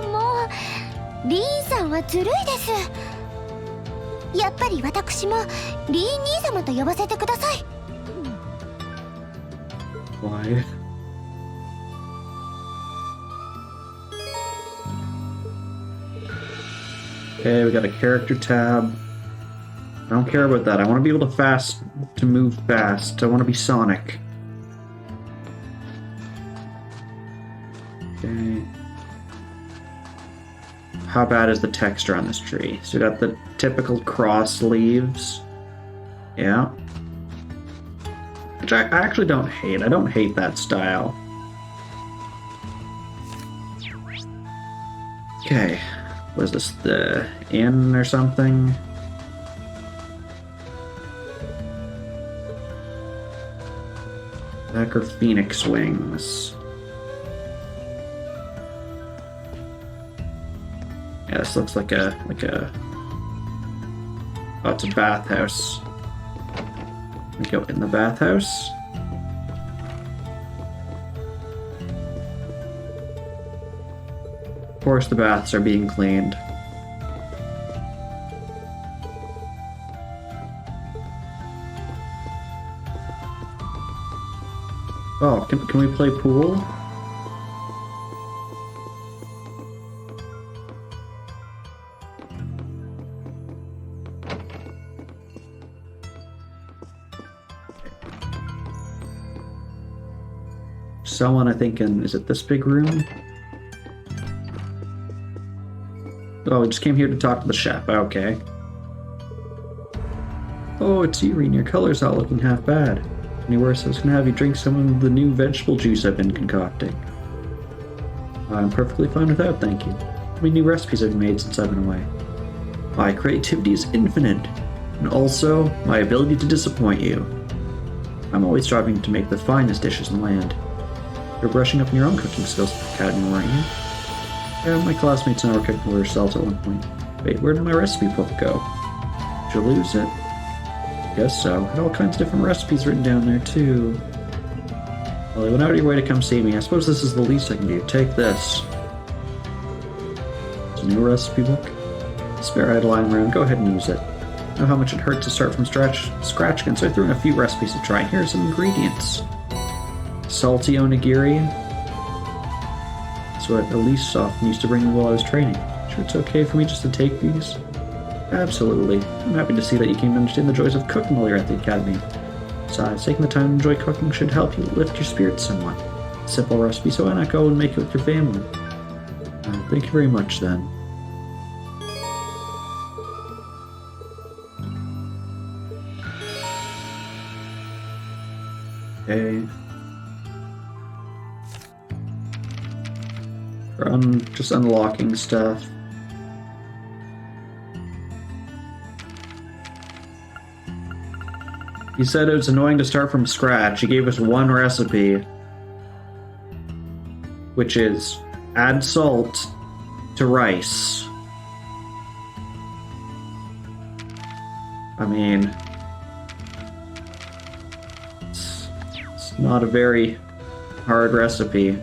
もうリーンさんはずるいです。やっぱり私もリーン兄様と呼ばせてください。Why? Okay, we got a character tab. I don't care about that. I want to be able to move fast. I want to be Sonic. Okay. How bad is the texture on this tree? So we got the typical cross leaves. Yeah. Which I actually don't hate. I don't hate that style. Okay. Was this the inn or something? Back or phoenix wings? Yeah, this looks like a oh, it's a bathhouse. We go in the bathhouse. Of course, the baths are being cleaned. Oh, can we play pool? Someone, I think, is it this big room? Oh, we just came here to talk to the chef. Okay. Oh, it's you, Rean. Your color's not looking half bad. Any worse, I was gonna have you drink some of the new vegetable juice I've been concocting. I'm perfectly fine with that, thank you. How many new recipes have you made since I've been away? My creativity is infinite, and also my ability to disappoint you. I'm always striving to make the finest dishes in the land. You're brushing up on your own cooking skills at the academy, weren't you? Yeah, my classmates and I were cooking for ourselves at one point. Wait, where did my recipe book go? Did you lose it? Guess so. Had all kinds of different recipes written down there, too. Well, they went out of your way to come see me. I suppose this is the least I can do. Take this. It's a new recipe book. Spare I had lying around. Go ahead and use it. I know how much it hurt to start from scratch again, so I threw in a few recipes to try. Here are some ingredients. Salty onigiri. That's what Elise often used to bring me while I was training. Sure it's okay for me just to take these? Absolutely. I'm happy to see that you came to understand the joys of cooking while you're at the academy. Besides, taking the time to enjoy cooking should help you lift your spirits somewhat. Simple recipe, so why not go and make it with your family? Thank you very much, then. Okay. We're just unlocking stuff. He said it was annoying to start from scratch. He gave us one recipe, which is add salt to rice. I mean, it's not a very hard recipe.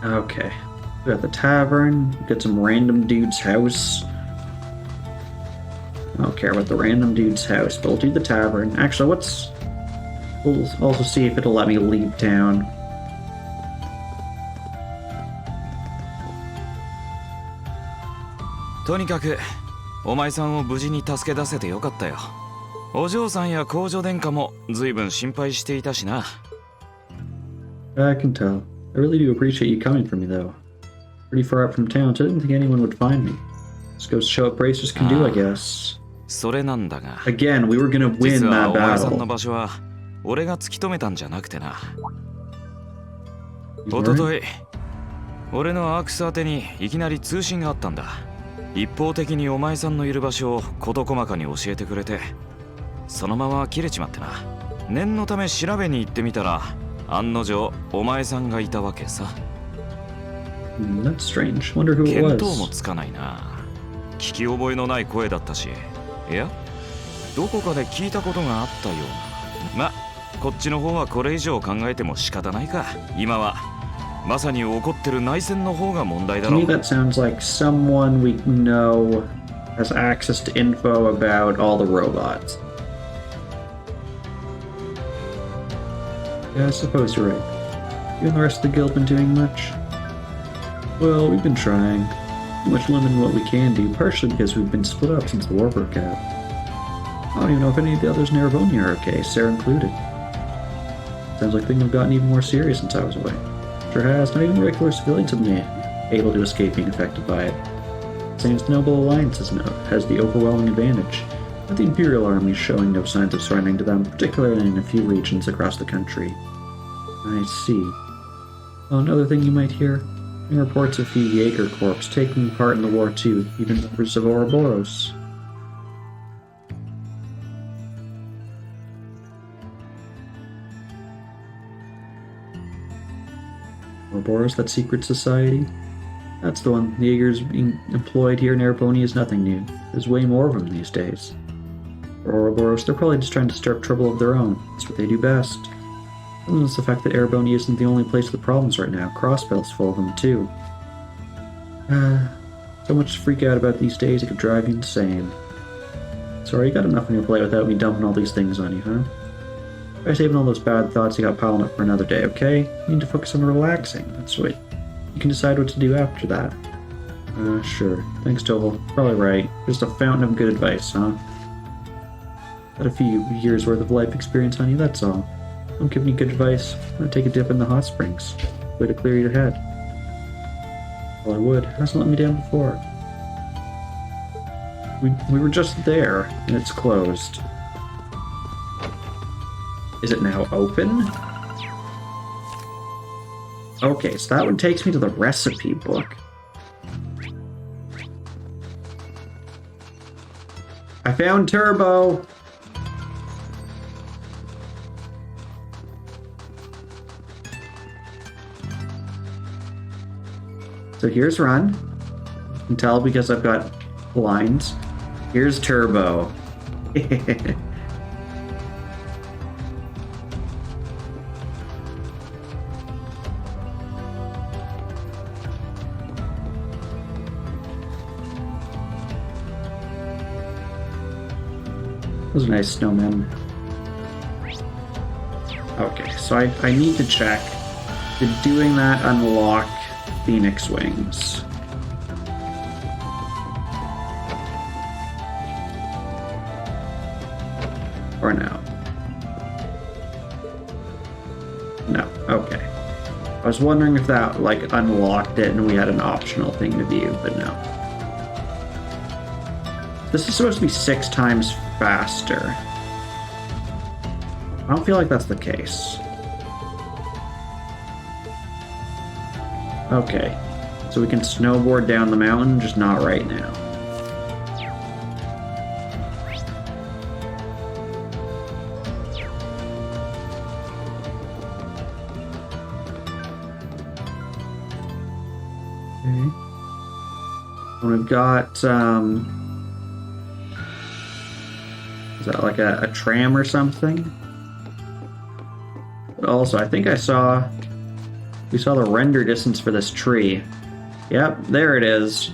Okay, we got the tavern, got some random dude's house. I don't care about the random dude's house, but we'll do the tavern. Actually, we'll also see if it'll let me leave town. To とにかくお前さんを無事に助け出せてよかったよ。お嬢さんや工場殿下も随分心配していたしな。I can tell. I really do appreciate you coming for me, though. Pretty far up from town, so I didn't think anyone would find me. Just goes to show what bracers can do, I guess. それなんだが。 Again, we were gonna win 実は that お前さんの battle. 場所は俺が突き止めたんじゃなくてな。 You おとと weren't? い、俺のアークス宛てにいきなり通信があったんだ。一方的にお前さんのいる場所を事細かに教えてくれて、そのまま切れちまってな。念のため調べに行ってみたら、案の定お前さんがいたわけさ。 That's strange. Wonder who it 見当も was. つかないな。聞き覚えのない声だったし、いや、どこかで聞いたことがあったような。ま、こっちの方はこれ以上考えても仕方ないか。今はまさに起こってる内戦の方が問題だ To ろ me, う。 that sounds like someone we know has access to info about all the robots. Yeah, I suppose you're right. You and the rest of the guild been doing much? Well, we've been trying. Too much limiting what we can do, partially because we've been split up since the war broke out. I don't even know if any of the others in Erebonia are okay, Sarah included. Sounds like things have gotten even more serious since I was away. Sure has. Not even regular civilians have been able to escape being affected by it. Seems the Noble Alliance has the overwhelming advantage, but the Imperial Army is showing no signs of surrendering to them, particularly in a few regions across the country. I see. Oh, another thing you might hear? Reports of a few Jaeger Corps taking part in the war too, even members of Ouroboros. Ouroboros, that secret society? That's the one. The Jaegers being employed here in Erebonia is nothing new. There's way more of them these days. For Ouroboros, they're probably just trying to stir up trouble of their own. That's what they do best. And it's the fact that Airborne isn't the only place with problems right now. Crossbell's full of them too. So much to freak out about these days, it could drive you insane. Sorry, you got enough on your plate without me dumping all these things on you, huh? Try saving all those bad thoughts you got piling up for another day, okay? You need to focus on relaxing. That's what you can decide what to do after that. Sure. Thanks, Toval. Probably right. Just a fountain of good advice, huh? Got a few years worth of life experience on you, that's all. I'm giving you good advice. I'm gonna take a dip in the hot springs. Way to clear your head. Well, I would. Hasn't let me down before. We were just there, and it's closed. Is it now open? Okay, so that one takes me to the recipe book. I found Turbo! So here's Run. You can tell because I've got lines. Here's Turbo. Those are nice snowmen. Okay, so I need to check. Did doing that unlock Phoenix Wings? Or no? No, okay. I was wondering if that, like, unlocked it and we had an optional thing to view, but no. This is supposed to be 6 times faster. I don't feel like that's the case. Okay, so we can snowboard down the mountain, just not right now. Okay. And we've got, is that like a tram or something? But also, I think we saw the render distance for this tree. Yep, there it is.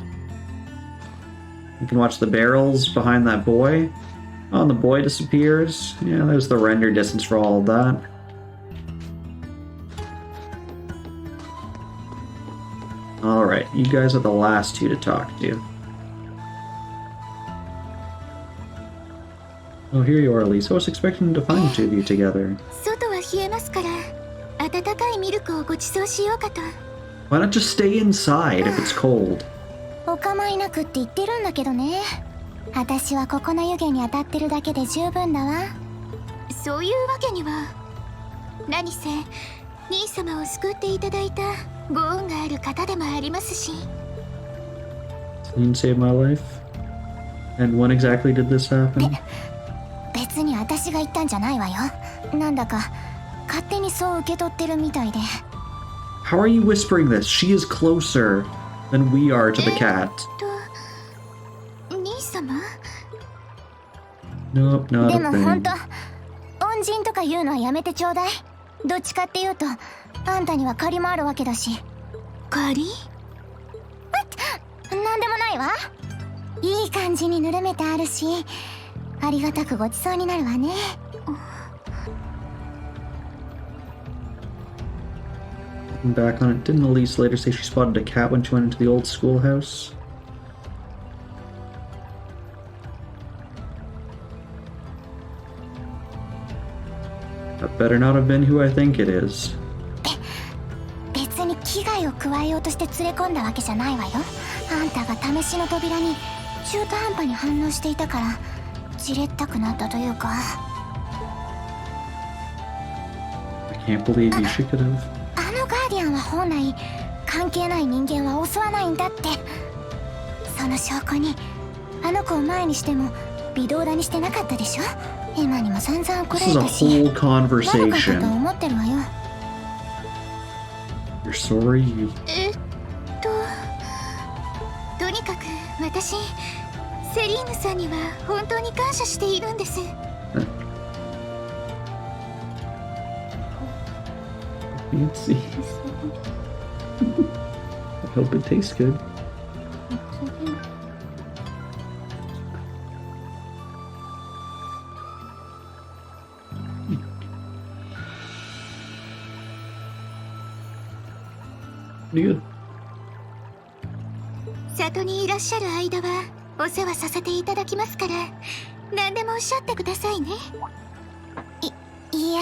You can watch the barrels behind that buoy. Oh, and the buoy disappears. Yeah, there's the render distance for all of that. Alright, you guys are the last 2 to talk to. Oh, here you are, Lisa. I was expecting to find the 2 of you together. 外は冷えますから、温かいミルクをご馳走しようかと。 Why not just stay inside if it's cold? お構いなくって言ってるんだけどね。私はここの湯気に当たってるだけで十分だわ。そういうわけには。何せ兄様を救っていただいたご恩がある方でもありますし。You saved my life? And when exactly did this happen? 別に私が言ったんじゃないわよ。なんだか勝手にそう受け取ってるみたいで。How are you whispering this? She is closer than we are to the cat. 兄様？ Nope, not で a も本 thing. 当、恩人とか言うのはやめてちょうだい。どっちかっていうと、あんたには借りもあるわけだし。借り？なんでもないわ。いい感じにぬるめてあるし、ありがたくごちそうになるわね。Looking back on it, didn't Elise later say she spotted a cat when she went into the old schoolhouse? That better not have been who I think it is. 別に危害を加えようとして連れ込んだわけじゃないわよ。あんたが試しの扉に中途半端に反応していたからじれったくなったというか。 I can't believe you. She could have. あのガーディアンは本来関係ない人間は襲わないんだって。その証拠にあの子を前にしても微動だにしてなかったでしょ。今にも散々怒ら This れ is a たし、 whole 悪かったと conversation. 思ってるわよ。 You're sorry? とにかく私セリーヌさんには本当に感謝しているんです。Fancy. I hope it tastes good. Pretty good. 里にいらっしゃる間はお世話させていただきますから何でもおっしゃってくださいね。いや、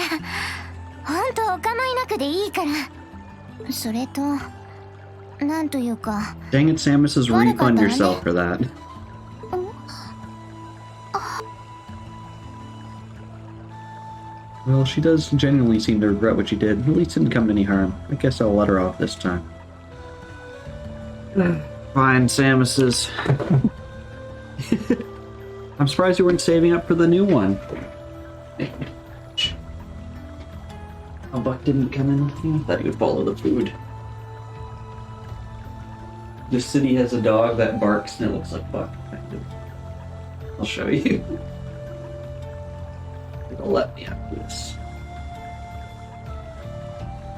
ほんとお構いなくでいいから。それとなんというか。 Dang it, Samus, is refund yourself for that. Well, she does genuinely seem to regret what she did. At least it didn't come to any harm. I guess I'll let her off this time. Fine, Samus's. I'm surprised you weren't saving up for the new one. Oh, Buck didn't come in with you? I thought he would follow the food. This city has a dog that barks and it looks like Buck. I'll show you. It'll let me after this.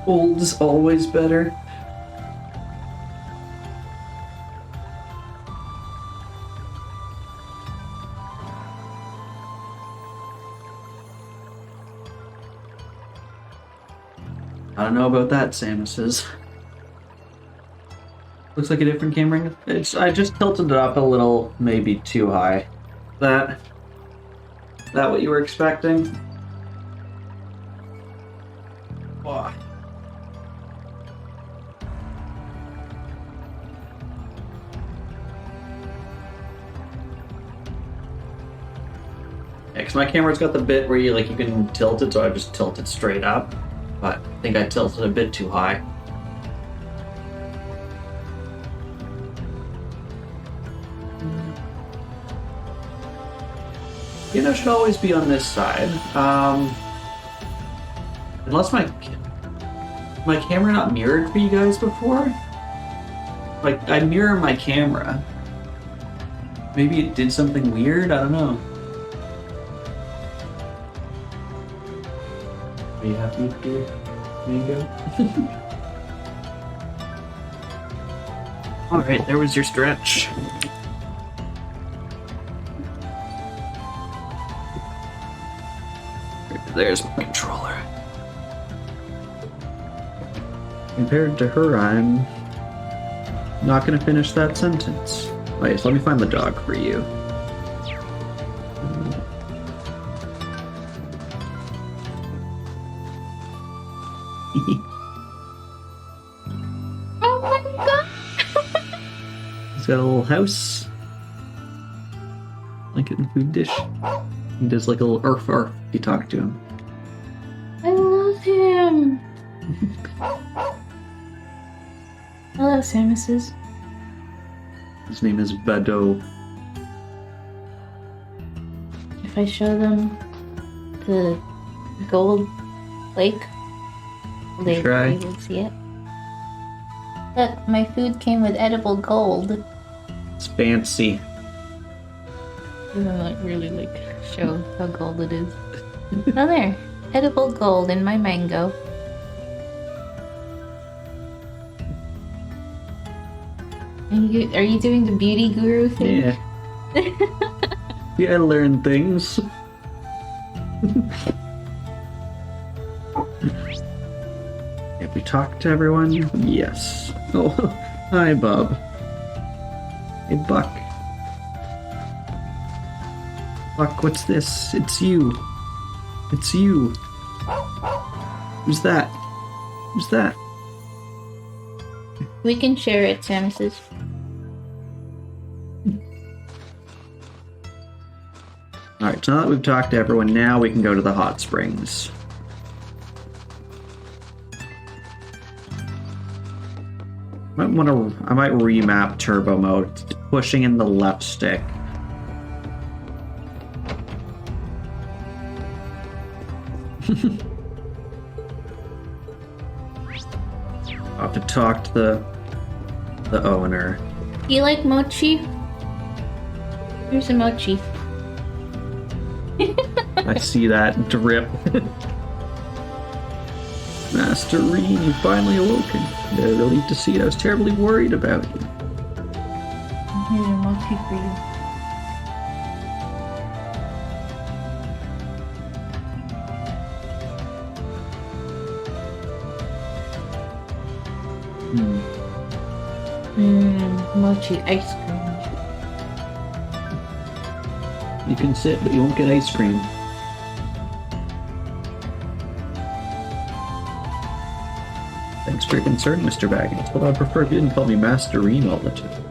Old is always better. I don't know about that, Samus says. Looks like a different camera. I just tilted it up a little, maybe too high. That what you were expecting? Oh. Yeah, cause my camera's got the bit where you can tilt it, so I just tilt it straight up. But I think I tilted a bit too high. You know, should always be on this side. Unless my camera not mirrored for you guys before? Like, I mirror my camera. Maybe it did something weird? I don't know. Are you happy with your mango? Alright, there was your stretch. There's my controller. Compared to her, I'm not gonna finish that sentence. Wait, so let me find the dog for you. Oh my god! He's got a little house. Like it in the food dish. He does like a little arf arf if you talk to him. I love him. I love Samus's. His name is Bado. If I show them the gold lake, will they Try. be able to see it? Look, my food came with edible gold. It's fancy. I'm gonna really show how gold it is. Oh there, edible gold in my mango. Are you doing the beauty guru thing? Yeah. Yeah, I learn things. Have we talked to everyone? Yes. Oh, hi, Bob. Hey, Buck. Buck, what's this? It's you. It's you. Who's that? Who's that? We can share it, Samus's. Alright, so now that we've talked to everyone, now we can go to the hot springs. I might remap turbo mode, pushing in the left stick. I'll have to talk to the owner. You like mochi? Here's a mochi. I see that drip. Master Rean, you finally awoken. They're relieved to see it. I was terribly worried about you. Here's your mochi for you. Mochi ice cream. You can sit, but you won't get ice cream. Thanks for your concern, Mr. Baggins, but I'd prefer if you didn't call me Master Rean all the time.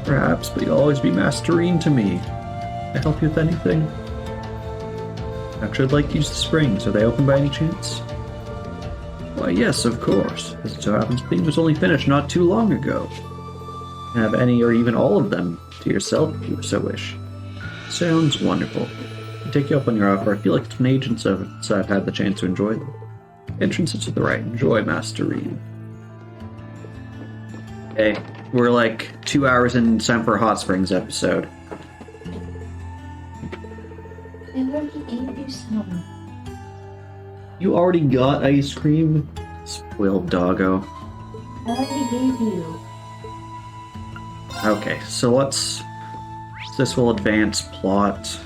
Perhaps, but you'll always be Master Rean to me. Can I help you with anything? Actually, I'd like to use the springs. Are they open by any chance? Why, yes, of course. As it so happens, cleaning was only finished not too long ago. You can have any or even all of them to yourself if you so wish. Sounds wonderful. I take you up on your offer. I feel like it's been ages since I've had the chance to enjoy them. Entrances to the right. Enjoy, Master Rean. Okay, we're like 2 hours in time for a Hot Springs episode. I already gave you some. You already got ice cream? Spoiled doggo. I already gave you. Okay, so let's... This will advance plot.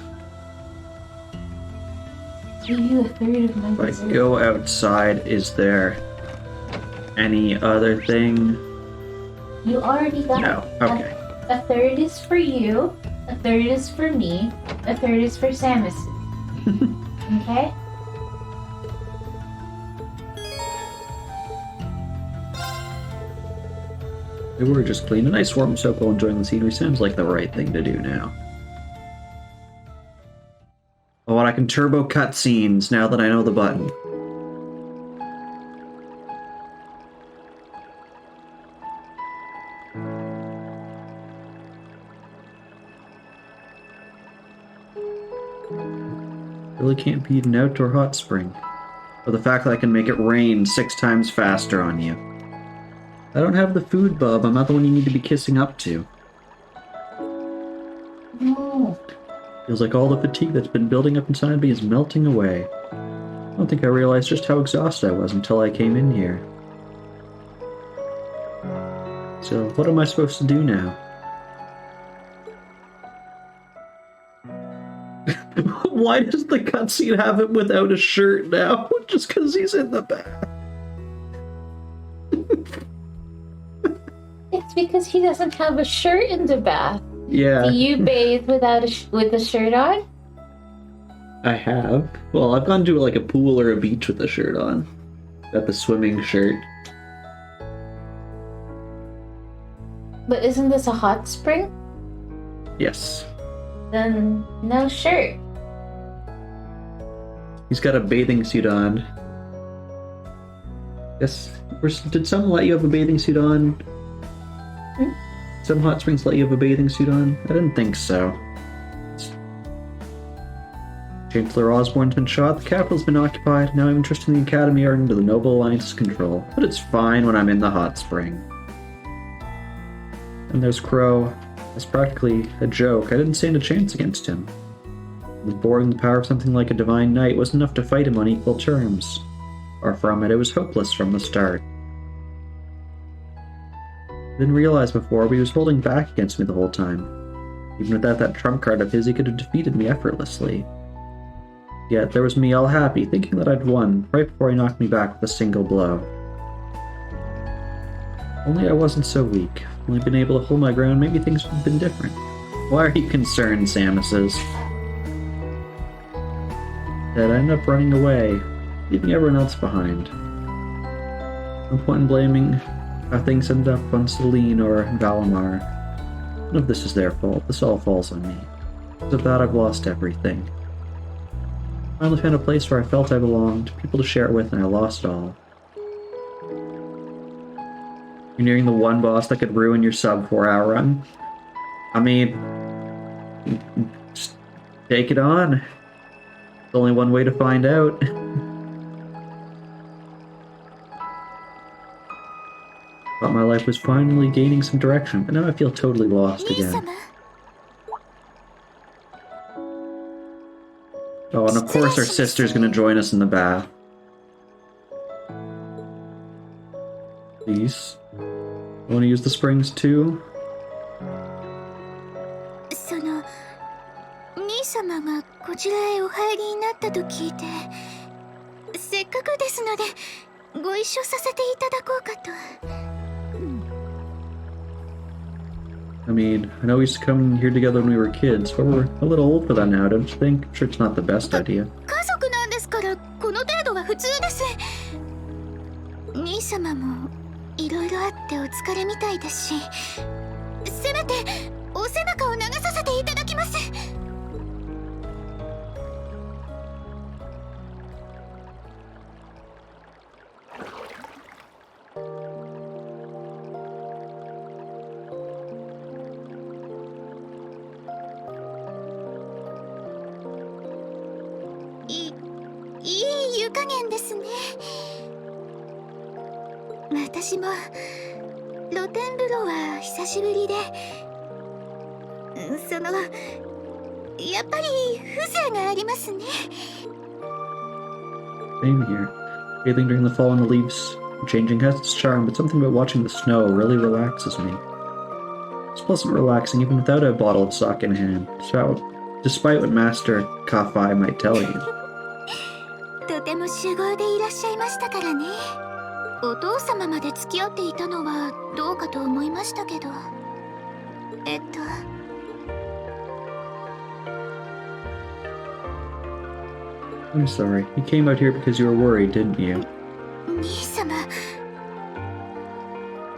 Give you a third of my If I dessert. go outside, is there any other thing? You already got No, okay. A third is for you, a third is for me, a third is for Samus. Okay? We were just clean. A nice warm soap while enjoying the scenery sounds like the right thing to do now. Oh, and I can turbo cutscenes now that I know the button. Really can't beat an outdoor hot spring. Or the fact that I can make it rain 6 times faster on you. I don't have the food, bub. I'm not the one you need to be kissing up to. No. Feels like all the fatigue that's been building up inside me is melting away. I don't think I realized just how exhausted I was until I came in here. So, what am I supposed to do now? Why does the cutscene have him without a shirt now? Just because he's in the bath. It's because he doesn't have a shirt in the bath. Yeah, Do you bathe without with a shirt on? I have. Well, I've gone to like a pool or a beach with a shirt on. Got the swimming shirt. But isn't this a hot spring? Yes. Then no shirt. He's got a bathing suit on. Yes. Did some let you have a bathing suit on? Some hot springs let you have a bathing suit on? I didn't think so. Chancellor Osborne's been shot, the capital's been occupied, now I'm interested in the Academy are under the Noble Alliance's control. But it's fine when I'm in the hot spring. And there's Crow. That's practically a joke. I didn't stand a chance against him. The boring the power of something like a divine knight wasn't enough to fight him on equal terms. Far from it was hopeless from the start. I didn't realize before, but he was holding back against me the whole time. Even without that trump card of his, he could have defeated me effortlessly. Yet there was me all happy, thinking that I'd won, right before he knocked me back with a single blow. Only I wasn't so weak. If I'd only been able to hold my ground, maybe things would have been different. Why are you concerned, Samuses? That I ended up running away, leaving everyone else behind. No point in blaming how things ended up on Celine or Valimar. None of this is their fault. This all falls on me. Because of that, I've lost everything. I finally found a place where I felt I belonged, people to share it with, and I lost it all. You're nearing the one boss that could ruin your sub 4-hour run. I mean, just take it on. There's only one way to find out. Thought my life was finally gaining some direction, but now I feel totally lost again. Oh, and of course our sister's gonna join us in the bath. please. Want to use the springs too? その兄様がこちらへお入りになったと聞いて、せっかくですのでご一緒させていただこうかと。I mean, I know we used to come here together when we were kids, but we're a little old for that now, don't you think? I'm sure it's not the best idea. 家族なんですからこの程度は普通です。兄様もいろいろあってお疲れみたいですし、せめてお背中を流させていただきます。いい湯加減ですね。私も露天風呂は久しぶりで、そのやっぱり風情がありますね。 Same here. Bathing during the fall in the leaves, changing has its charm, but something about watching the snow really relaxes me. It's pleasant relaxing even without a bottle of sake in hand, despite what Master Kafai might tell you. とても酒豪でいらっしゃいましたからね。お父様まで付き合っていたのはどうかと思いましたけど。I'm sorry. You came out here because you were worried, didn't you? 兄様。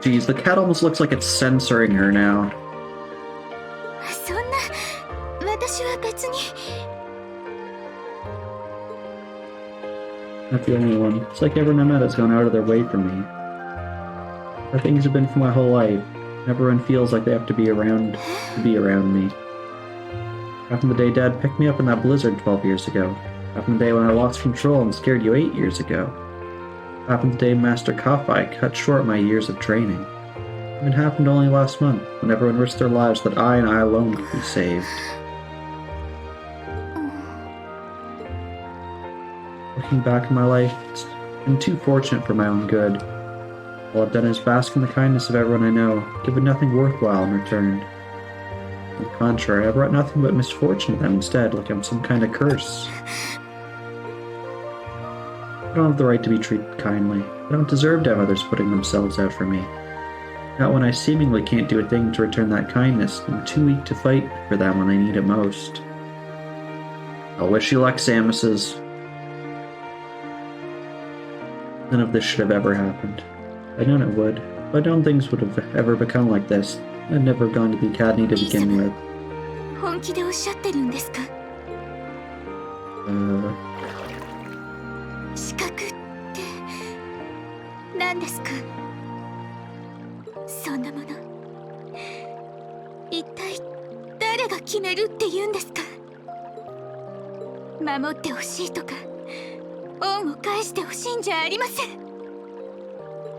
Geez, the cat almost looks like it's censoring her now. そんな、私は別に。 Not the only one. It's like everyone I met has gone out of their way for me. How things have been for my whole life. Everyone feels like they have to be around me. Happened the day Dad picked me up in that blizzard 12 years ago. Happened the day when I lost control and scared you 8 years ago. Happened the day Master Kafai cut short my years of training. And it happened only last month, when everyone risked their lives that I and I alone could be saved. Looking back in my life, it's been too fortunate for my own good. All I've done is bask in the kindness of everyone I know, given nothing worthwhile in return. On the contrary, I brought nothing but misfortune to them instead, like I'm some kind of curse. I don't have the right to be treated kindly. I don't deserve to have others putting themselves out for me. Not when I seemingly can't do a thing to return that kindness. I'm too weak to fight for them when they need it most. I'll wish you luck, Samuses. None of this should have ever happened. I'd known it would, but I don't think things would have ever become like this. I'd never have gone to the academy to begin with. 本気でおっしゃってるんですか？資格って何ですか？そんなもの一体誰が決めるって言うんですか？守ってほしいとか恩を返してほしいんじゃありません。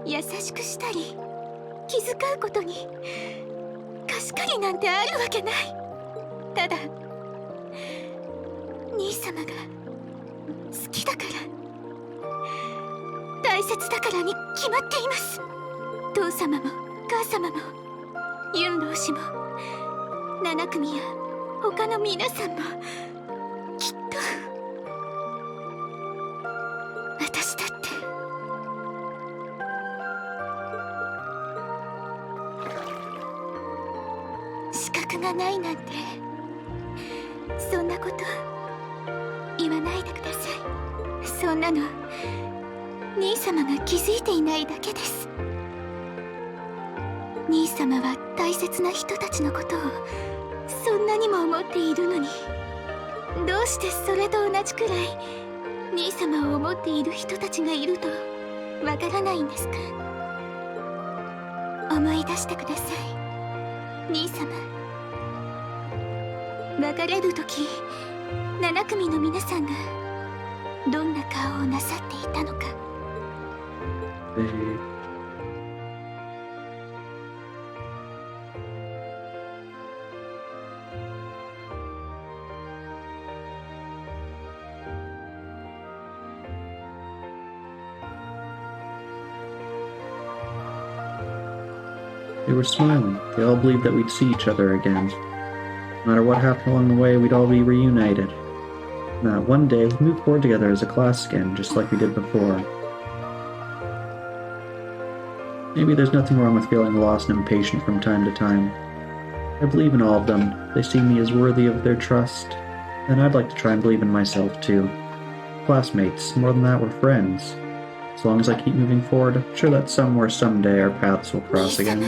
優しくしたり気遣うことに貸し借りなんてあるわけない。ただ兄様が好きだから大切だからに決まっています。父様も母様もユン老師も7組や他の皆さんもきっと私だって。資格がないなんてそんなこと言わないでください。そんなの兄様が気づいていないだけです。兄様は大切な人たちのことをそんなにも思っているのに、どうしてそれと同じくらい兄様を思っている人たちがいるとわからないんですか？思い出してください、兄様。別れる時7組の皆さんがどんな顔をなさっていたのか。They were smiling. They all believed that we'd see each other again. No matter what happened along the way, we'd all be reunited. And that one day, we'd move forward together as a class again, just like we did before. Maybe there's nothing wrong with feeling lost and impatient from time to time. I believe in all of them. They see me as worthy of their trust. And I'd like to try and believe in myself, too. Classmates, more than that, we're friends. As long as I keep moving forward, I'm sure that somewhere someday our paths will cross again.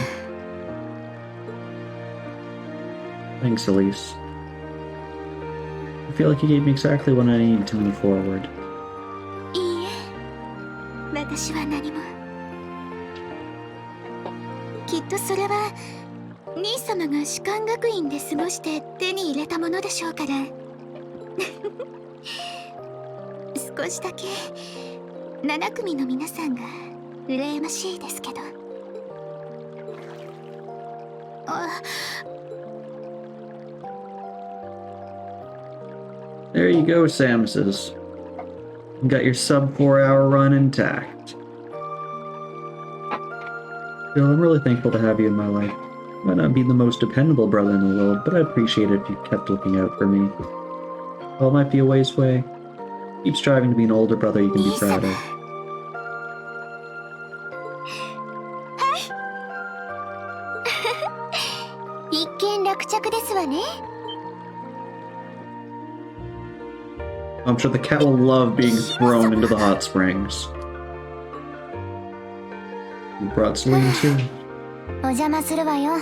Thanks, Elise. I feel like you gave me exactly what I need to move forward. いいえ、私は何も。きっとそれは兄様が士官学院で過ごして手に入れたものでしょうから。少しだけ7組の皆さんが羨ましいですけど。There you go, Samses. You got your sub 4-hour run intact. Bill, I'm really thankful to have you in my life. Might not be the most dependable brother in the world, but I'd appreciate it if you kept looking out for me. While it might be a ways away, keep striving to be an older brother you can be proud of. I'm sure the cat will love being thrown into the hot springs. You brought Celine too. お邪魔するわよ。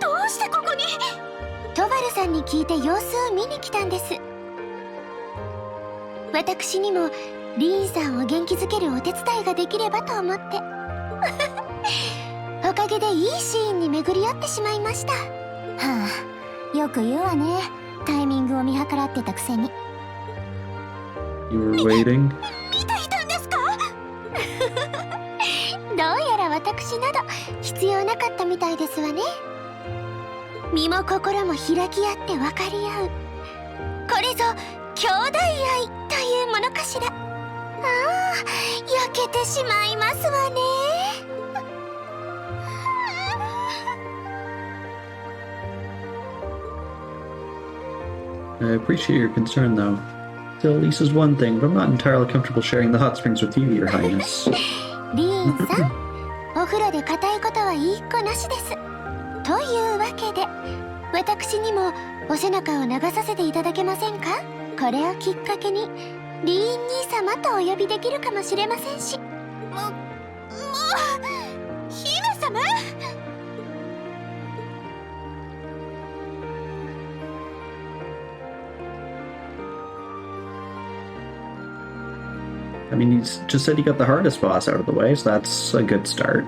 どうしてここに？トバルさんに聞いて様子を見に来たんです。私にもリーンさんを元気づけるお手伝いができればと思って。おかげでいいシーンに巡り合ってしまいました。はあ、よく言うわね。タイミングを見計らってたくせに。You were waiting? 見ていたんですか？どうやら私など必要なかったみたいですわね。身も心も開き合って分かり合う。これぞ兄弟愛というものかしら。ああ、焼けてしまいますわね。I appreciate your concern, though. Still, Lisa's one thing, but I'm not entirely comfortable sharing the hot springs with you, Your Highness. リーンさん、お風呂で固いことは言いっこなしです。というわけで、私にもお背中を流させていただけませんか？これをきっかけに、リーン兄様とお呼びできるかもしれませんし。姫様I mean, he's just said he got the hardest boss out of the way, so that's a good start.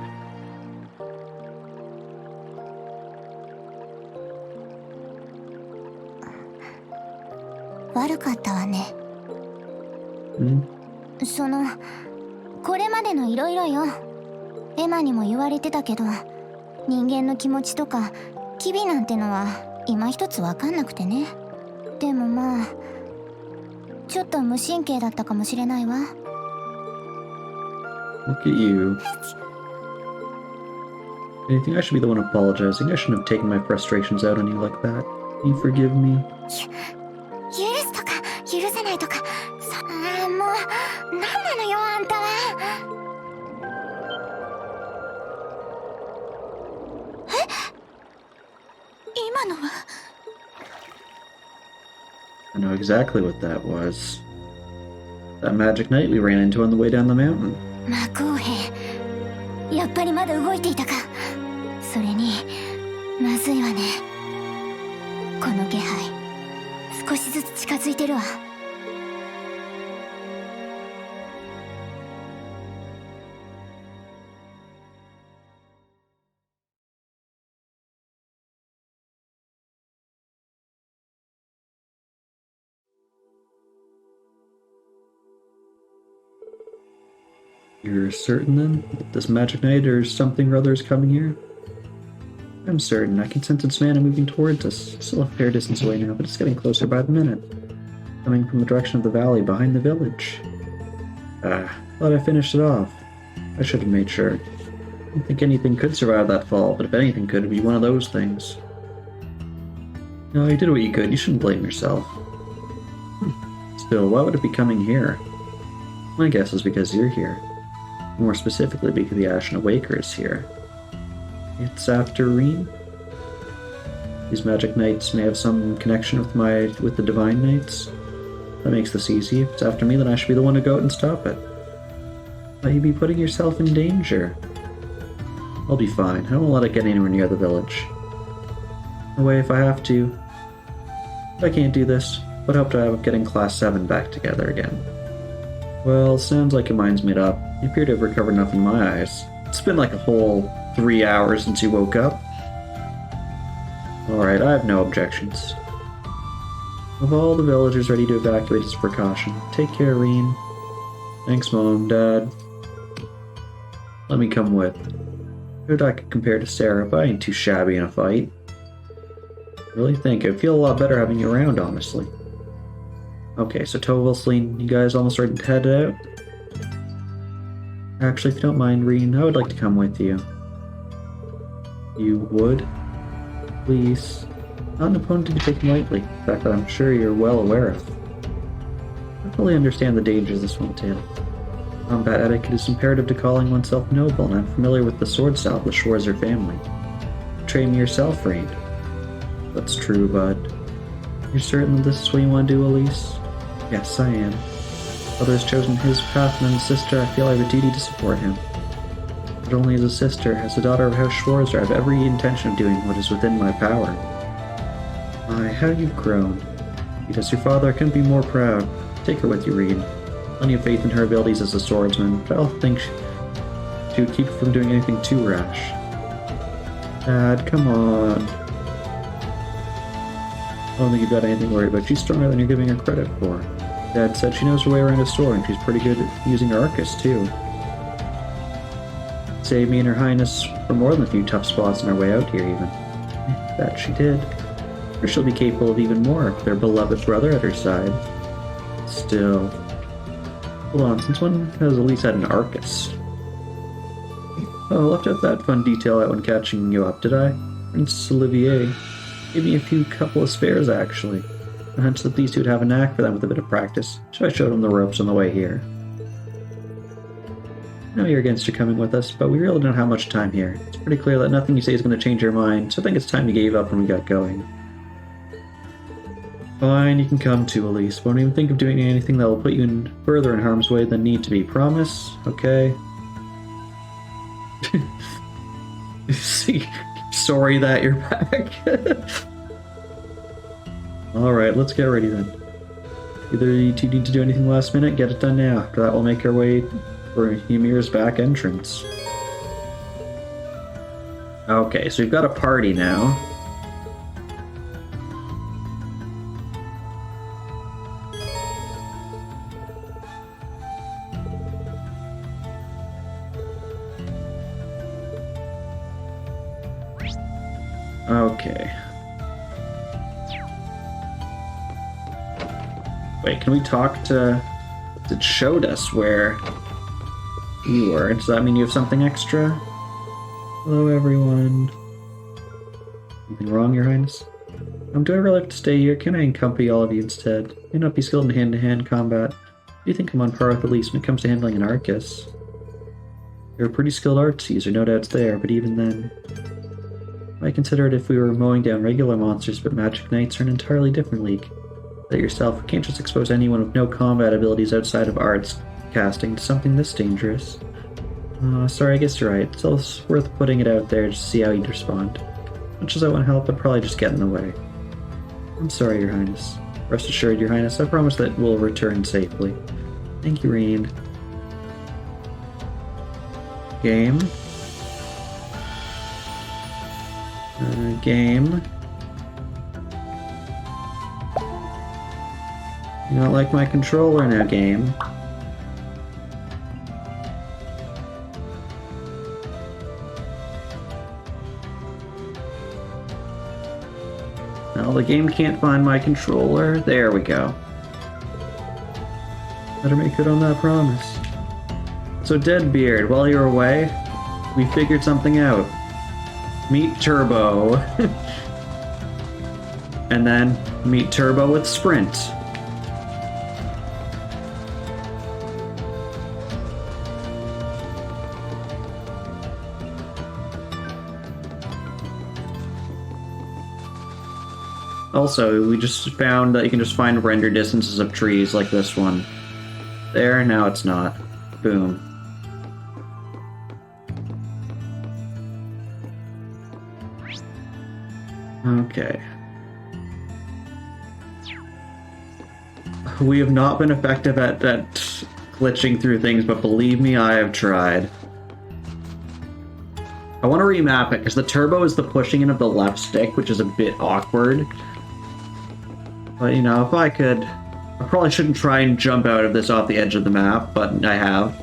Hmm? これまでのいろいろよ。エマにも言われてたけど、人間の気持ちとか機微なんてのは今一つわかんなくてね。でもまあ、ちょっと無神経だったかもしれないわ。Look at you. I think I should be the one apologizing. I shouldn't have taken my frustrations out on you like that. Can you forgive me? 許すとか許せないとか、もう何なのよあんたは。今のは。I know exactly what that was. That magic knight we ran into on the way down the mountain. 魔公兵、やっぱりまだ動いていたか。それにまずいわね。この気配、少しずつ近づいてるわ。You're certain then that this magic knight or something or other is coming here? I'm certain. I can sense its mana moving towards us. Still a fair distance away now, but it's getting closer by the minute. Coming from the direction of the valley behind the village. Thought I finished it off. I should have made sure. I don't think anything could survive that fall, but if anything could, it'd be one of those things. No, you did what you could. You shouldn't blame yourself. Still, why would it be coming here? My guess is because you're here. More specifically, because the Ashen Awaker is here. It's after Rean? These magic knights may have some connection with the divine knights. That makes this easy. If it's after me, then I should be the one to go out and stop it. Might you be putting yourself in danger? I'll be fine. I won't let it get anywhere near the village. Away if I have to. If I can't do this, what hope do I have of getting Class 7 back together again? Well, sounds like your mind's made up. You appear to have recovered enough in my eyes. It's been like a whole 3 hours since you woke up. Alright, I have no objections. Of all the villagers ready to evacuate as a precaution, take care, Rean. Thanks, Mom, Dad. Let me come with. Good I could compare to Sarah, but I ain't too shabby in a fight. I really think I'd feel a lot better having you around, honestly. Okay, so Tovil, Celine, you guys almost ready to head out? Actually, if you don't mind, Rean, I would like to come with you. You would? Please. Not an opponent to be taken lightly, in fact that I'm sure you're well aware of. I fully understand the dangers this will entail. Combat etiquette is imperative to calling oneself noble, and I'm familiar with the sword style of the Schwarzer family. Train me yourself, Rean. That's true, bud. You're certain that this is what you want to do, Elise? Yes, I am. Father has chosen his path, and as a sister, I feel I have a duty to support him. Not only as a sister, as a daughter of House Schwarzer, I have every intention of doing what is within my power. My, how you've grown. Because your father, I couldn't be more proud. Take her with you, Rean. Plenty of faith in her abilities as a swordsman, but I don't think she would keep her from doing anything too rash. Dad, come on. I don't think you've got anything to worry about. She's stronger than you're giving her credit for. Dad said she knows her way around a sword, and she's pretty good at using her Arcus, too. Saved me and her highness from more than a few tough spots on our way out here, even. That she did. Or she'll be capable of even more with their beloved brother at her side. Still... Hold on, since when has Elise had an Arcus? Oh, I left out that fun detail out when catching you up, did I? Prince Olivier gave me a couple of spares, actually. A hunch that these two would have a knack for them with a bit of practice, so I showed them the ropes on the way here. I know you're against her coming with us, but we really don't have much time here. It's pretty clear that nothing you say is going to change your mind, so I think it's time you gave up when we got going. Fine, you can come too, Elise. But don't even think of doing anything that will put you further in harm's way than need to be. Promise? Okay? See, sorry that you're back. Alright, let's get ready then. Either you two need to do anything last minute, get it done now. After that, we'll make our way for Ymir's back entrance. Okay, so we've got a party now. Okay. Wait, can we talk to... It showed us where you were. Does that mean you have something extra? Hello, everyone. Anything wrong, Your Highness? Do I really have to stay here? Can I accompany all of you instead? I may not be skilled in hand-to-hand combat. Do you think I'm on par with Elise when it comes to handling an Arcus? You're a pretty skilled arts user, no doubts there, but even then... I consider it if we were mowing down regular monsters, but magic knights are an entirely different league. That yourself, you can't just expose anyone with no combat abilities outside of arts casting to something this dangerous. Sorry, I guess you're right. It's always worth putting it out there just to see how you'd respond. Much as I want to help, I'd probably just get in the way. I'm sorry, Your Highness. Rest assured, Your Highness, I promise that we'll return safely. Thank you, Rean. Game. Game. You don't like my controller now, game. No, the game can't find my controller. There we go. Better make good on that promise. It's So Deadbeard, while you're away, we figured something out. Meet Turbo. And then meet Turbo with Sprint. Also, we just found that you can just find render distances of trees like this one. There, now it's not. Boom. Okay. We have not been effective at glitching through things, but believe me, I have tried. I want to remap it, because the turbo is the pushing in of the left stick, which is a bit awkward. But, you know, if I could... I probably shouldn't try and jump out of this off the edge of the map, but I have.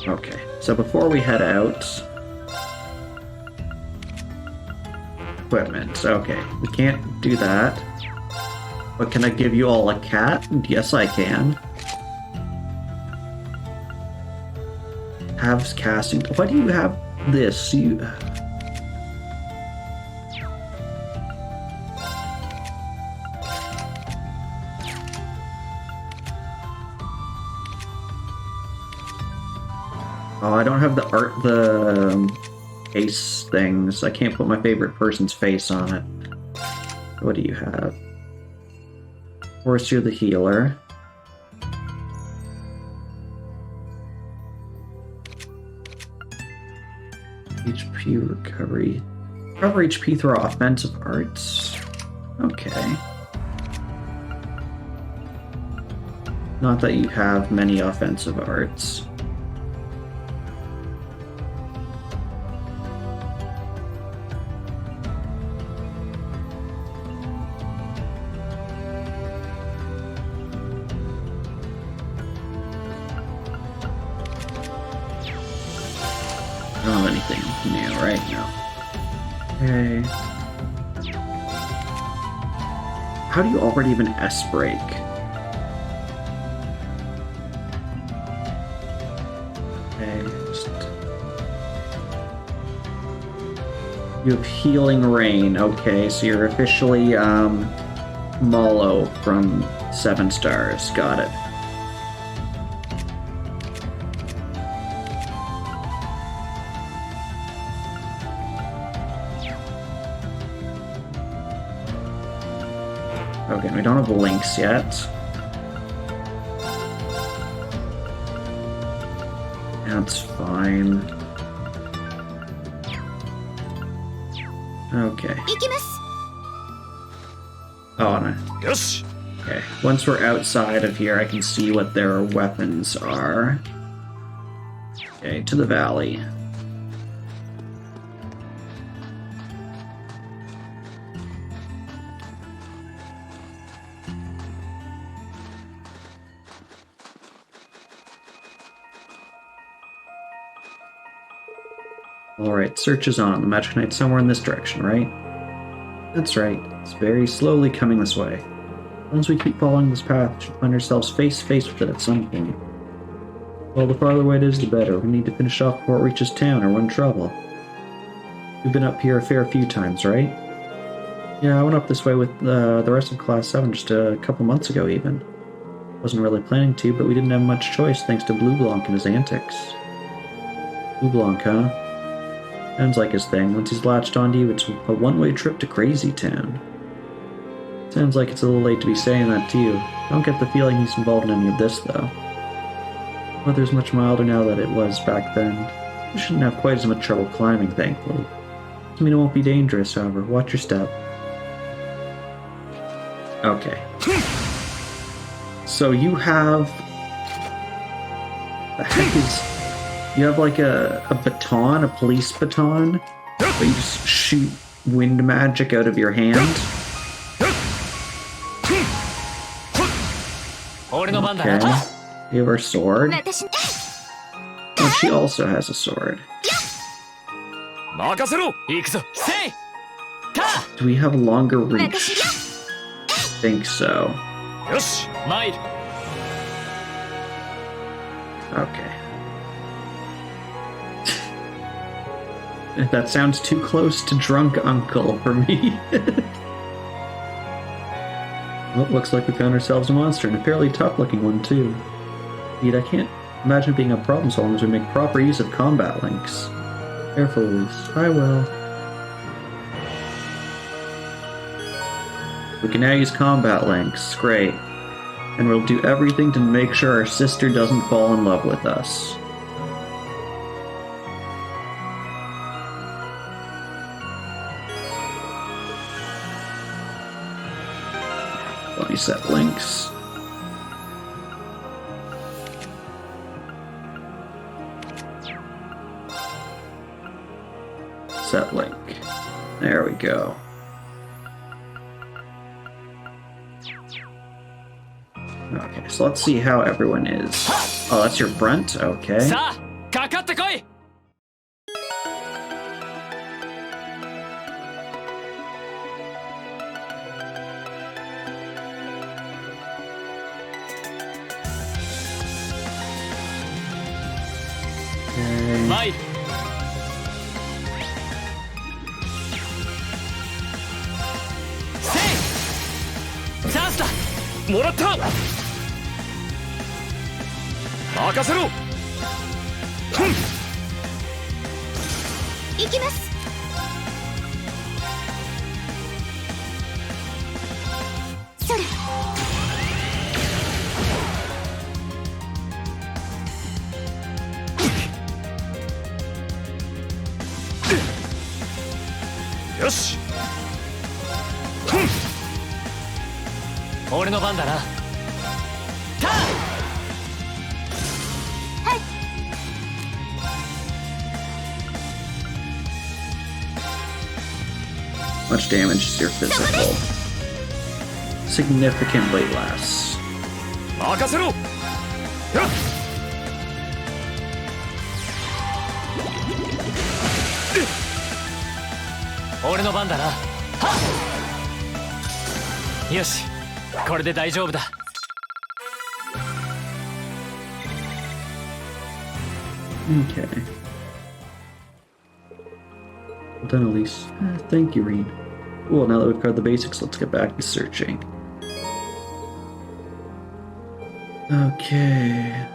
Okay, so before we head out... Equipment, okay, we can't do that. But can I give you all a cat? Yes, I can. Have casting... Why do you have this? You... Oh, I don't have the face things. I can't put my favorite person's face on it. What do you have? Of course, you're the healer. HP recovery. Recover HP through offensive arts. Okay. Not that you have many offensive arts. I don't have anything new right now. Okay. How do you already have an S break? Okay, you have healing rain. Okay, so you're officially Malo from 7 stars. Got it. Okay, we don't have links yet. That's fine. Okay. Oh, no. Yes. Okay, once we're outside of here, I can see what their weapons are. Okay, to the valley. Alright, search is on. The Magic Knight's somewhere in this direction, right? That's right. It's very slowly coming this way. Once we keep following this path, we should find ourselves face to face with it at some point. Well, the farther away it is, the better. We need to finish off before it reaches town, or we're in trouble. We've been up here a fair few times, right? Yeah, I went up this way with the rest of Class 7 just a couple months ago, even. Wasn't really planning to, but we didn't have much choice thanks to Blue Blanc and his antics. Blue Blanc, huh? Sounds like his thing. Once he's latched onto you, it's a one-way trip to Crazy Town. Sounds like it's a little late to be saying that to you. I don't get the feeling he's involved in any of this, though. Weather's much milder now than it was back then. You shouldn't have quite as much trouble climbing, thankfully. Doesn't mean it won't be dangerous, however. Watch your step. Okay. So you have... The heck is... You have like a baton, a police baton, but you just shoot wind magic out of your hand. Okay. You have her sword. And she also has a sword. Do we have longer reach? think so. よし参る Okay. That sounds too close to drunk uncle for me. Well, looks like we found ourselves a monster, and a fairly tough-looking one, too. Indeed, I can't imagine it being a problem so long as we make proper use of combat links. Careful, Elise. I will. We can now use combat links. Great. And we'll do everything to make sure our sister doesn't fall in love with us. Let me set links. Set link. There we go. Okay, so let's see how everyone is. Oh, that's your brunt? Okay. さあかかってこい Okay. 参る せいチャンスだ もらった任せろ 行きます。それ。よし俺の番だな Much damage is your physical. Significantly less. 任せろやっ俺の番だなはっよしこれで大丈夫だ Okay. Well done, Elise. Thank you, Rean. Well, now that we've covered the basics, let's get back to searching. Okay.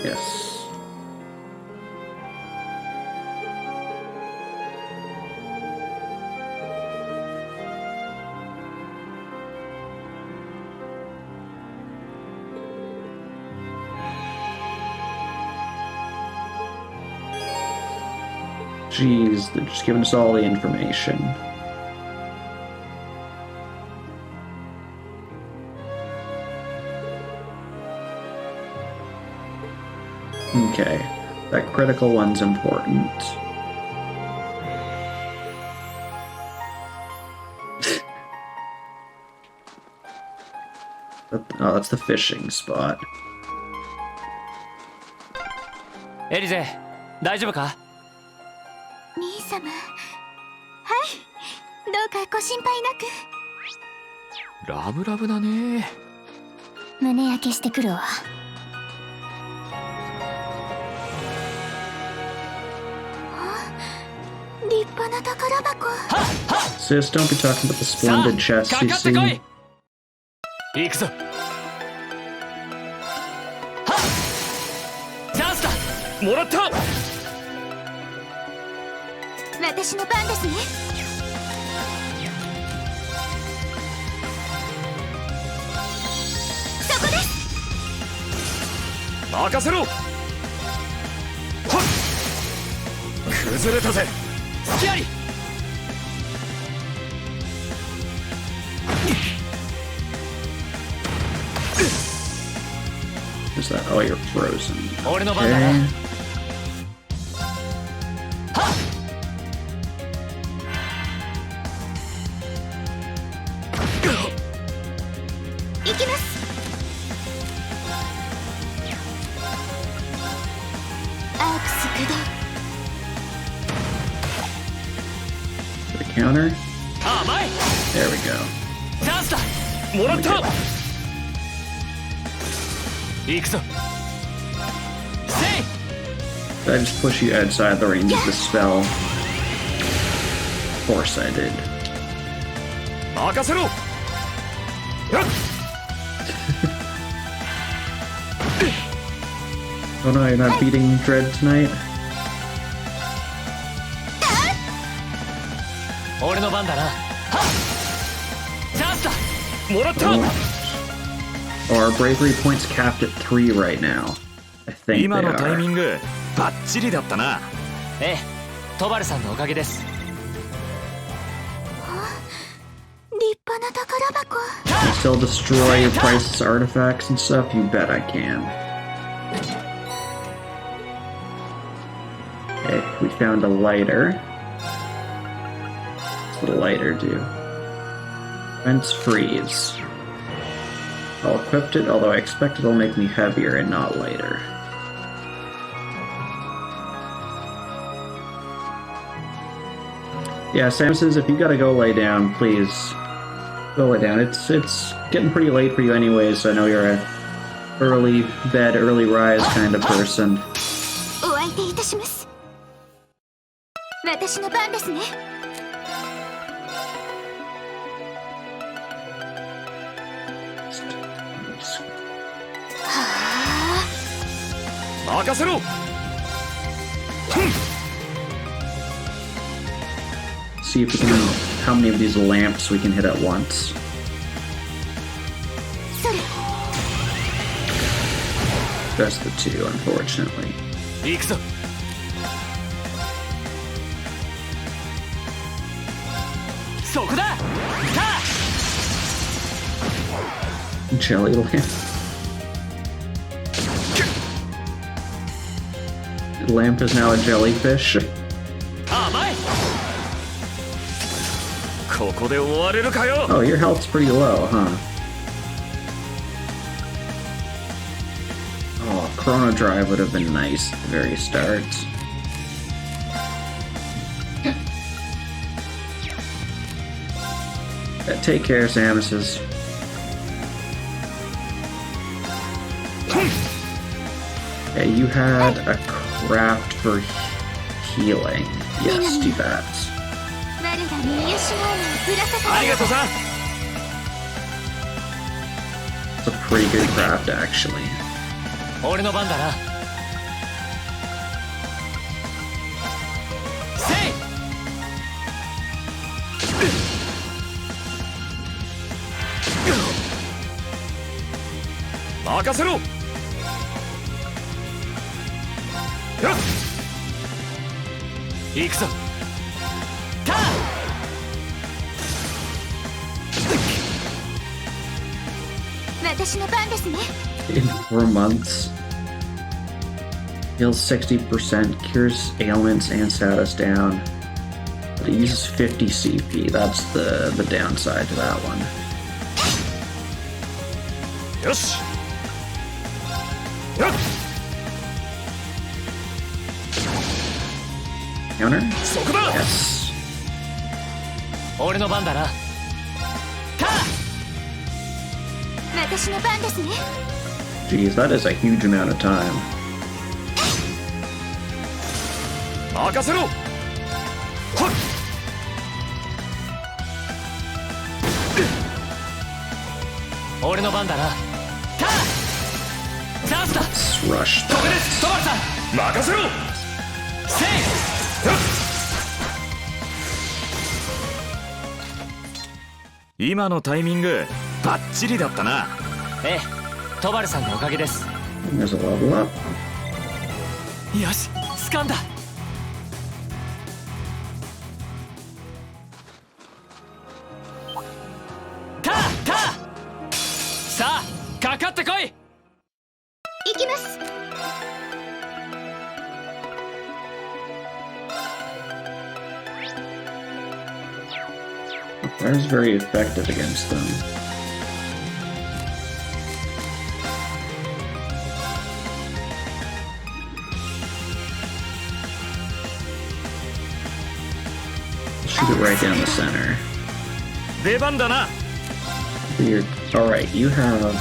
Yes. Jeez, they're just giving us all the information. Okay, that critical one's important. Oh, that's the fishing spot. エリゼ大丈夫か 兄様。はい。どうかご心配なく。ラブラブだね胸焼けしてくるわ。立派な宝箱。 Sis, don't be talking about the splendid chests か you かってこ see. い行くぞはっチャンスだ もらった私の番ですね。そこです。任せろはっ崩れたぜ隙あり Is that? Oh, you're frozen. 俺の番だな Okay. はっ行きます。アークス駆動。Counter. 甘い There we go. チャンスだもらった行くぞ Did I just push you outside the range of the spell? Of course I did. 任せろよっ Oh no, you're not beating Dread tonight? 俺の番だな。はっチャンスだもらった Oh, our bravery points capped at 3 right now. I think 今 they のタイミ are. ングバッチリだったなええ、トバルさんのおかげです。立派な宝箱。 I still destroy your priceless artifacts and stuff? You bet I can. Okay, we found a lighter. What's the lighter do? Fence freeze. I'll equip it, although I expect it'll make me heavier and not lighter. Yeah, Sam says if you gotta go lay down, please go lay down. It's getting pretty late for you anyways, so I know you're a early bed, early rise kind of person. お相手いたします。私の番ですね。任せろ See if we can how many of these lamps we can hit at once. それ。 Just the 2, unfortunately. 行くぞ そこだ。 Jelly lamp. The lamp is now a jellyfish. 甘いここで終われるかよ Oh, your health's pretty low, huh? Oh, Chrono Drive would have been nice at the very start. Take care, Samuses. Okay, you had a craft for healing. Yes, do that. 我らに癒しの愛をぶら下がありがとうさん It's a pretty good craft, actually. 俺の番だな。せい。 任せろよっ行くぞターン。 私の番ですね。 In 4 months. Heals 60%, cures ailments and status down. But it uses 50 CP. That's the downside to that one. よしよっ Counter? そこだ Yes. 俺の番だな。ターン。 私の番ですね。 Jeez, that is a huge amount of time. 任せろはっ 俺の番だな。ターン。チャンスだ。 Let's rush ここ that. ですトバルさん。任せろせい。 今のタイミングバッチリだったなええ、トバルさんのおかげです。 There's a level up. よし、掴んだ。ターンターン。さあ、かかってこい。行きます。 Fire's very effective against them. keep it right down the center. 出番だな。 Weird. Alright, you have...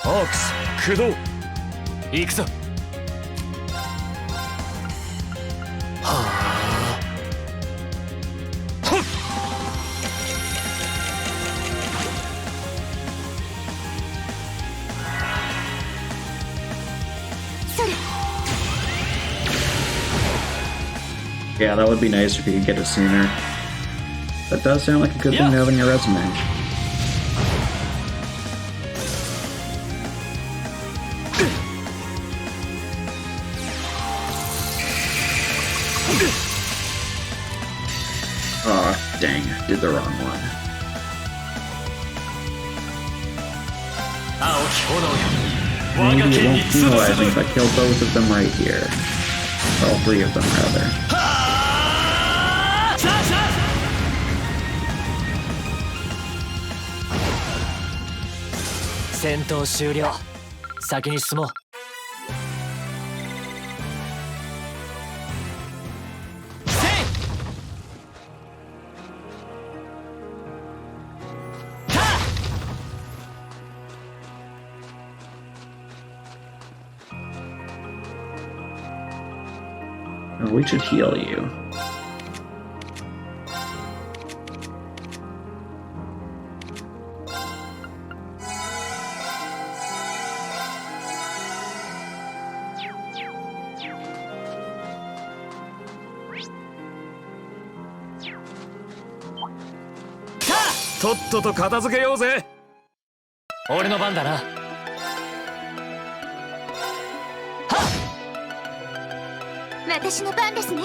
Ox, 駆動。行くぞ。Yeah, that would be nice if you could get it sooner. That does sound like a good thing to have on your resume. Oh, dang, did the wrong one. Maybe it won't penalize me if I kill both of them right here. All three of them, rather. 戦闘終了。先に進もう。We should heal you. Ah! とっとと片付けようぜ。俺の番だな。 私の番ですね。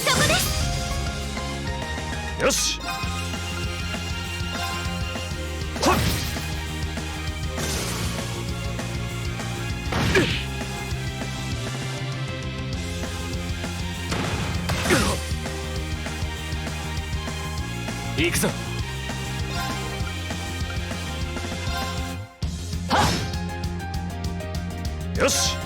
そこです。よし。行くぞ。 よし。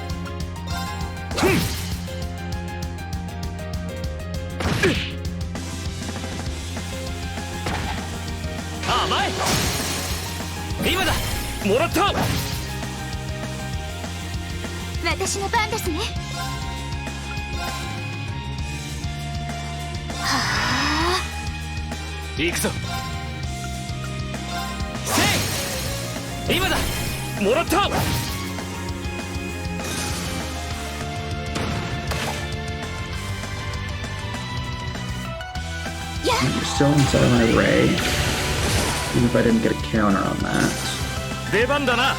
甘い。今だ。もらった。私の番ですね。はあ。行くぞ。せい。今だ。もらった。 You're still inside of my array. Even if I didn't get a counter on that. 出番だな。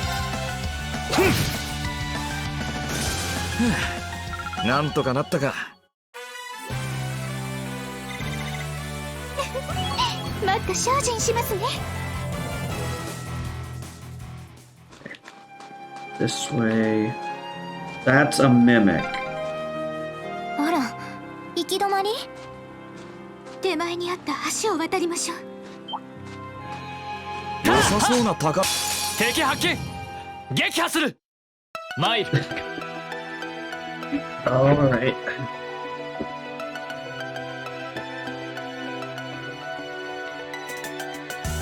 なんとかなったか。もっと精進しますね。 This way. That's a mimic. あら、行き止まり？手前にあった橋を渡りましょう。良さそうな高。敵発見。撃破する。参る。 Alright.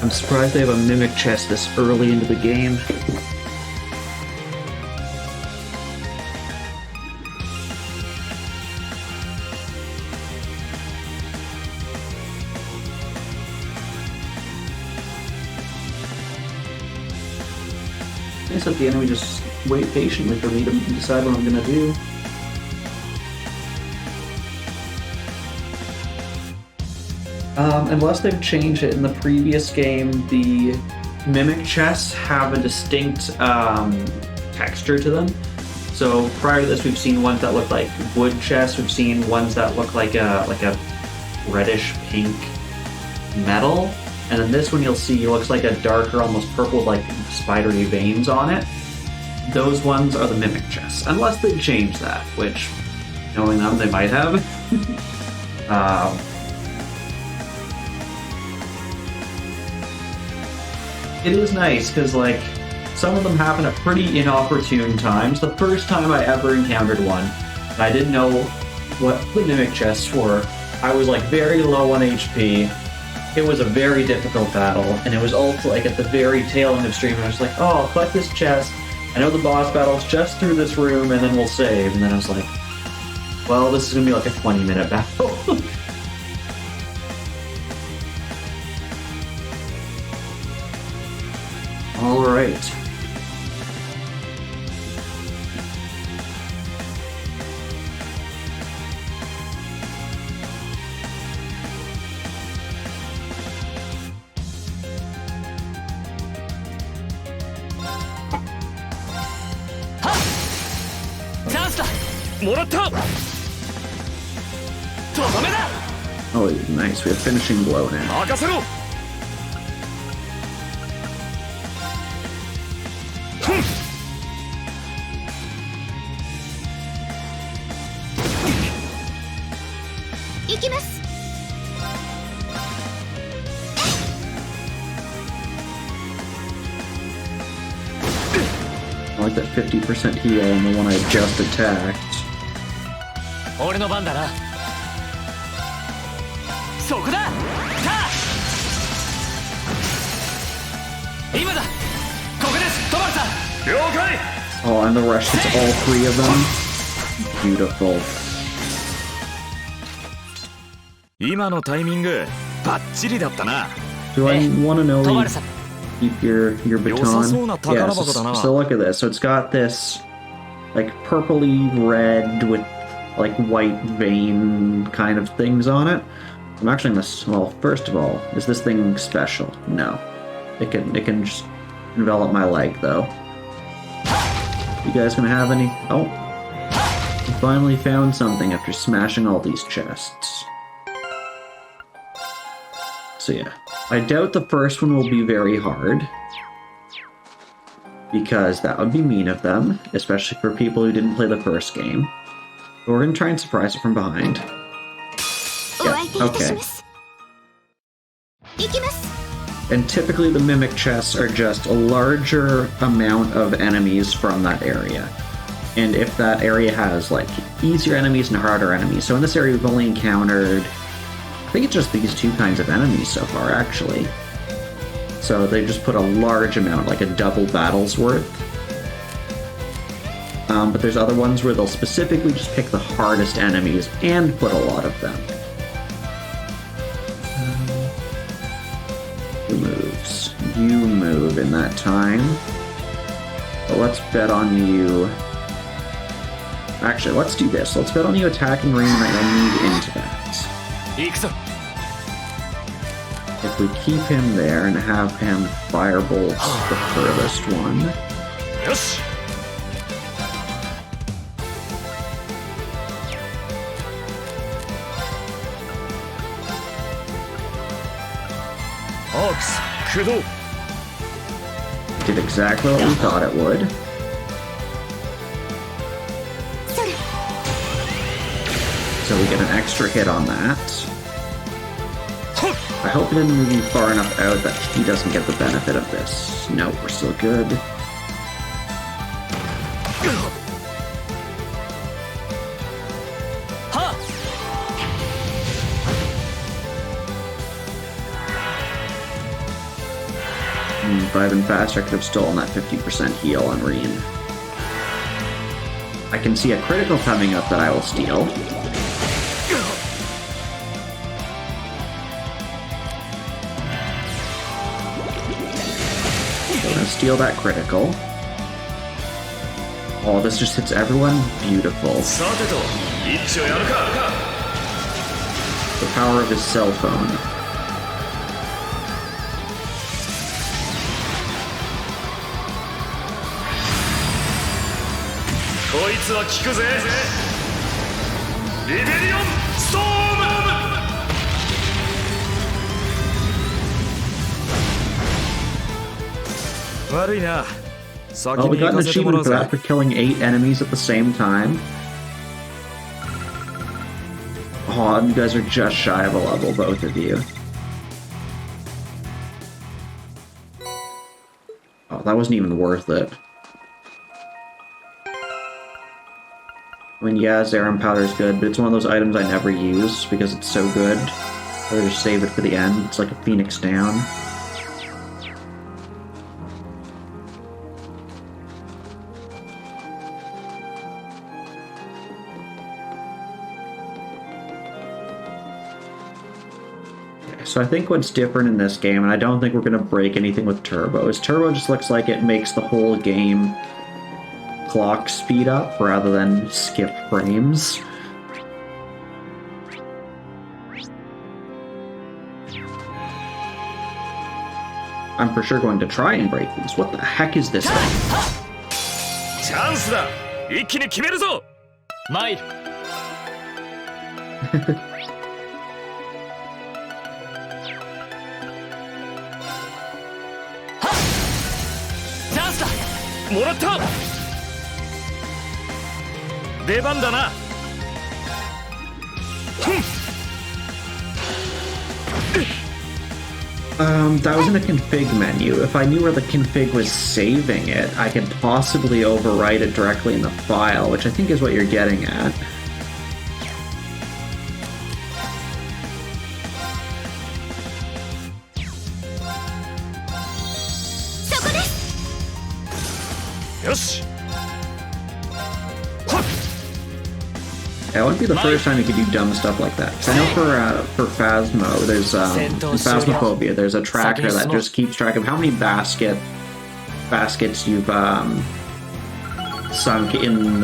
I'm surprised they have a mimic chest this early into the game. I guess at the end we just wait patiently for me to decide what I'm gonna do. Unless they've changed it in the previous game, the mimic chests have a distinct texture to them. So prior to this, we've seen ones that look like wood chests. We've seen ones that look like a reddish pink metal. And then this one you'll see looks like a darker, almost purple, like spidery veins on it. Those ones are the mimic chests, unless they change that, which, knowing them, they might have. it is nice because like some of them happen at pretty inopportune times. The first time I ever encountered one, and I didn't know what the mimic chests were. I was like very low on HP. It was a very difficult battle, and it was also like at the very tail end of stream. I was like, oh, I'll collect this chest. I know the boss battle's just through this room, and then we'll save. And then I was like, well, this is gonna be like a 20-minute battle. All right. Oh, nice. We have finishing blow now. I like that 50% heal on the one I just attacked. 俺の番だな。そこだ。さあ。今だ。ここです、トマルさん。了解。Oh, and the rush hits all three of them. Beautiful. 今のタイミングバッチリだったな。Do I want to know? トマルさん。 Keep your baton. Yeah, so look at this. So it's got this like purpley red with like white vein kind of things on it. I'm actually gonna. Well, first of all, is this thing special? No, it can just envelop my leg though. You guys gonna have any? Oh, I finally found something after smashing all these chests. So yeah, I doubt the first one will be very hard, because that would be mean of them, especially for people who didn't play the first game. But we're gonna try and surprise it from behind. Yeah, okay. And typically the mimic chests are just a larger amount of enemies from that area. And if that area has like easier enemies and harder enemies. So in this area we've only encountered, I think it's just these two kinds of enemies so far, actually. So they just put a large amount, like a double battle's worth. But there's other ones where they'll specifically just pick the hardest enemies and put a lot of them. Who moves? You move in that time. But let's bet on you. Actually, let's do this. Let's bet on you attacking Rean and I need into that. If we keep him there and have him firebolt the furthest one. Yes. Ox, Kudo. Did exactly what we thought it would. So we get an extra hit on that. I hope it didn't move you far enough out that he doesn't get the benefit of this. No, we're still good. If I had been faster, I could have stolen that 50% heal on Rean. I can see a critical coming up that I will steal. I'm gonna steal that critical. Oh, this just hits everyone. Beautiful. The power of his cell phone. Well, we got an achievement for that for killing 8 enemies at the same time. Oh, you guys are just shy of a level, both of you. that wasn't even worth it. I mean, yeah, Zerum powder is good, but it's one of those items I never use because it's so good. Or just save it for the end. It's like a Phoenix down. So I think what's different in this game, and I don't think we're going to break anything with Turbo, is Turbo just looks like it makes the whole game clock speed up rather than skip frames. I'm for sure going to try and break these. What the heck is this thing? チャンスだ。一気に決めるぞ。参る。チャンスだ。もらった。出番だな。That was in the config menu. If I knew where the config was saving it, I could possibly overwrite it directly in the file, which I think is what you're getting at. Yosh. That wouldn't be the first time you could do dumb stuff like that. 'Cause I know for Phasmo, there's in Phasmophobia, there's a tracker that just keeps track of how many baskets you've sunk in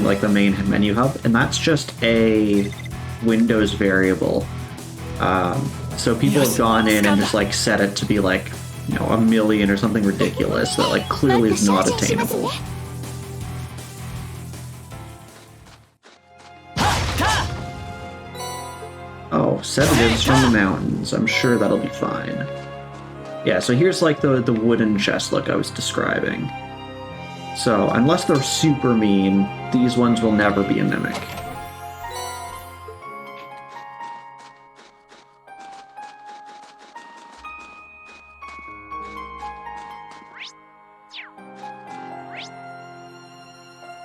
like the main menu hub, and that's just a Windows variable. So people have gone in and just like set it to be like, you know, 1 million or something ridiculous that like clearly is not attainable. Oh, sedatives from the mountains. I'm sure that'll be fine. Yeah, so here's like the wooden chest look I was describing. So, unless they're super mean, these ones will never be a mimic.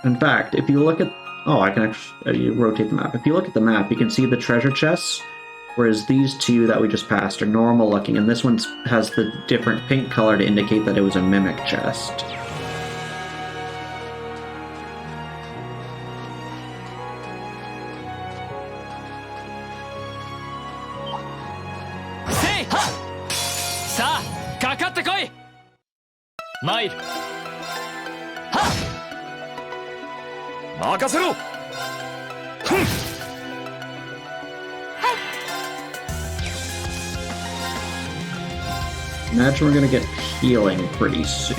In fact, if you look at... Oh, I can actually you rotate the map. If you look at the map, you can see the treasure chests, whereas these two that we just passed are normal looking, and this one has the different pink color to indicate that it was a mimic chest. Say! Sa! Kakatte koi! Mail! 任せろ。Imagine we're gonna get healing pretty soon.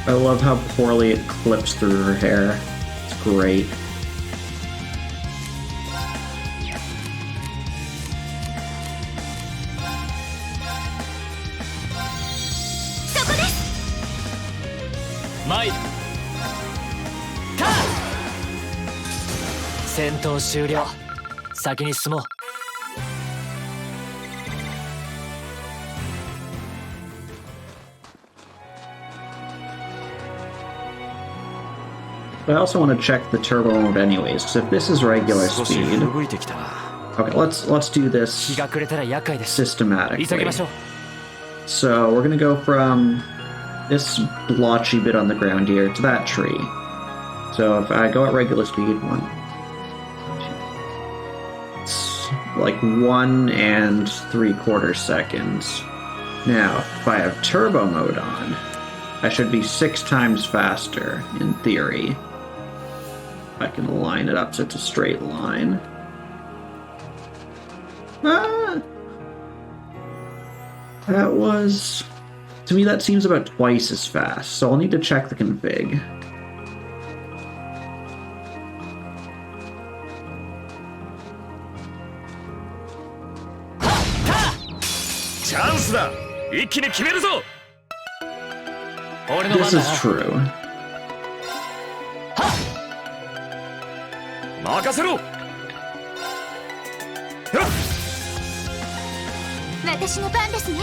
I love how poorly it clips through her hair. It's great. Mail! 戦闘終了。先に進もう。I also want to check the turbo mode anyways, because if this is regular speed... Okay, let's do this 日が暮れたら厄介です。急ぎ systematically. ましょう。 So we're gonna go from this blotchy bit on the ground here to that tree. So if I go at regular speed, it's like 1 3/4 seconds. Now, if I have turbo mode on, I should be 6 times faster, in theory. I can line it up so it's a straight line. Ah! That was... To me, that seems about twice as fast, so I'll need to check the config. This is true. 任せろ。私の番ですね。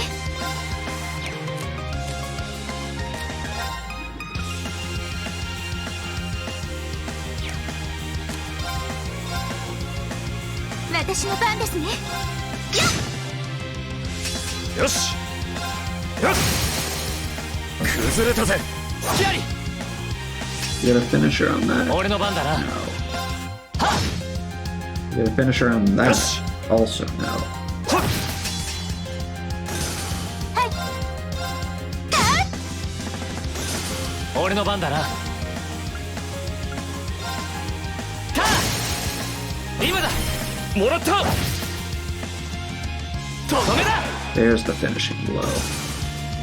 私の番ですね。よし。よし。崩れたぜ。隙あり。 You got a finisher on that. 俺の番だな。 No. You got a finisher on that. Also, no. 俺の番だな。今だ。もらった。とどめだ。 There's the finishing blow.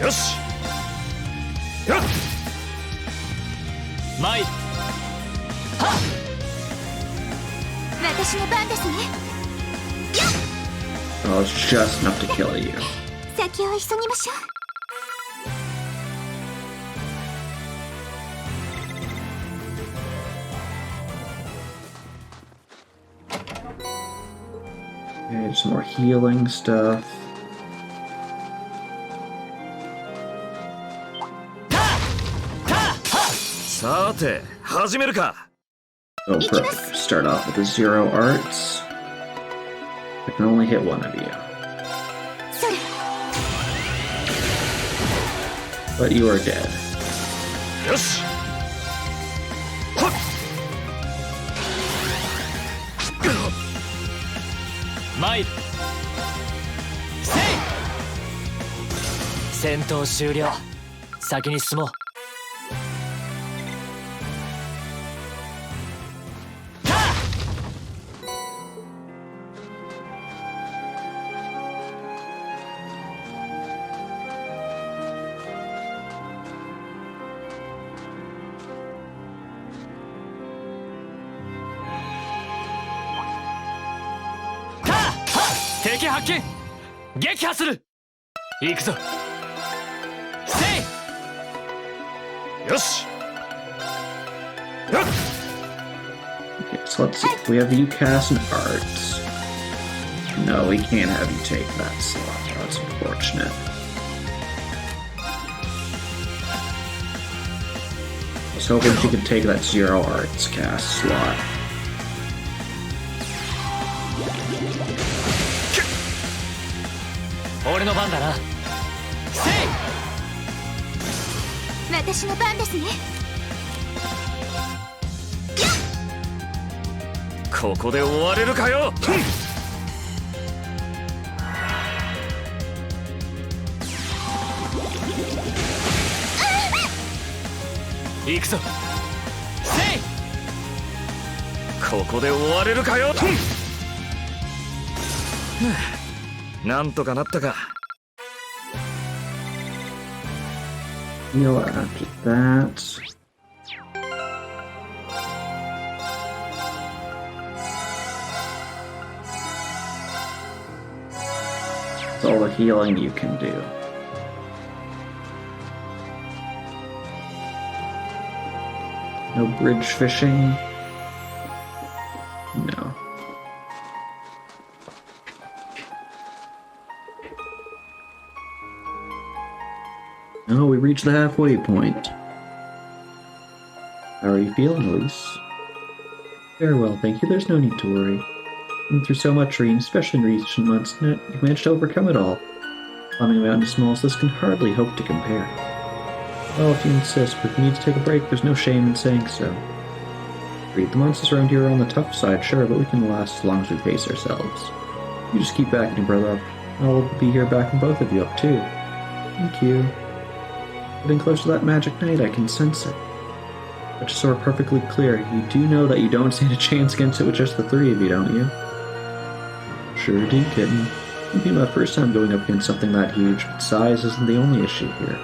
よし。よっ。参る。私の番ですね。 Oh, it's just enough to kill you. 先を急ぎましょう。 Okay, some more healing stuff. さて、始めるか。 Oh, perfect. Start off with the 0 arts. I can only hit one of you. それ。 But you are dead. よし。はっ。参る。せい。戦闘終了。先に進もう。 敵発見。撃破する。行くぞ。せい。よし。よっ。 Okay, so let's see. We have you cast an arts. No, we can't have you take that slot. That's unfortunate. I was hoping she could take that 0 arts cast slot. 俺の番だな。せい。私の番ですね。ここで終われるかよ。行くぞ。せい。ここで終われるかよ。なんとかなったか。 Heal after that. That's all the healing you can do. No bridge fishing. No. Oh, we reached the halfway point. How are you feeling, Elise? Very well, thank you. There's no need to worry. Been through so much, Rean, especially in recent months, and you've managed to overcome it all. Climbing a mountain as small as this can hardly hope to compare. Well, if you insist, but if you need to take a break, there's no shame in saying so. Read, the monsters around here are on the tough side, sure, but we can last as long as we pace ourselves. You just keep backing your brother up. I'll be here backing both of you up, too. Thank you. Getting close to that magic night, I can sense it. But just so we're perfectly clear, you do know that you don't stand a chance against it with just the 3 of you, don't you? Sure do, kitten. It'll be my first time going up against something that huge, but size isn't the only issue here.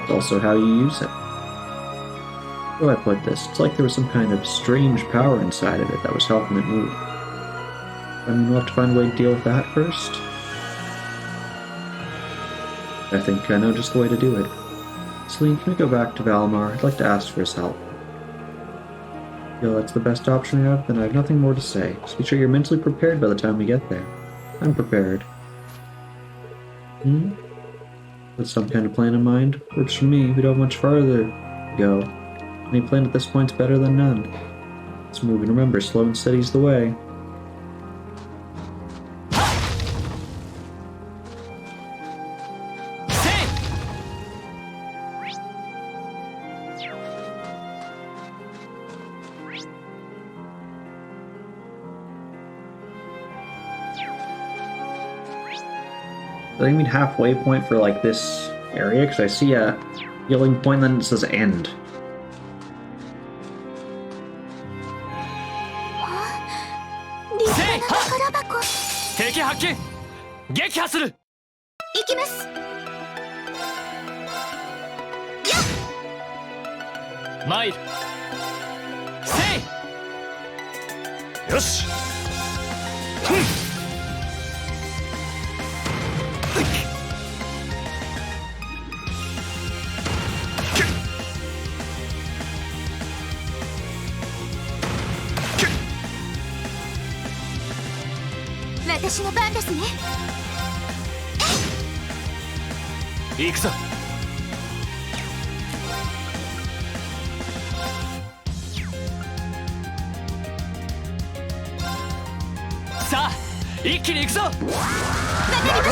It's also how you use it. How do I put this? It's like there was some kind of strange power inside of it that was helping it move. I mean, we'll have to find a way to deal with that first. I think I know just the way to do it. Celine, can we go back to Valimar? I'd like to ask for his help. If you feel that's the best option we have, then I have nothing more to say. Just be sure you're mentally prepared by the time we get there. I'm prepared. With some kind of plan in mind? Works for me. We don't have much farther to go. Any plan at this point's better than none. Let's move, and remember, slow and steady's the way. I think I mean halfway point for like this area, because I see a healing point, then it says end.行くぞ。さあ、一気に行くぞ。任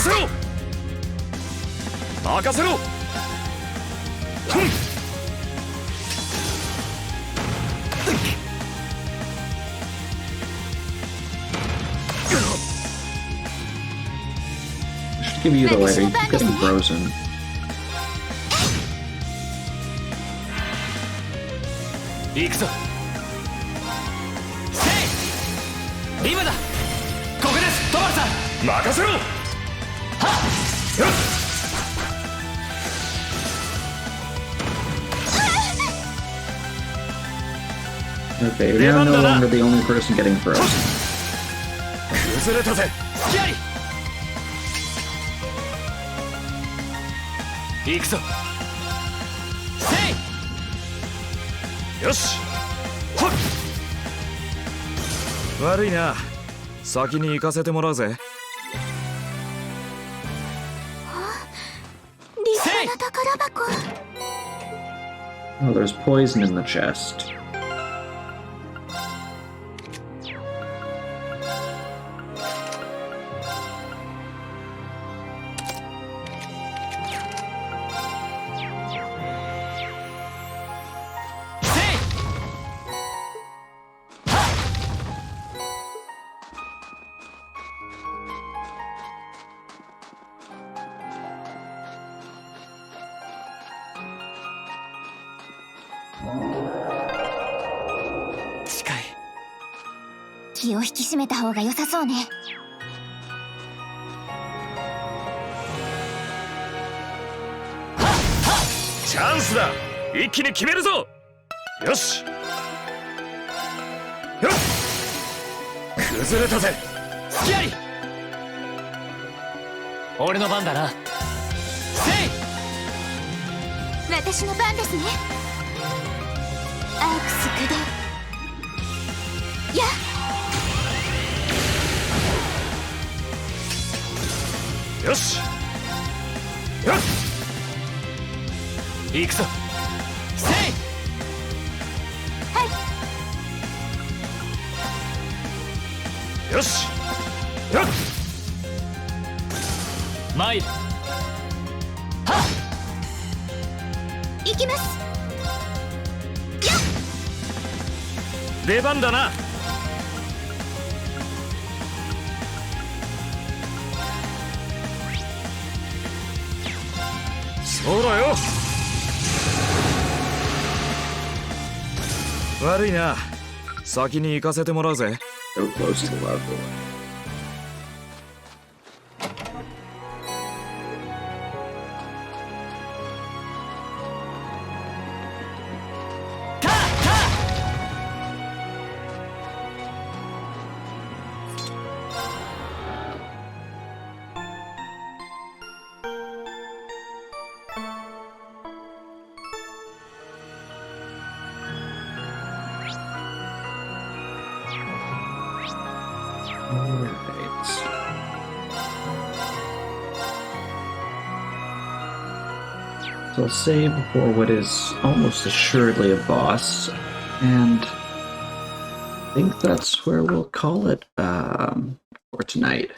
せろ。任せろ。Should give you the later. You keep getting frozen. 行くぞ。せい。今だ。ここです、トマルさん。任せろ。はっ。Okay, you're now no longer the only person getting frozen. 崩れたぜ。隙あり。行くぞ。せい。よし。ほっ。悪いな。先に行かせてもらうぜ。せい。 Oh, there's poison in the chest. Say! 近い。気を引き締めた方が良さそうね。チャンスだ。一気に決めるぞ。よし。よっ。崩れたぜ。隙あり。俺の番だな。せい。私の番ですね。アークス駆動。やっ。よし。よっ。行くぞ。せい。はい。よし。よっ。参る。はっ。行きます。やっ。出番だな。そうだよ。悪いな。先に行かせてもらうぜ。So close to level. Alright. So I'll save before what is almost assuredly a boss, and I think that's where we'll call it for tonight.